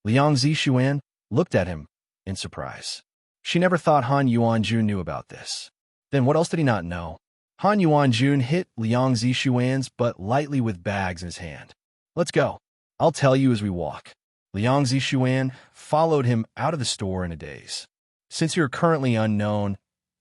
Liang Zixuan looked at him in surprise. She never thought Han Yuanjun knew about this. Then what else did he not know? Han Yuanjun hit Liang Zixuan's butt lightly with bags in his hand. Let's go. I'll tell you as we walk. Liang Zixuan followed him out of the store in a daze. Since you're currently unknown,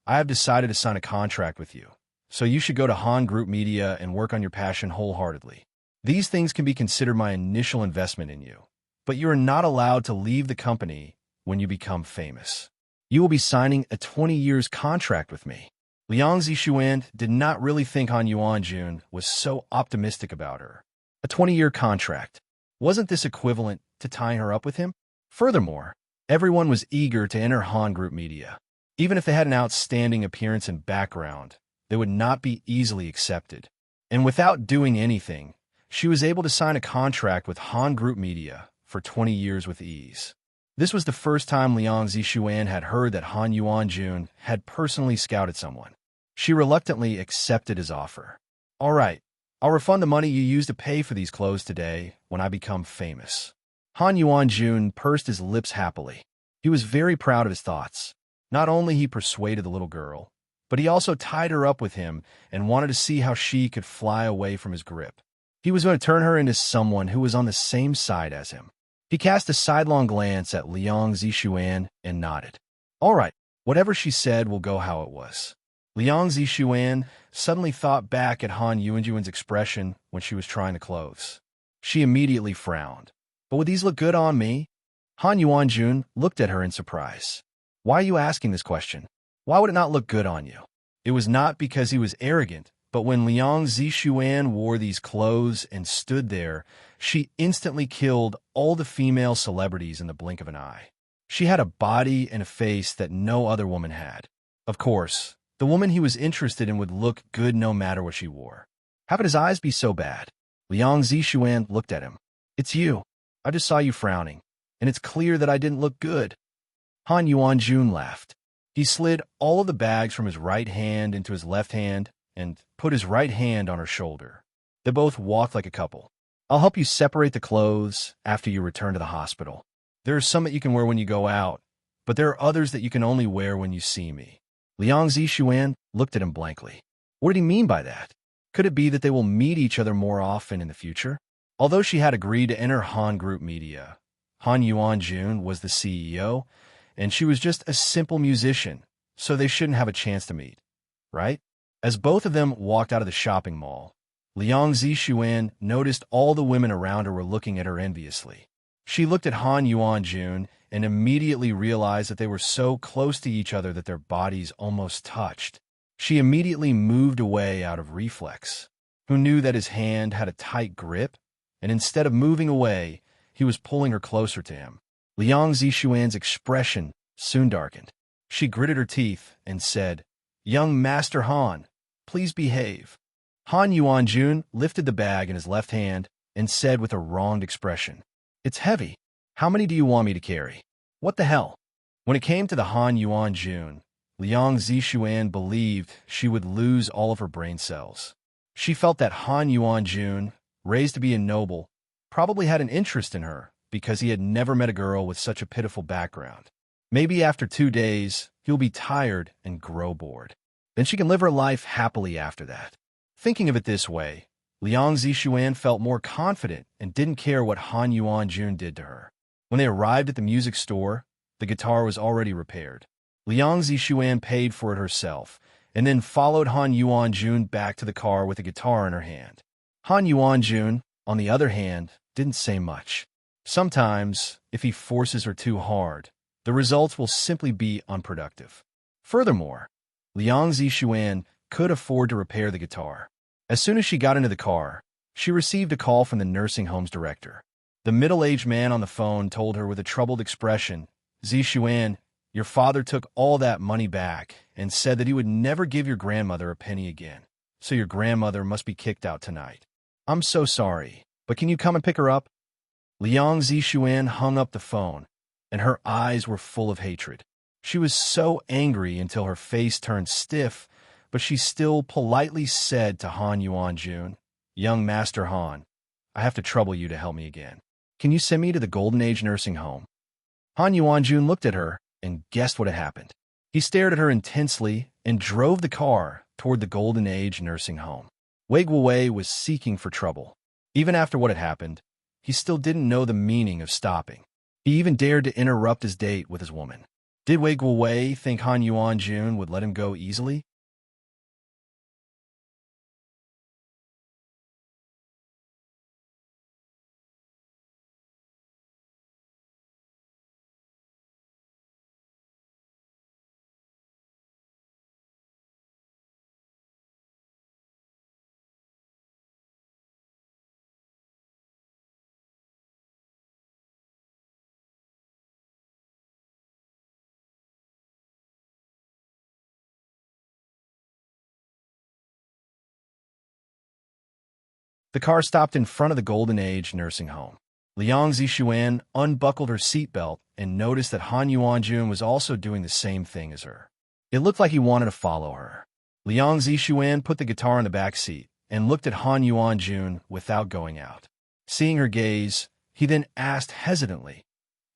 I have decided to sign a contract with you. So you should go to Han Group Media and work on your passion wholeheartedly. These things can be considered my initial investment in you, but you are not allowed to leave the company when you become famous. You will be signing a 20 years contract with me. Liang Zixuan did not really think Han Yuanjun was so optimistic about her. A 20-year contract. Wasn't this equivalent to tying her up with him? Furthermore, everyone was eager to enter Han Group Media. Even if they had an outstanding appearance and background, they would not be easily accepted. And without doing anything, she was able to sign a contract with Han Group Media for 20 years with ease. This was the first time Liang Zixuan had heard that Han Yuanjun had personally scouted someone. She reluctantly accepted his offer. All right, I'll refund the money you used to pay for these clothes today when I become famous. Han Yuanjun pursed his lips happily. He was very proud of his thoughts. Not only he persuaded the little girl, but he also tied her up with him and wanted to see how she could fly away from his grip. He was going to turn her into someone who was on the same side as him. He cast a sidelong glance at Liang Zixuan and nodded. All right, whatever she said will go how it was. Liang Zixuan suddenly thought back at Han Yuanjun's expression when she was trying the clothes. She immediately frowned. But would these look good on me? Han Yuanjun looked at her in surprise. Why are you asking this question? Why would it not look good on you? It was not because he was arrogant, but when Liang Zixuan wore these clothes and stood there, she instantly killed all the female celebrities in the blink of an eye. She had a body and a face that no other woman had. Of course, the woman he was interested in would look good no matter what she wore. How could his eyes be so bad? Liang Zixuan looked at him. It's you. I just saw you frowning, and it's clear that I didn't look good. Han Yuanjun laughed. He slid all of the bags from his right hand into his left hand and put his right hand on her shoulder. They both walked like a couple. I'll help you separate the clothes after you return to the hospital. There are some that you can wear when you go out, but there are others that you can only wear when you see me. Liang Zixuan looked at him blankly. What did he mean by that? Could it be that they will meet each other more often in the future? Although she had agreed to enter Han Group Media, Han Yuanjun was the CEO, and she was just a simple musician, so they shouldn't have a chance to meet, right? As both of them walked out of the shopping mall, Liang Zixuan noticed all the women around her were looking at her enviously. She looked at Han Yuanjun and immediately realized that they were so close to each other that their bodies almost touched. She immediately moved away out of reflex. Who knew that his hand had a tight grip? And instead of moving away, he was pulling her closer to him. Liang Zixuan's expression soon darkened. She gritted her teeth and said, Young Master Han, please behave. Han Yuanjun lifted the bag in his left hand and said with a wronged expression, It's heavy. How many do you want me to carry? What the hell? When it came to the Han Yuanjun, Liang Zixuan believed she would lose all of her brain cells. She felt that Han Yuanjun, raised to be a noble, probably had an interest in her because he had never met a girl with such a pitiful background. Maybe after 2 days, he'll be tired and grow bored. Then she can live her life happily after that. Thinking of it this way, Liang Zixuan felt more confident and didn't care what Han Yuanjun did to her. When they arrived at the music store, the guitar was already repaired. Liang Zixuan paid for it herself, and then followed Han Yuanjun back to the car with the guitar in her hand. Han Yuanjun, on the other hand, didn't say much. Sometimes, if he forces her too hard, the results will simply be unproductive. Furthermore, Liang Zixuan could afford to repair the guitar. As soon as she got into the car, she received a call from the nursing home's director. The middle-aged man on the phone told her with a troubled expression, Zixuan, your father took all that money back and said that he would never give your grandmother a penny again, so your grandmother must be kicked out tonight. I'm so sorry, but can you come and pick her up? Liang Zixuan hung up the phone, and her eyes were full of hatred. She was so angry until her face turned stiff, but she still politely said to Han Yuanjun, Young Master Han, I have to trouble you to help me again. Can you send me to the Golden Age nursing home? Han Yuanjun looked at her and guessed what had happened. He stared at her intensely and drove the car toward the Golden Age nursing home. Wei Guowei was seeking for trouble. Even after what had happened, he still didn't know the meaning of stopping. He even dared to interrupt his date with his woman. Did Wei Guowei think Han Yuanjun would let him go easily? The car stopped in front of the Golden Age nursing home. Liang Zixuan unbuckled her seatbelt and noticed that Han Yuanjun was also doing the same thing as her. It looked like he wanted to follow her. Liang Zixuan put the guitar in the back seat and looked at Han Yuanjun without going out. Seeing her gaze, he then asked hesitantly,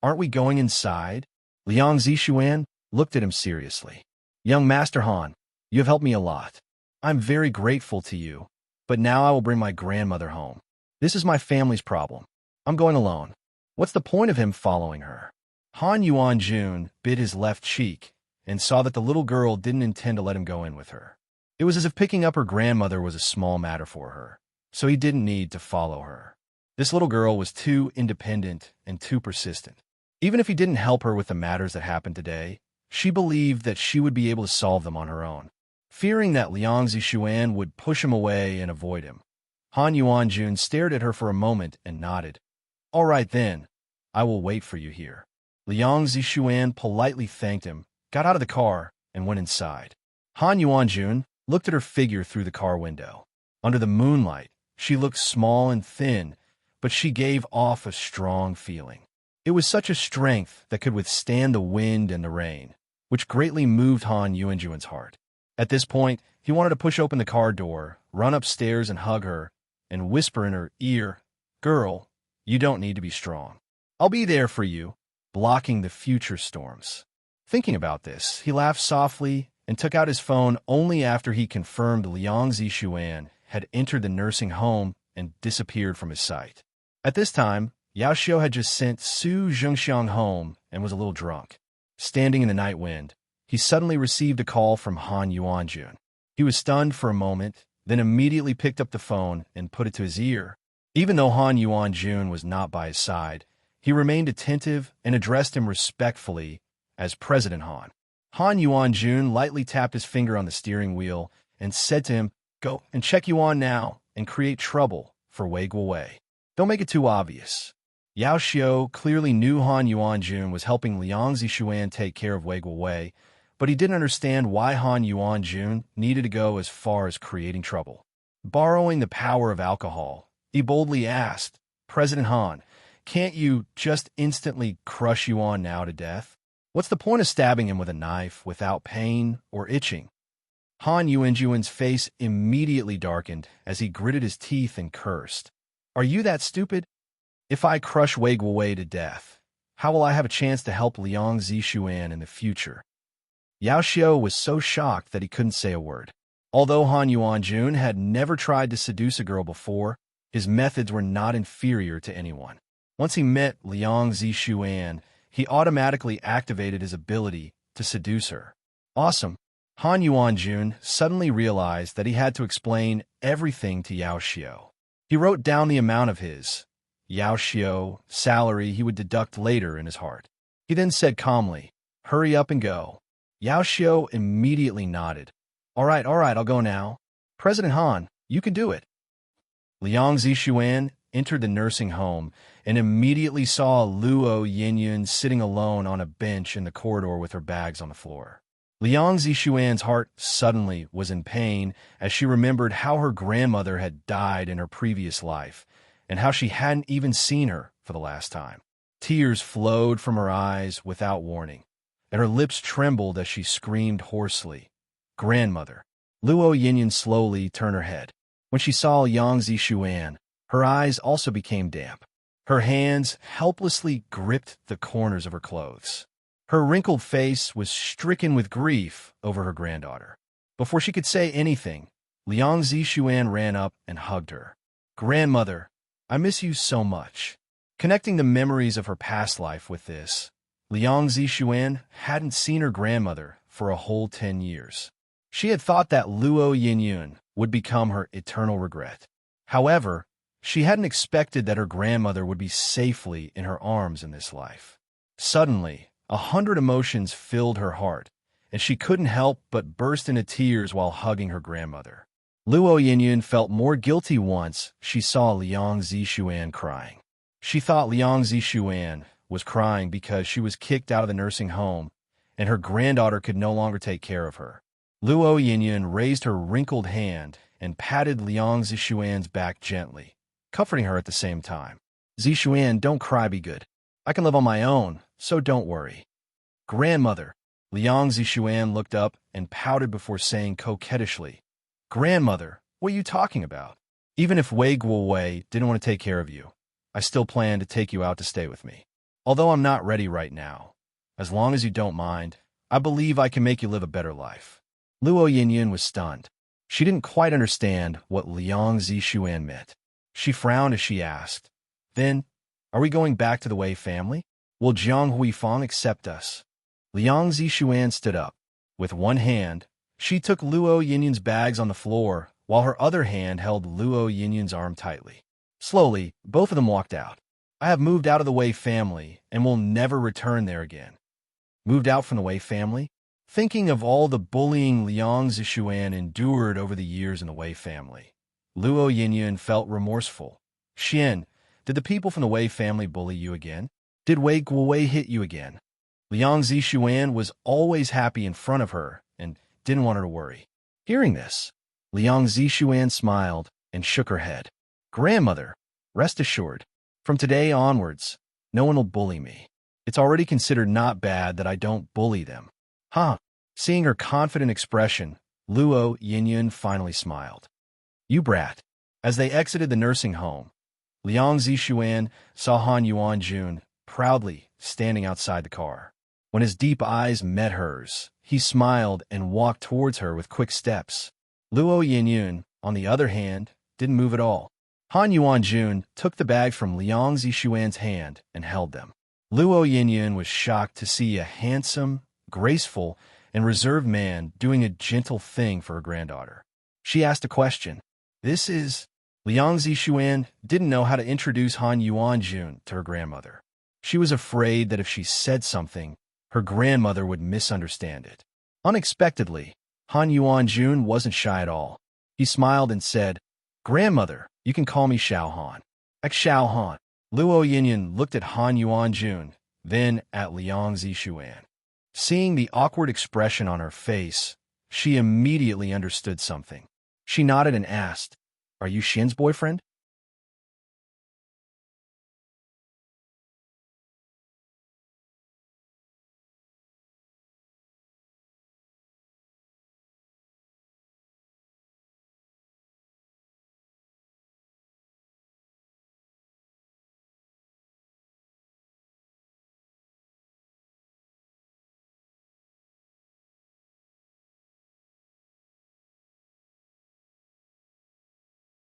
"Aren't we going inside?" Liang Zixuan looked at him seriously. "Young Master Han, you have helped me a lot. I'm very grateful to you, but now I will bring my grandmother home. This is my family's problem. I'm going alone." What's the point of him following her? Han Yuanjun bit his left cheek and saw that the little girl didn't intend to let him go in with her. It was as if picking up her grandmother was a small matter for her, so he didn't need to follow her. This little girl was too independent and too persistent. Even if he didn't help her with the matters that happened today, she believed that she would be able to solve them on her own. Fearing that Liang Zixuan would push him away and avoid him, Han Yuanjun stared at her for a moment and nodded. "All right then, I will wait for you here." Liang Zixuan politely thanked him, got out of the car, and went inside. Han Yuanjun looked at her figure through the car window. Under the moonlight, she looked small and thin, but she gave off a strong feeling. It was such a strength that could withstand the wind and the rain, which greatly moved Han Yuanjun's heart. At this point, he wanted to push open the car door, run upstairs and hug her, and whisper in her ear, "Girl, you don't need to be strong. I'll be there for you," blocking the future storms. Thinking about this, he laughed softly and took out his phone only after he confirmed Liang Zixuan had entered the nursing home and disappeared from his sight. At this time, Yao Xiu had just sent Su Zhengxiang home and was a little drunk. Standing in the night wind, he suddenly received a call from Han Yuanjun. He was stunned for a moment, then immediately picked up the phone and put it to his ear. Even though Han Yuanjun was not by his side, he remained attentive and addressed him respectfully as President Han. Han Yuanjun lightly tapped his finger on the steering wheel and said to him, "Go and check Yuan now and create trouble for Wei Guowei. Don't make it too obvious." Yao Xiu clearly knew Han Yuanjun was helping Liang Zixuan take care of Wei Guowei, but he didn't understand why Han Yuanjun needed to go as far as creating trouble. Borrowing the power of alcohol, he boldly asked, "President Han, can't you just instantly crush Yuan now to death? What's the point of stabbing him with a knife without pain or itching?" Han Yuanjun's face immediately darkened as he gritted his teeth and cursed. "Are you that stupid? If I crush Wei Guowei to death, how will I have a chance to help Liang Zixuan in the future?" Yao Xiu was so shocked that he couldn't say a word. Although Han Yuanjun had never tried to seduce a girl before, his methods were not inferior to anyone. Once he met Liang Zixuan, he automatically activated his ability to seduce her. Awesome. Han Yuanjun suddenly realized that he had to explain everything to Yao Xiu. He wrote down the amount of his, Yao Xiu, salary he would deduct later in his heart. He then said calmly, "Hurry up and go." Yao Xiu immediately nodded. All right, I'll go now. President Han, you can do it." Liang Zixuan entered the nursing home and immediately saw Luo Yinyun sitting alone on a bench in the corridor with her bags on the floor. Liang Zixuan's heart suddenly was in pain as she remembered how her grandmother had died in her previous life and how she hadn't even seen her for the last time. Tears flowed from her eyes without warning, and her lips trembled as she screamed hoarsely, "Grandmother." Luo Yinyun slowly turned her head. When she saw Liang Zishuan, her eyes also became damp. Her hands helplessly gripped the corners of her clothes. Her wrinkled face was stricken with grief over her granddaughter. Before she could say anything, Liang Zishuan ran up and hugged her. "Grandmother, I miss you so much." Connecting the memories of her past life with this, Liang Zishuan hadn't seen her grandmother for a whole 10 years. She had thought that Luo Yinyun would become her eternal regret. However, she hadn't expected that her grandmother would be safely in her arms in this life. Suddenly, 100 emotions filled her heart, and she couldn't help but burst into tears while hugging her grandmother. Luo Yinyun felt more guilty once she saw Liang Zishuan crying. She thought Liang Zishuan was crying because she was kicked out of the nursing home and her granddaughter could no longer take care of her. Luo Yinyun raised her wrinkled hand and patted Liang Zishuan's back gently, comforting her at the same time. "Zishuan, don't cry, be good. I can live on my own, so don't worry." "Grandmother." Liang Zishuan looked up and pouted before saying coquettishly, "Grandmother, what are you talking about? Even if Wei Guowei didn't want to take care of you, I still plan to take you out to stay with me. Although I'm not ready right now, as long as you don't mind, I believe I can make you live a better life." Luo Yinyun was stunned. She didn't quite understand what Liang Zishuan meant. She frowned as she asked, "Then, are we going back to the Wei family? Will Jiang Huifang accept us?" Liang Zishuan stood up. With one hand, she took Luo Yinyun's bags on the floor, while her other hand held Luo Yinyun's arm tightly. Slowly, both of them walked out. "I have moved out of the Wei family and will never return there again." Moved out from the Wei family? Thinking of all the bullying Liang Zishuan endured over the years in the Wei family, Luo Yinyun felt remorseful. "Xian, did the people from the Wei family bully you again? Did Wei Guowei hit you again?" Liang Zishuan was always happy in front of her and didn't want her to worry. Hearing this, Liang Zishuan smiled and shook her head. "Grandmother, rest assured, from today onwards, no one will bully me. It's already considered not bad that I don't bully them." "Huh." Seeing her confident expression, Luo Yinyun finally smiled. "You brat." As they exited the nursing home, Liang Zishuan saw Han Yuanjun proudly standing outside the car. When his deep eyes met hers, he smiled and walked towards her with quick steps. Luo Yinyun, on the other hand, didn't move at all. Han Yuanjun took the bag from Liang Zishuan's hand and held them. Luo Yinyun was shocked to see a handsome, graceful, and reserved man doing a gentle thing for her granddaughter. She asked a question. "This is—" Liang Zishuan didn't know how to introduce Han Yuanjun to her grandmother. She was afraid that if she said something, her grandmother would misunderstand it. Unexpectedly, Han Yuanjun wasn't shy at all. He smiled and said, "Grandmother, you can call me Xiao Han." "Xiao Han." Luo Yinyun looked at Han Yuanjun, then at Liang Zishuan. Seeing the awkward expression on her face, she immediately understood something. She nodded and asked, "Are you Xian's boyfriend?"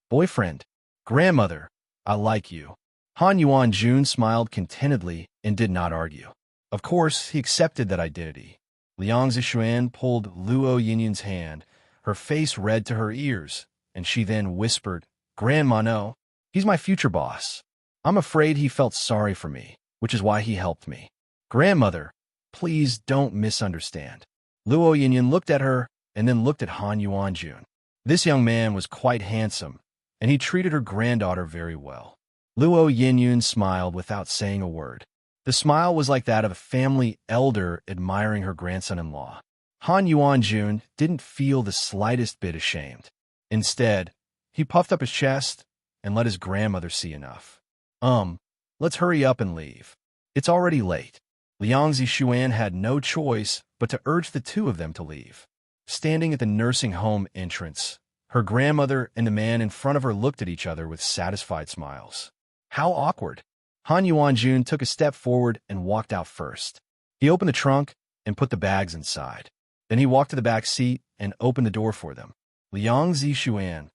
"Boyfriend. Grandmother, I like you." Han Yuanjun smiled contentedly and did not argue. Of course, he accepted that identity. Liang Zishuan pulled Luo Yinyun's hand, her face red to her ears, and she then whispered, "Grandma, no. He's my future boss. I'm afraid he felt sorry for me, which is why he helped me." "Grandmother, please don't misunderstand." Luo Yinyun looked at her and then looked at Han Yuanjun. This young man was quite handsome, and he treated her granddaughter very well. Luo Yinyun smiled without saying a word. The smile was like that of a family elder admiring her grandson-in-law. Han Yuanjun didn't feel the slightest bit ashamed. Instead, he puffed up his chest and let his grandmother see enough. Let's hurry up and leave. It's already late." Liang Zishuan had no choice but to urge the two of them to leave. Standing at the nursing home entrance, Her grandmother and the man in front of her looked at each other with satisfied smiles. How awkward. Han Yuanjun took a step forward and walked out first. He opened the trunk and put the bags inside. Then he walked to the back seat and opened the door for them. Liang Zishuan.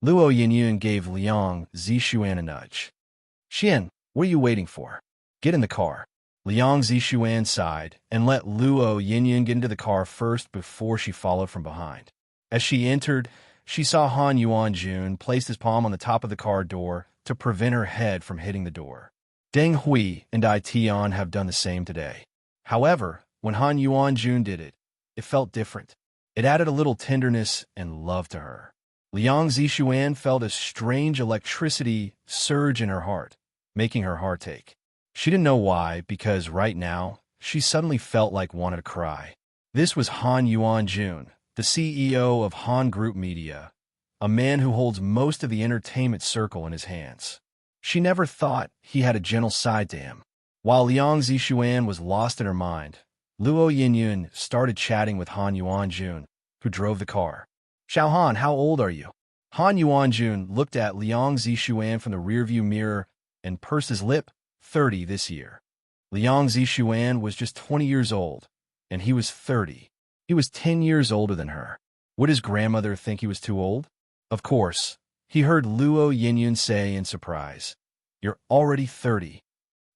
Luo Yinyun gave Liang Zishuan a nudge. Xian, what are you waiting for? Get in the car. Liang Zishuan sighed and let Luo Yinyun get into the car first before she followed from behind. As she entered, she saw Han Yuanjun place his palm on the top of the car door to prevent her head from hitting the door. Deng Hui and Ai Tian have done the same today. However, when Han Yuanjun did it, it felt different. It added a little tenderness and love to her. Liang Zishuan felt a strange electricity surge in her heart, making her heart ache. She didn't know why, because right now, she suddenly felt like wanting to cry. This was Han Yuanjun, the CEO of Han Group Media, a man who holds most of the entertainment circle in his hands. She never thought he had a gentle side to him. While Liang Zishuan was lost in her mind, Luo Yinyun started chatting with Han Yuanjun, who drove the car. Xiao Han, how old are you? Han Yuanjun looked at Liang Zishuan from the rearview mirror and pursed his lip. 30 this year. Liang Zishuan was just 20 years old, and he was 30. He was 10 years older than her. Would his grandmother think he was too old? Of course, he heard Luo Yinyun say in surprise, "You're already 30.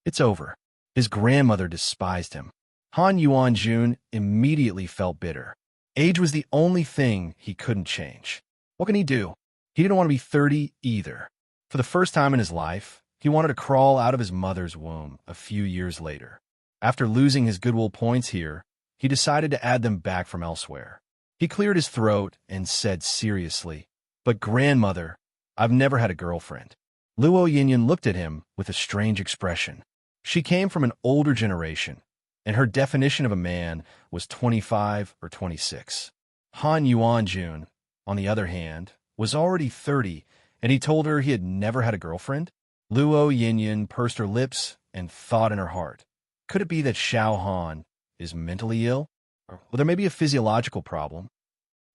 It's over." His grandmother despised him. Han Yuanjun immediately felt bitter. Age was the only thing he couldn't change. What can he do? He didn't want to be 30 either. For the first time in his life, he wanted to crawl out of his mother's womb a few years later. After losing his goodwill points here, he decided to add them back from elsewhere. He cleared his throat and said seriously, "But grandmother, I've never had a girlfriend." Luo Yinyun looked at him with a strange expression. She came from an older generation, and her definition of a man was 25 or 26. Han Yuanjun, on the other hand, was already 30, and he told her he had never had a girlfriend? Luo Yinyun pursed her lips and thought in her heart, could it be that Xiao Han is mentally ill? Or there may be a physiological problem.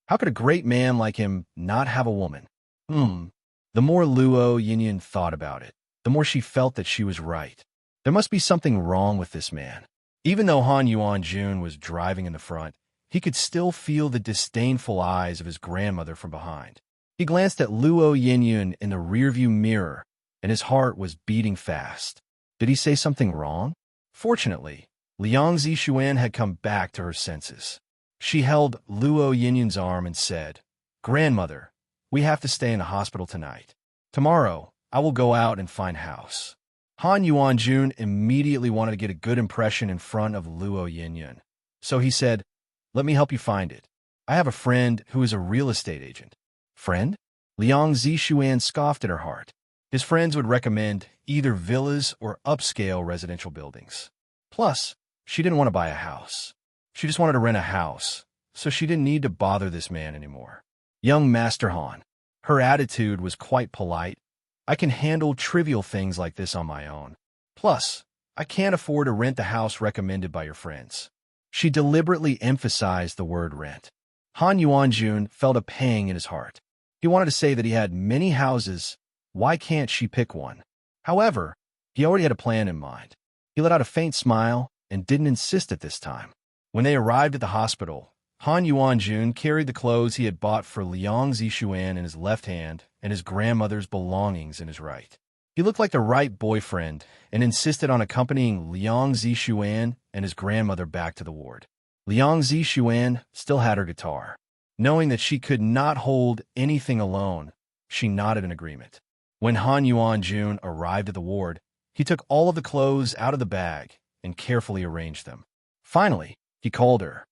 How could a great man like him not have a woman? The more Luo Yinyun thought about it, the more she felt that she was right. There must be something wrong with this man. Even though Han Yuanjun was driving in the front, he could still feel the disdainful eyes of his grandmother from behind. He glanced at Luo Yinyun in the rearview mirror, and his heart was beating fast. Did he say something wrong? Fortunately, Liang Zishuan had come back to her senses. She held Luo Yinyun's arm and said, "Grandmother, we have to stay in the hospital tonight. Tomorrow, I will go out and find a house." Han Yuanjun immediately wanted to get a good impression in front of Luo Yinyun. So he said, "Let me help you find it. I have a friend who is a real estate agent." Friend? Liang Zishuan scoffed at her heart. His friends would recommend either villas or upscale residential buildings. Plus, she didn't want to buy a house. She just wanted to rent a house, so she didn't need to bother this man anymore. Young Master Han. Her attitude was quite polite. I can handle trivial things like this on my own. Plus, I can't afford to rent the house recommended by your friends. She deliberately emphasized the word rent. Han Yuanjun felt a pang in his heart. He wanted to say that he had many houses. Why can't she pick one? However, he already had a plan in mind. He let out a faint smile and didn't insist at this time. When they arrived at the hospital, Han Yuanjun carried the clothes he had bought for Liang Zishuan in his left hand and his grandmother's belongings in his right. He looked like the right boyfriend and insisted on accompanying Liang Zishuan and his grandmother back to the ward. Liang Zishuan still had her guitar. Knowing that she could not hold anything alone, she nodded in agreement. When Han Yuanjun arrived at the ward, he took all of the clothes out of the bag and carefully arranged them. Finally, he called her.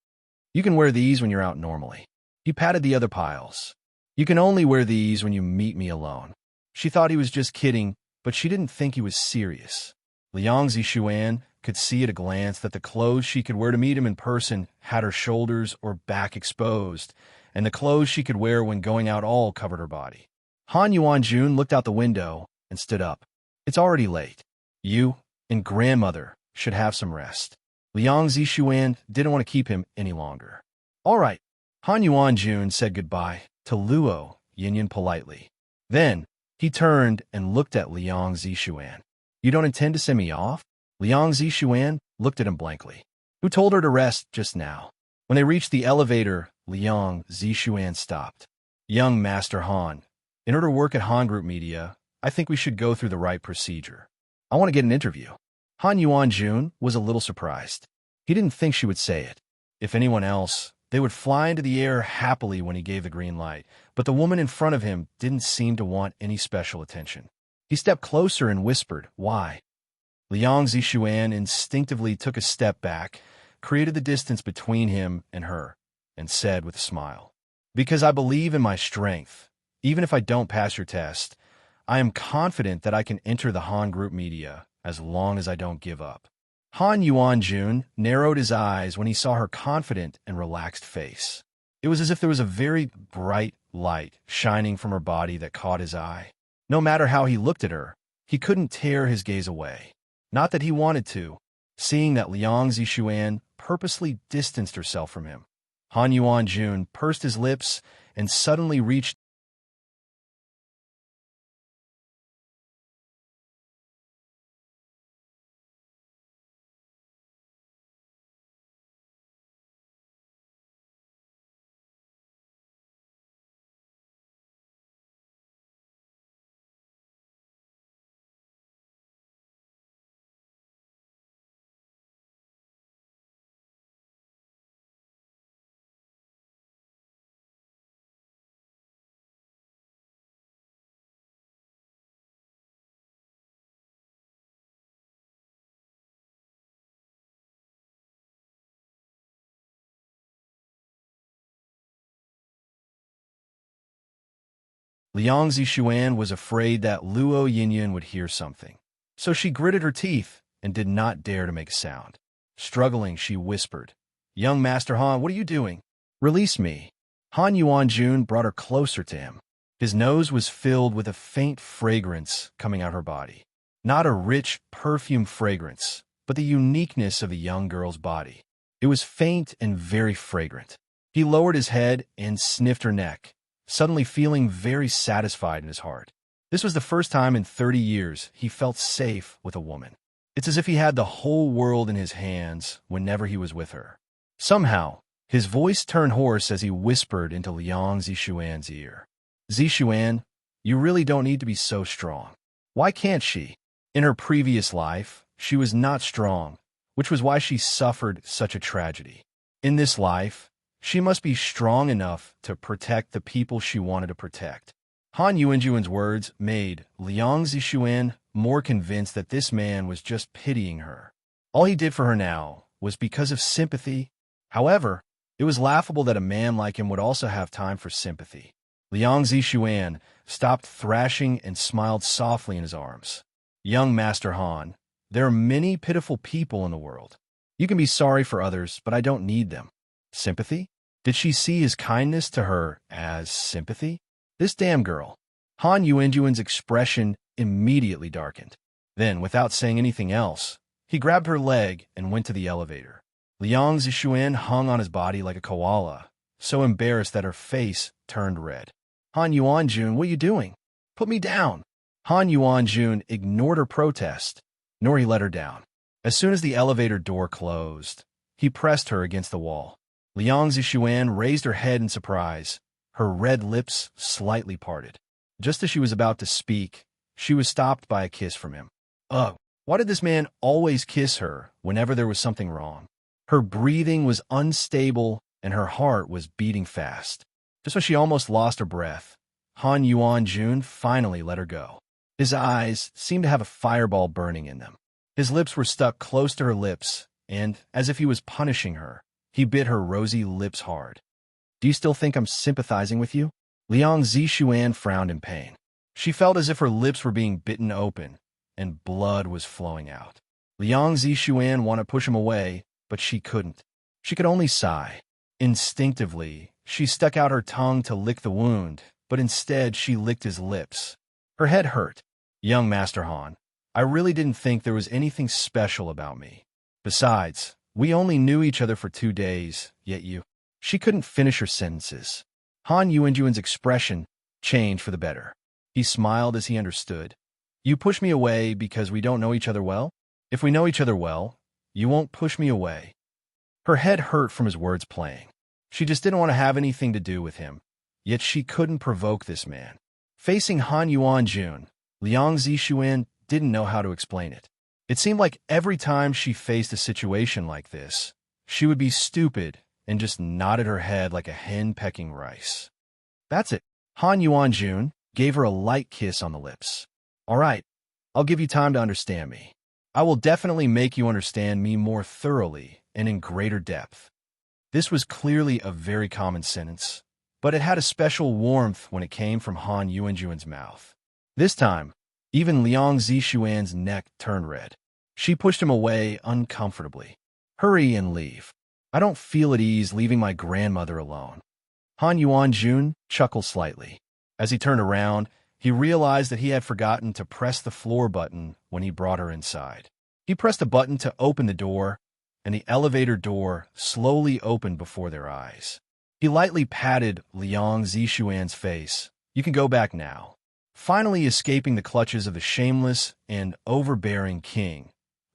"You can wear these when you're out normally." He patted the other piles. "You can only wear these when you meet me alone." She thought he was just kidding, but she didn't think he was serious. Liang Zishuan could see at a glance that the clothes she could wear to meet him in person had her shoulders or back exposed, and the clothes she could wear when going out all covered her body. Han Yuanjun looked out the window and stood up. "It's already late. You and grandmother should have some rest." Liang Zishuan didn't want to keep him any longer. "All right." Han Yuanjun said goodbye to Luo Yin politely. Then, he turned and looked at Liang Zishuan. You don't intend to send me off? Liang Zishuan looked at him blankly. Who told her to rest just now? When they reached the elevator, Liang Zishuan stopped. Young Master Han, in order to work at Han Group Media, I think we should go through the right procedure. I want to get an interview. Han Yuanjun was a little surprised. He didn't think she would say it. If anyone else, they would fly into the air happily when he gave the green light, but the woman in front of him didn't seem to want any special attention. He stepped closer and whispered, "Why?" Liang Zishuan instinctively took a step back, created the distance between him and her, and said with a smile, "Because I believe in my strength. Even if I don't pass your test, I am confident that I can enter the Han Group Media as long as I don't give up." Han Yuanjun narrowed his eyes when he saw her confident and relaxed face. It was as if there was a very bright light shining from her body that caught his eye. No matter how he looked at her, he couldn't tear his gaze away. Not that he wanted to, seeing that Liang Zishuan purposely distanced herself from him. Han Yuanjun pursed his lips and suddenly reached Liang Zishuan was afraid that Luo Yinyan would hear something. So she gritted her teeth and did not dare to make a sound. Struggling, she whispered, "Young Master Han, what are you doing? Release me." Han Yuanjun brought her closer to him. His nose was filled with a faint fragrance coming out her body. Not a rich, perfume fragrance, but the uniqueness of a young girl's body. It was faint and very fragrant. He lowered his head and sniffed her neck, suddenly feeling very satisfied in his heart. This was the first time in 30 years he felt safe with a woman. It's as if he had the whole world in his hands whenever he was with her. Somehow, his voice turned hoarse as he whispered into Liang Zishuan's ear. "Zishuan, you really don't need to be so strong. Why can't she? In her previous life, she was not strong, which was why she suffered such a tragedy. In this life, she must be strong enough to protect the people she wanted to protect." Han Yuanjuan's words made Liang Zishuan more convinced that this man was just pitying her. All he did for her now was because of sympathy. However, it was laughable that a man like him would also have time for sympathy. Liang Zishuan stopped thrashing and smiled softly in his arms. "Young Master Han, there are many pitiful people in the world. You can be sorry for others, but I don't need them." Sympathy? Did she see his kindness to her as sympathy? This damn girl. Han Yuanjuan's expression immediately darkened. Then, without saying anything else, he grabbed her leg and went to the elevator. Liang Zishuan hung on his body like a koala, so embarrassed that her face turned red. "Han Yuanjun, what are you doing? Put me down." Han Yuanjun ignored her protest, nor he let her down. As soon as the elevator door closed, he pressed her against the wall. Liang Zishuan raised her head in surprise, her red lips slightly parted. Just as she was about to speak, she was stopped by a kiss from him. Ugh, why did this man always kiss her whenever there was something wrong? Her breathing was unstable and her heart was beating fast. Just when she almost lost her breath, Han Yuanjun finally let her go. His eyes seemed to have a fireball burning in them. His lips were stuck close to her lips, and, as if he was punishing her, he bit her rosy lips hard. "Do you still think I'm sympathizing with you?" Liang Zishuan frowned in pain. She felt as if her lips were being bitten open, and blood was flowing out. Liang Zishuan wanted to push him away, but she couldn't. She could only sigh. Instinctively, she stuck out her tongue to lick the wound, but instead she licked his lips. Her head hurt. "Young Master Han, I really didn't think there was anything special about me. Besides, we only knew each other for 2 days, yet you..." She couldn't finish her sentences. Han Yuanjuan's expression change for the better. He smiled as he understood. You push me away because we don't know each other well? If we know each other well, you won't push me away. Her head hurt from his words playing. She just didn't want to have anything to do with him. Yet she couldn't provoke this man. Facing Han Yuan-jun, Liang Zixuan didn't know how to explain it. It seemed like every time she faced a situation like this, she would be stupid and just nodded her head like a hen pecking rice. That's it. Han Yuan-jun gave her a light kiss on the lips. All right, I'll give you time to understand me. I will definitely make you understand me more thoroughly and in greater depth. This was clearly a very common sentence, but it had a special warmth when it came from Han Yuan-jun's mouth. This time, even Liang Zixuan's neck turned red. She pushed him away uncomfortably. Hurry and leave. I don't feel at ease leaving my grandmother alone. Han Yuan-jun chuckled slightly. As he turned around, he realized that he had forgotten to press the floor button when he brought her inside. He pressed a button to open the door, and the elevator door slowly opened before their eyes. He lightly patted Liang Zixuan's face. You can go back now. Finally escaping the clutches of the shameless and overbearing king,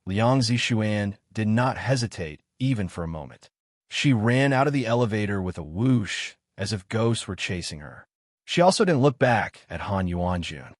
Liang Zixuan did not hesitate even for a moment. She ran out of the elevator with a whoosh, as if ghosts were chasing her. She also didn't look back at Han Yuan-jun.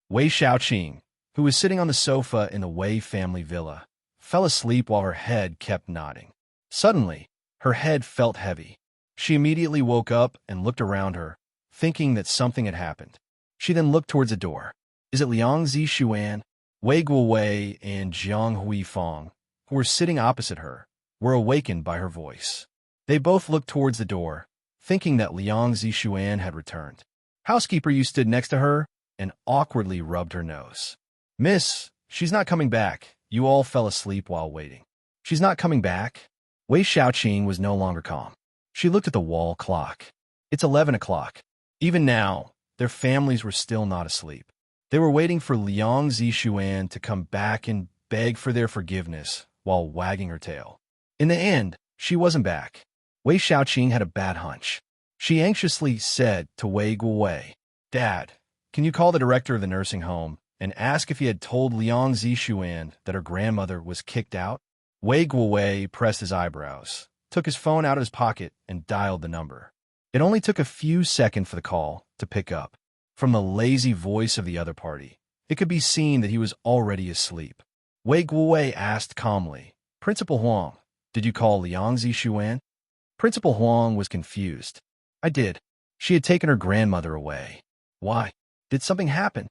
Wei Xiaoqing, who was sitting on the sofa in the Wei family villa, fell asleep while her head kept nodding. Suddenly, her head felt heavy. She immediately woke up and looked around her, thinking that something had happened. She then looked towards the door. Is it Liang Zixuan? Wei Guowei and Jiang Huifeng, who were sitting opposite her, were awakened by her voice. They both looked towards the door, thinking that Liang Zixuan had returned. Housekeeper Yu stood next to her and awkwardly rubbed her nose. Miss, she's not coming back. You all fell asleep while waiting. She's not coming back? Wei Xiaoqing was no longer calm. She looked at the wall clock. It's 11 o'clock. Even now, their families were still not asleep. They were waiting for Liang Zixuan to come back and beg for their forgiveness while wagging her tail. In the end, she wasn't back. Wei Xiaoqing had a bad hunch. She anxiously said to Wei Guowei, Dad, can you call the director of the nursing home and ask if he had told Liang Zixuan that her grandmother was kicked out? Wei Guowei pressed his eyebrows, took his phone out of his pocket, and dialed the number. It only took a few seconds for the call to pick up. From the lazy voice of the other party, it could be seen that he was already asleep. Wei Guowei asked calmly, Principal Huang, did you call Liang Zixuan? Principal Huang was confused. I did. She had taken her grandmother away. Why? Did something happen?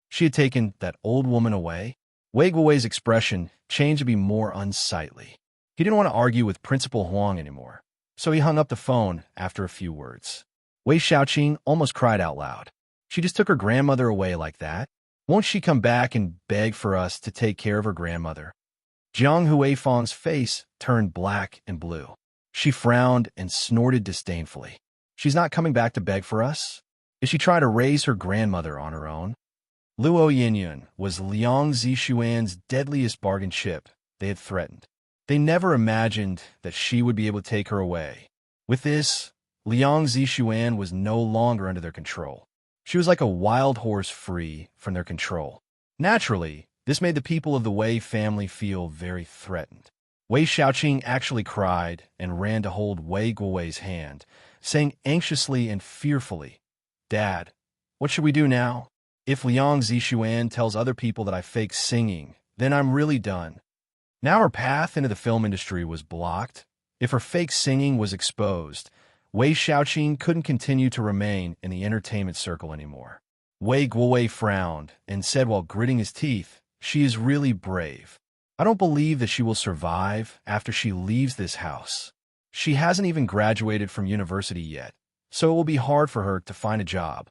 She had taken that old woman away? Wei Guowei's expression changed to be more unsightly. He didn't want to argue with Principal Huang anymore, so he hung up the phone after a few words. Wei Xiaoqing almost cried out loud. She just took her grandmother away like that? Won't she come back and beg for us to take care of her grandmother? Jiang Huifeng's face turned black and blue. She frowned and snorted disdainfully. She's not coming back to beg for us? Is she trying to raise her grandmother on her own? Luo Yinyun was Liang Zixuan's deadliest bargain chip they had threatened. They never imagined that she would be able to take her away. With this, Liang Zixuan was no longer under their control. She was like a wild horse free from their control. Naturally, this made the people of the Wei family feel very threatened. Wei Xiaoqing actually cried and ran to hold Wei Guowei's hand, saying anxiously and fearfully, Dad, what should we do now? If Liang Zixuan tells other people that I fake singing, then I'm really done. Now her path into the film industry was blocked. If her fake singing was exposed, Wei Xiaoqing couldn't continue to remain in the entertainment circle anymore. Wei Guowei frowned and said while gritting his teeth, She is really brave. I don't believe that she will survive after she leaves this house. She hasn't even graduated from university yet, so it will be hard for her to find a job.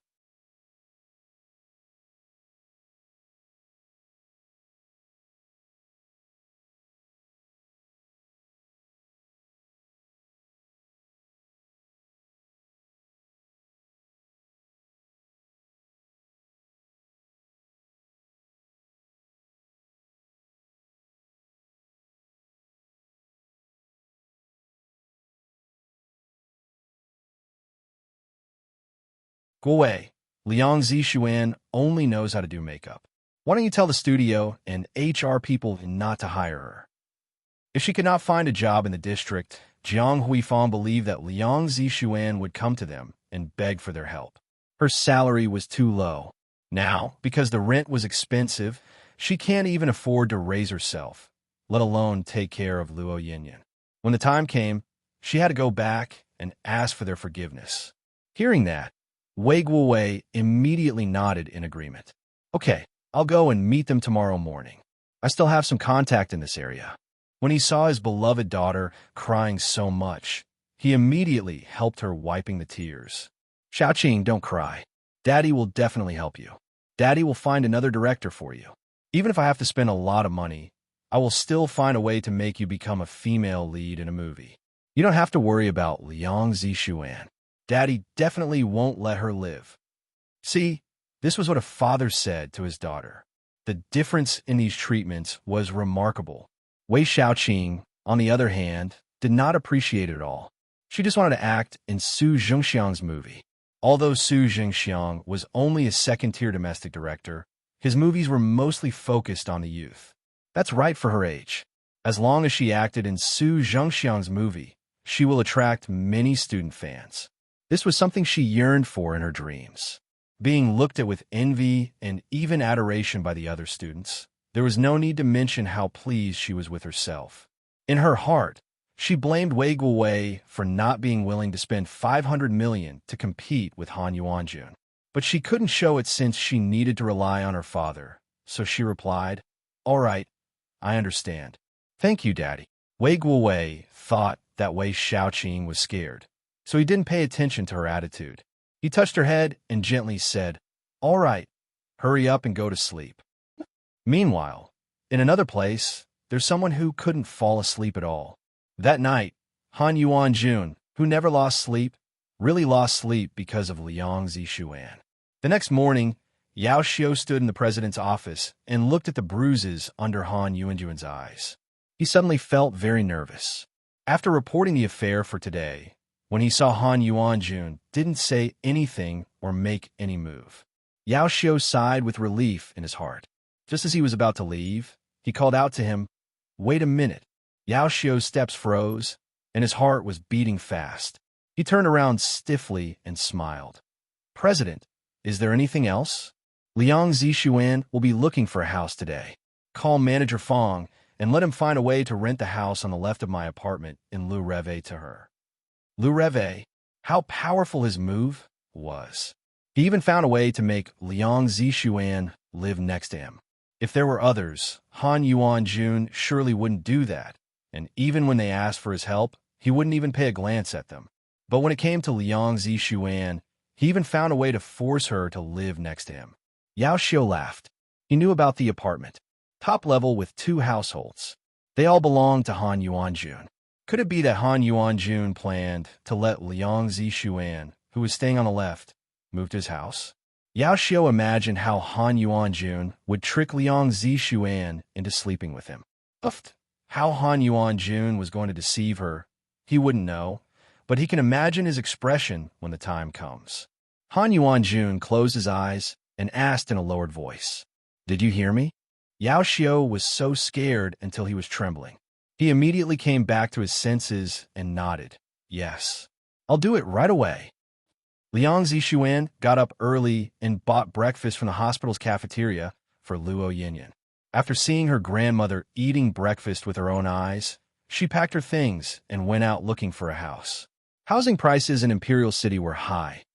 Guowei, Liang Zixuan only knows how to do makeup. Why don't you tell the studio and HR people not to hire her? If she could not find a job in the district, Jiang Huifang believed that Liang Zixuan would come to them and beg for their help. Her salary was too low. Now, because the rent was expensive, she can't even afford to raise herself, let alone take care of Luo Yinyan. When the time came, she had to go back and ask for their forgiveness. Hearing that, Wei Guowei immediately nodded in agreement. Okay, I'll go and meet them tomorrow morning. I still have some contact in this area. When he saw his beloved daughter crying so much, he immediately helped her wiping the tears. Xiaoqing, don't cry. Daddy will definitely help you. Daddy will find another director for you. Even if I have to spend a lot of money, I will still find a way to make you become a female lead in a movie. You don't have to worry about Liang Zixuan. Daddy definitely won't let her live. See, this was what a father said to his daughter. The difference in these treatments was remarkable. Wei Xiaoqing, on the other hand, did not appreciate it at all. She just wanted to act in Su Zhengxiang's movie. Although Su Zhengxiang was only a second-tier domestic director, his movies were mostly focused on the youth. That's right for her age. As long as she acted in Su Zhengxiang's movie, she will attract many student fans. This was something she yearned for in her dreams. Being looked at with envy and even adoration by the other students, there was no need to mention how pleased she was with herself. In her heart, she blamed Wei Guowei for not being willing to spend 500 million to compete with Han Yuanjun. But she couldn't show it since she needed to rely on her father, so she replied, "All right, I understand. Thank you, Daddy." Wei Guowei thought that Wei Xiaoqing was scared, so he didn't pay attention to her attitude. He touched her head and gently said, "All right, hurry up and go to sleep." Meanwhile, in another place, there's someone who couldn't fall asleep at all. That night, Han Yuanjun, who never lost sleep, really lost sleep because of Liang Zixuan. The next morning, Yao Xiu stood in the president's office and looked at the bruises under Han Yuanjun's eyes. He suddenly felt very nervous. After reporting the affair for today, when he saw Han Yuanjun didn't say anything or make any move, Yao Xiu sighed with relief in his heart. Just as he was about to leave, he called out to him, "Wait a minute." Yao Xiu's steps froze, and his heart was beating fast. He turned around stiffly and smiled. "President, is there anything else? Liang Zixuan will be looking for a house today. Call Manager Fong and let him find a way to rent the house on the left of my apartment in Lu Reve to her." Lu Reve, how powerful his move was. He even found a way to make Liang Zixuan live next to him. If there were others, Han Yuanjun surely wouldn't do that, and even when they asked for his help, he wouldn't even pay a glance at them. But when it came to Liang Zixuan, he even found a way to force her to live next to him. Yao Xiu laughed. He knew about the apartment, top level with 2 households. They all belonged to Han Yuanjun. Could it be that Han Yuanjun planned to let Liang Zixuan, who was staying on the left, move to his house? Yao Xiu imagined how Han Yuanjun would trick Liang Zixuan into sleeping with him. How Han Yuanjun was going to deceive her, he wouldn't know, but he can imagine his expression when the time comes. Han Yuanjun closed his eyes and asked in a lowered voice, "Did you hear me?" Yao Xiu was so scared until he was trembling. He immediately came back to his senses and nodded. "Yes, I'll do it right away." Liang Zixuan got up early and bought breakfast from the hospital's cafeteria for Luo Yinyan. After seeing her grandmother eating breakfast with her own eyes, she packed her things and went out looking for a house. Housing prices in Imperial City were high,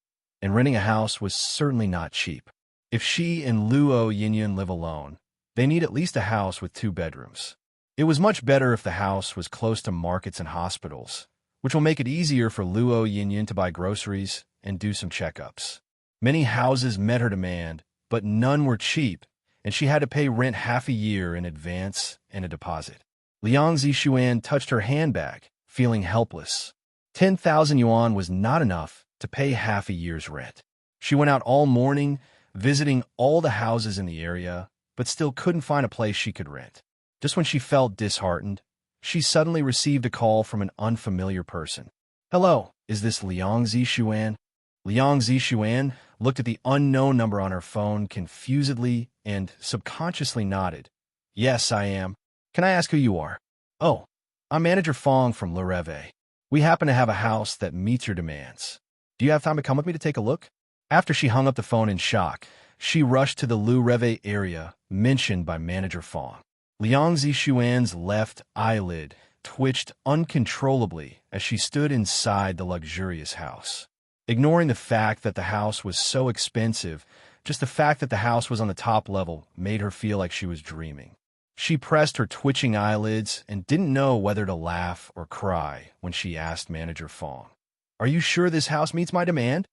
and renting a house was certainly not cheap. If she and Luo Yinyan live alone, they need at least a house with 2 bedrooms. It was much better if the house was close to markets and hospitals, which will make it easier for Luo Yinyan to buy groceries and do some checkups. Many houses met her demand, but none were cheap, and she had to pay rent half a year in advance and a deposit. Liang Zixuan touched her handbag, feeling helpless. 10,000 yuan was not enough to pay half a year's rent. She went out all morning, visiting all the houses in the area, but still couldn't find a place she could rent. Just when she felt disheartened, she suddenly received a call from an unfamiliar person. "Hello, is this Liang Zixuan?" Liang Zixuan looked at the unknown number on her phone confusedly and subconsciously nodded. Yes, I am. Can I ask who you are? Oh, I'm Manager Fong from Le Reve. We happen to have a house that meets your demands. Do you have time to come with me to take a look? After she hung up the phone in shock, she rushed to the Le Reve area mentioned by Manager Fong. Liang Zixuan's left eyelid twitched uncontrollably as she stood inside the luxurious house. Ignoring the fact that the house was so expensive, just the fact that the house was on the top level made her feel like she was dreaming. She pressed her twitching eyelids and didn't know whether to laugh or cry when she asked Manager Fong, "Are you sure this house meets my demand?"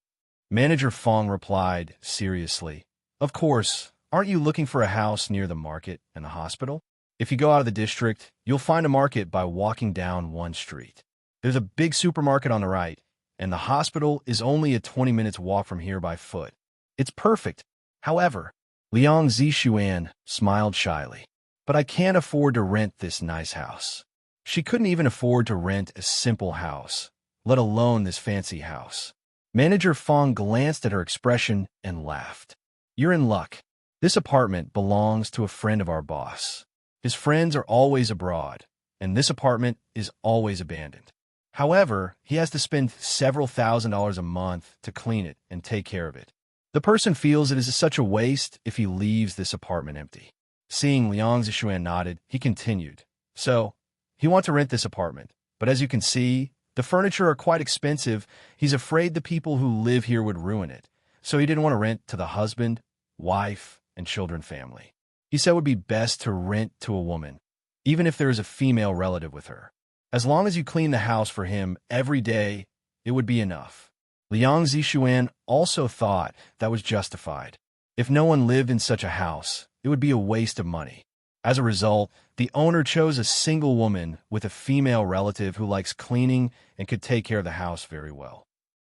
Manager Fong replied seriously, "Of course. Aren't you looking for a house near the market and the hospital? If you go out of the district, you'll find a market by walking down one street. There's a big supermarket on the right, and the hospital is only a 20 minutes walk from here by foot. It's perfect. However," Liang Zixuan smiled shyly, "but I can't afford to rent this nice house." She couldn't even afford to rent a simple house, let alone this fancy house. Manager Fong glanced at her expression and laughed. "You're in luck. This apartment belongs to a friend of our boss. His friends are always abroad, and this apartment is always abandoned. However, he has to spend several $1,000s a month to clean it and take care of it. The person feels it is such a waste if he leaves this apartment empty." Seeing Liang Zixuan nodded, he continued, "So, he wants to rent this apartment, but as you can see, the furniture are quite expensive. He's afraid the people who live here would ruin it, so he didn't want to rent to the husband, wife, and children family. He said it would be best to rent to a woman, even if there is a female relative with her. As long as you clean the house for him every day, it would be enough." Liang Zixuan also thought that was justified. If no one lived in such a house, it would be a waste of money. As a result, the owner chose a single woman with a female relative who likes cleaning and could take care of the house very well.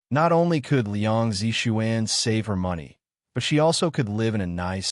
Not only could Liang Zixuan save her money, but she also could live in a nice,